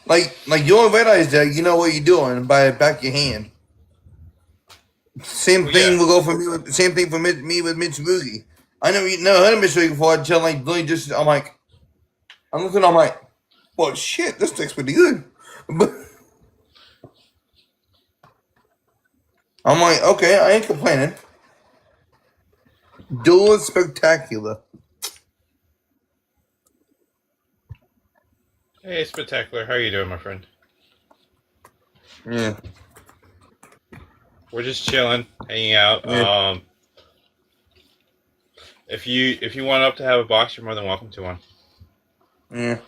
Speaker 5: like your red eyes deck, you know what you're doing by the back of your hand. Same thing will go for me. Same thing for me with Mitsubishi. I never heard of Mitsubishi before until like really just I'm like, I'm looking. I'm like, well, shit, this deck's pretty good. But I'm like, okay, I ain't complaining. Duel is spectacular.
Speaker 2: Hey, Spectacular. How you doing, my friend?
Speaker 5: Yeah.
Speaker 2: We're just chilling, hanging out.
Speaker 5: Yeah.
Speaker 2: If you want up to have a box, you're more than welcome to one.
Speaker 5: Yeah.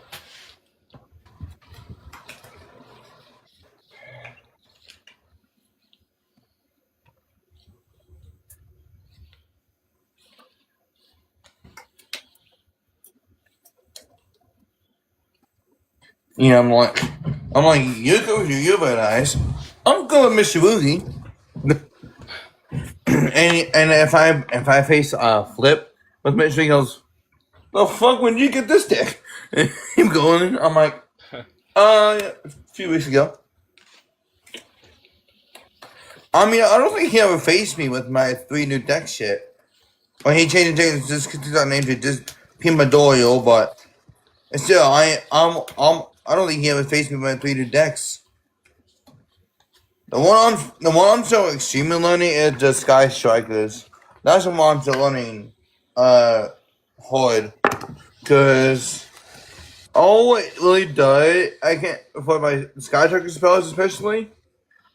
Speaker 5: Yeah, I'm like, you go to you very nice. I'm going Mr. Woozy. and if I face Flip with Mr. He goes, the fuck when you get this deck? I'm going. I'm like, a few weeks ago. I mean, I don't think he ever faced me with my 3 new deck shit. Well, he changed it just because he's not named it just Pimadorio, but still, I don't think he ever faced me with my 3 new decks. The one I'm so extremely learning is the Sky Strikers. That's the one I'm still learning hard. Cause all it really does, I can't for my Sky Striker spells especially,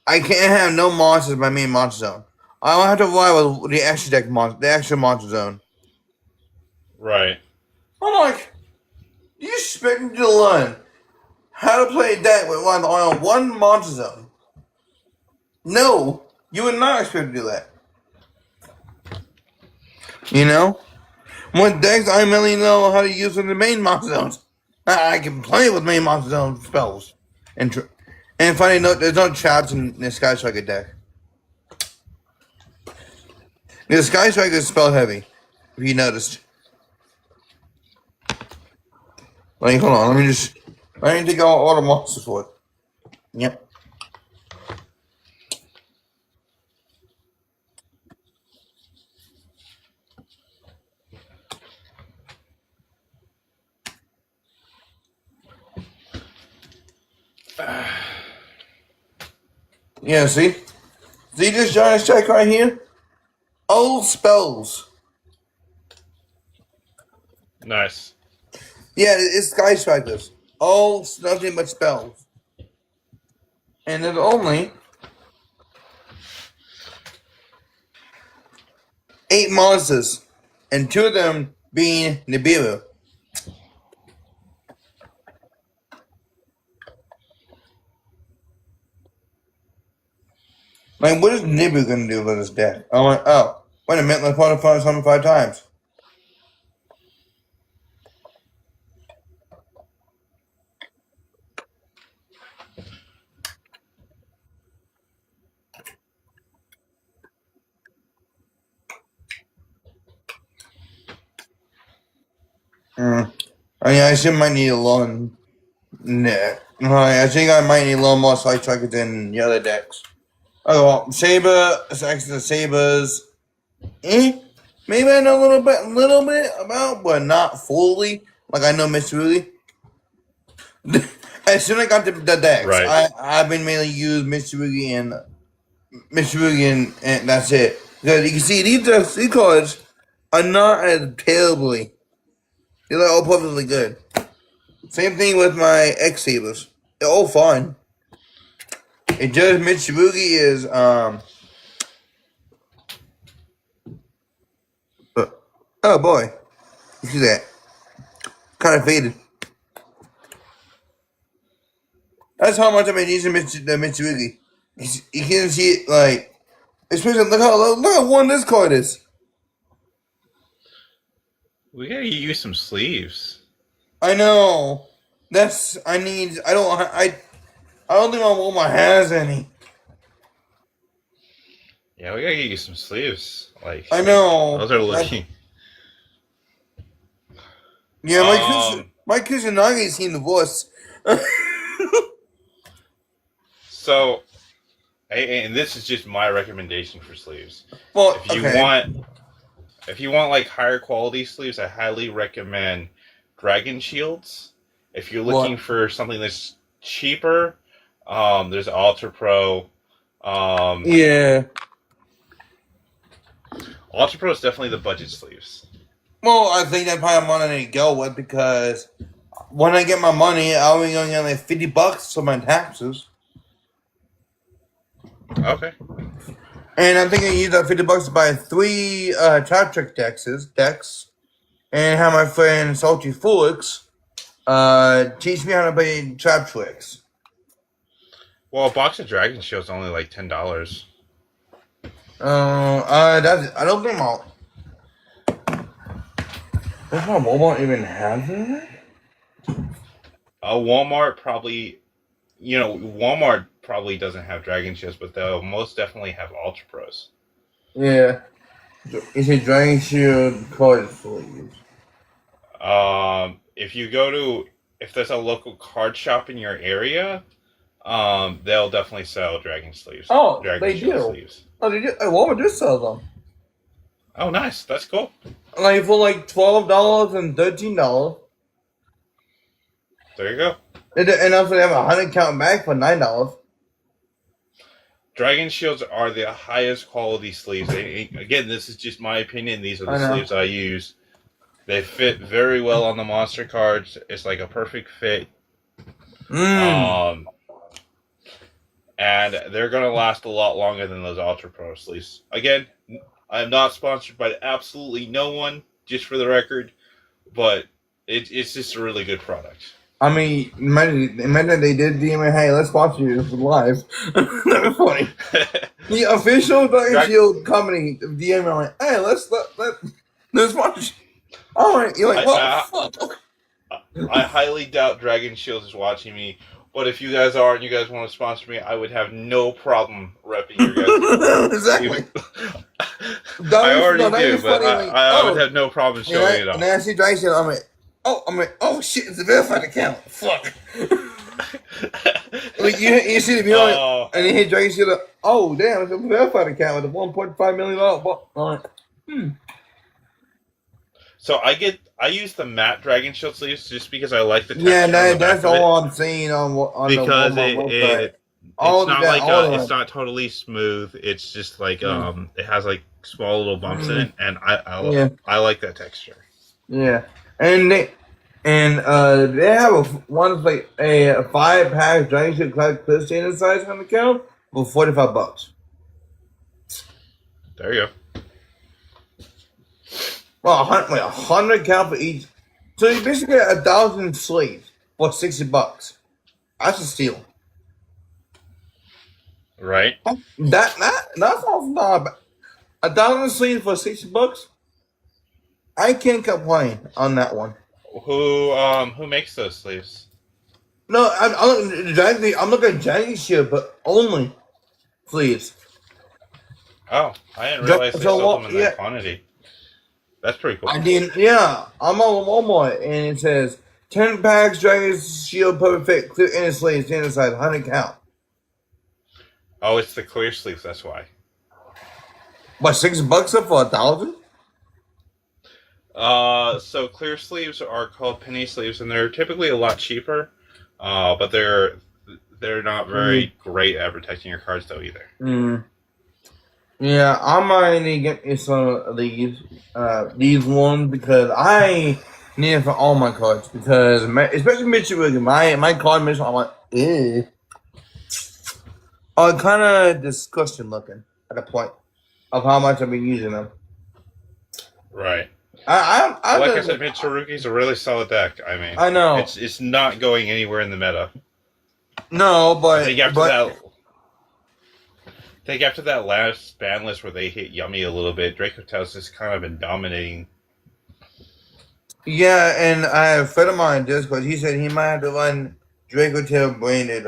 Speaker 5: I can't have no monsters in my main monster zone. I don't have to rely with the extra deck monster, the extra monster zone.
Speaker 2: Right.
Speaker 5: I'm like, you expect me to learn how to play a deck with one monster zone? No, you would not expect me to do that. You know? What decks I mainly know how to use in the main monster zones. I can play with main monster zone spells. And funny note, there's no traps in the Sky Striker deck. The Sky Striker is spell heavy, if you noticed. Like, hold on, I need to take all the monsters for it. Yep. Yeah, see? See this giant strike right here? Old spells.
Speaker 2: Nice.
Speaker 5: Yeah, it's Sky Strikers. Old, nothing but spells. And there's only 8 monsters. And 2 of them being Nibiru. Like, what is Nibiru gonna do with this deck? I went, oh, wait a minute, let's quantify something 5 times. I mean, I still might need a loan. Nah. I think I might need a little more Sky Strikers than the other decks. Oh, well, Saber, extra Sabers. Maybe I know a little bit about, but not fully. Like I know Mr. Rudy. As soon as I got the decks,
Speaker 2: Right.
Speaker 5: I've been mainly used Mr. Rudy and that's it. Because you can see these cards are not as terribly. They're all perfectly good. Same thing with my X Sabers. They're all fine. It just Mitsurugi is oh boy. You see that? Kind of faded. That's how much I've been using the Mitsurugi. You can see it like, especially look how worn this card is.
Speaker 2: We gotta get you some sleeves.
Speaker 5: I know. I don't think my Walmart has any.
Speaker 2: Yeah, we gotta get you some sleeves. Like
Speaker 5: I know.
Speaker 2: Those are looking.
Speaker 5: Yeah, my Kusanagi seen the voice.
Speaker 2: So, and this is just my recommendation for sleeves.
Speaker 5: Well,
Speaker 2: If you want like higher quality sleeves, I highly recommend Dragon Shields. If you're looking for something that's cheaper, there's Ultra Pro.
Speaker 5: Yeah.
Speaker 2: Ultra Pro is definitely the budget sleeves.
Speaker 5: Well, I think that's probably what I need to go with because when I get my money, I'll be going to get like $50 for my taxes.
Speaker 2: Okay.
Speaker 5: And I think I used that $50 to buy 3 Trap Trick decks, and have my friend Salty Felix teach me how to play Trap Tricks.
Speaker 2: Well, a box of Dragon Shield's only like $10.
Speaker 5: I don't think does my Walmart even have that?
Speaker 2: Walmart probably, Walmart probably doesn't have Dragon Shields, but they'll most definitely have Ultra Pros.
Speaker 5: Yeah. It's a Dragon Shield card sleeve.
Speaker 2: If there's a local card shop in your area, they'll definitely sell Dragon sleeves.
Speaker 5: Oh,
Speaker 2: Dragon
Speaker 5: they
Speaker 2: Shield
Speaker 5: do.
Speaker 2: Sleeves.
Speaker 5: Oh, they do. Walmart does sell them.
Speaker 2: Oh, nice. That's cool.
Speaker 5: Like for like $12 and $13.
Speaker 2: There you go.
Speaker 5: And also they have a 100 count bag for $9.
Speaker 2: Dragon Shields are the highest quality sleeves. Again, this is just my opinion. These are
Speaker 5: I
Speaker 2: the
Speaker 5: know.
Speaker 2: sleeves I use. They fit very well on the monster cards. It's like a perfect fit. And they're going to last a lot longer than those Ultra Pro sleeves. Again, I'm not sponsored by absolutely no one, just for the record, but it's just a really good product.
Speaker 5: I mean, imagine they did DM me, hey, let's watch you for live. That was funny. The official Dragon Shield company DM me, like, hey, let's watch. All right, you're like, what? Fuck.
Speaker 2: I highly doubt Dragon Shield is watching me. But if you guys are and you guys want to sponsor me, I would have no problem repping your guys.
Speaker 5: Exactly.
Speaker 2: I already do, but I would have no problem showing it off.
Speaker 5: And then I see Dragon Shield, I'm like, oh shit, it's a verified account. Fuck. Like you see the video, and then hit Dragon Shield, oh damn, it's a verified account with a $1.5 million. Like,
Speaker 2: So I use the matte Dragon Shield sleeves just because I like the texture.
Speaker 5: Yeah, that's all I'm seeing on
Speaker 2: because
Speaker 5: the
Speaker 2: website. It's not totally smooth. It's just like it has like small little bumps in it, and I like that texture.
Speaker 5: Yeah, and they have one like a 5-pack Dragon Shield Classic Clear Standard size on the count for $45.
Speaker 2: There you go.
Speaker 5: Well, 100 count for each. So you basically get 1,000 sleeves for $60. That's a steal.
Speaker 2: Right.
Speaker 5: That's not bad. 1,000 sleeves for $60. I can't complain on that one.
Speaker 2: Who makes those sleeves?
Speaker 5: No, I'm looking at Dragon Shield, but only sleeves.
Speaker 2: Oh, I didn't realize they sold them in that quantity. That's pretty cool.
Speaker 5: I didn't. Yeah, I'm on Walmart, and it says 10 packs Dragon Shield Perfect Clear Inner Sleeves, standard size, 100 count.
Speaker 2: Oh, it's the clear sleeves. That's why.
Speaker 5: What, $6 up for 1,000?
Speaker 2: So clear sleeves are called penny sleeves, and they're typically a lot cheaper. But they're not very great at protecting your cards though either.
Speaker 5: Yeah, I might need to get me some of these ones because I need it for all my cards because especially Mitsubishi, my card mission, I'm like, ew. Kind of disgusting looking at a point of how much I've been using them.
Speaker 2: Right.
Speaker 5: I
Speaker 2: said, Mitsurugi's a really solid deck. I mean,
Speaker 5: I know
Speaker 2: it's not going anywhere in the meta.
Speaker 5: No, but
Speaker 2: I think after that last ban list where they hit Yummy a little bit, Draco Tail's just kind of been dominating.
Speaker 5: Yeah, and I have a friend of mine in Discord. He said he might have to run Draco Tail branded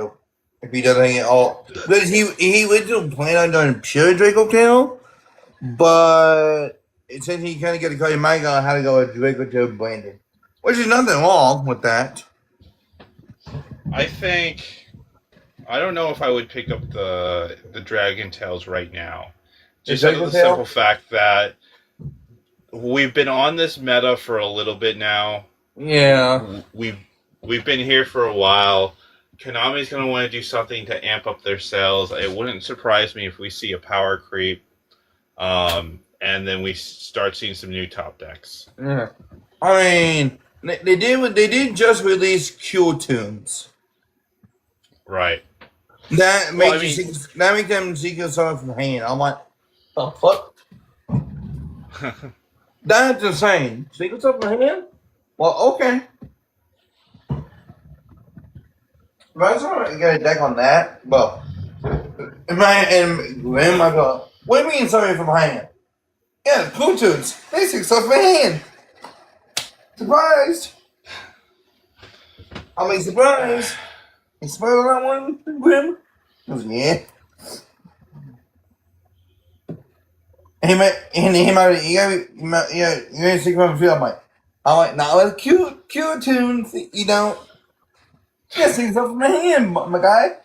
Speaker 5: if he doesn't get all. Because he originally planned on doing pure Draco Tail, but since he kind of got to call you, might go how to go with Draco Tail branded, which is nothing wrong with that.
Speaker 2: I don't know if I would pick up the Dragon Tails right now. Just for the simple fact that we've been on this meta for a little bit now.
Speaker 5: Yeah.
Speaker 2: We've been here for a while. Konami's going to want to do something to amp up their sales. It wouldn't surprise me if we see a power creep. And then we start seeing some new top decks.
Speaker 5: Yeah. I mean, they did just release Cure Tunes.
Speaker 2: Right.
Speaker 5: That makes them Secret Summer from hanging. I'm like, The fuck? That's insane. Secrets of my hand? Well, okay. If I just want to get a deck on that, well, Graham, I go, what do you mean sorry for my hand? Yeah, Cool Tunes. Basic stuff in my hand. Surprised. I'm surprised. You smell that one, Grim? He goes, yeah. He might, you gotta stick around the field. I'm like, not with cute tunes, you don't. Yeah, sing stuff from my hand, my guy.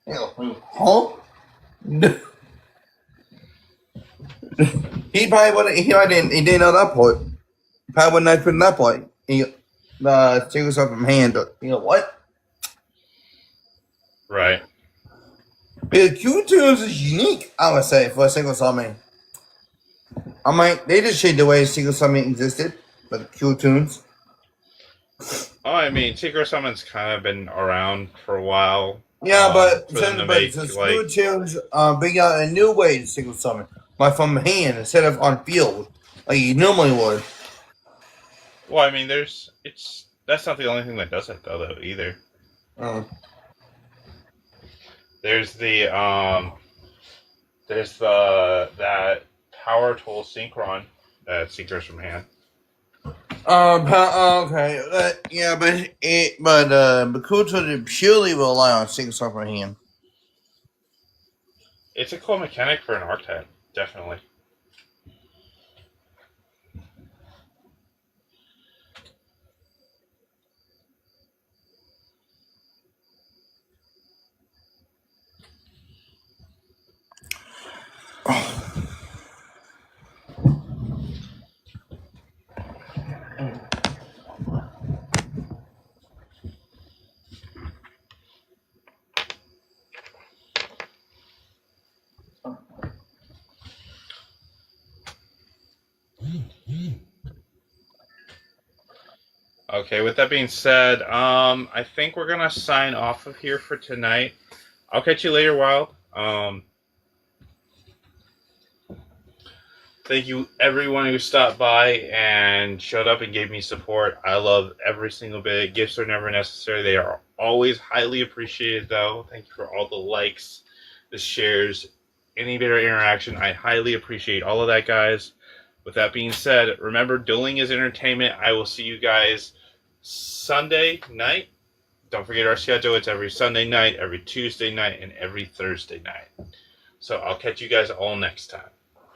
Speaker 5: He goes, huh? He probably wouldn't, he didn't know that part. He probably wouldn't have put in that part. Sing stuff from my hand, you know what?
Speaker 2: Right.
Speaker 5: Because cute tunes is unique, I would say, for a single summon. I mean, they just changed the way single summon existed, but cute tunes.
Speaker 2: Oh, I mean, Secret Summon's kind of been around for a while.
Speaker 5: Yeah, but
Speaker 2: for them to make,
Speaker 5: Cute tunes bring out a new way to single summon, like from hand instead of on field, like you normally would.
Speaker 2: Well, I mean, that's not the only thing that does it though either. There's that power tool synchron that Secrets from Hand.
Speaker 5: Okay, yeah, but Bakuto purely rely on single stuff from hand.
Speaker 2: It's a cool mechanic for an archetype, definitely. Okay, with that being said, I think we're gonna sign off of here for tonight. I'll catch you later, Wild. Thank you, everyone who stopped by and showed up and gave me support. I love every single bit. Gifts are never necessary. They are always highly appreciated, though. Thank you for all the likes, the shares, any bit of interaction. I highly appreciate all of that, guys. With that being said, remember, dueling is entertainment. I will see you guys Sunday night. Don't forget our schedule. It's every Sunday night, every Tuesday night, and every Thursday night. So I'll catch you guys all next time.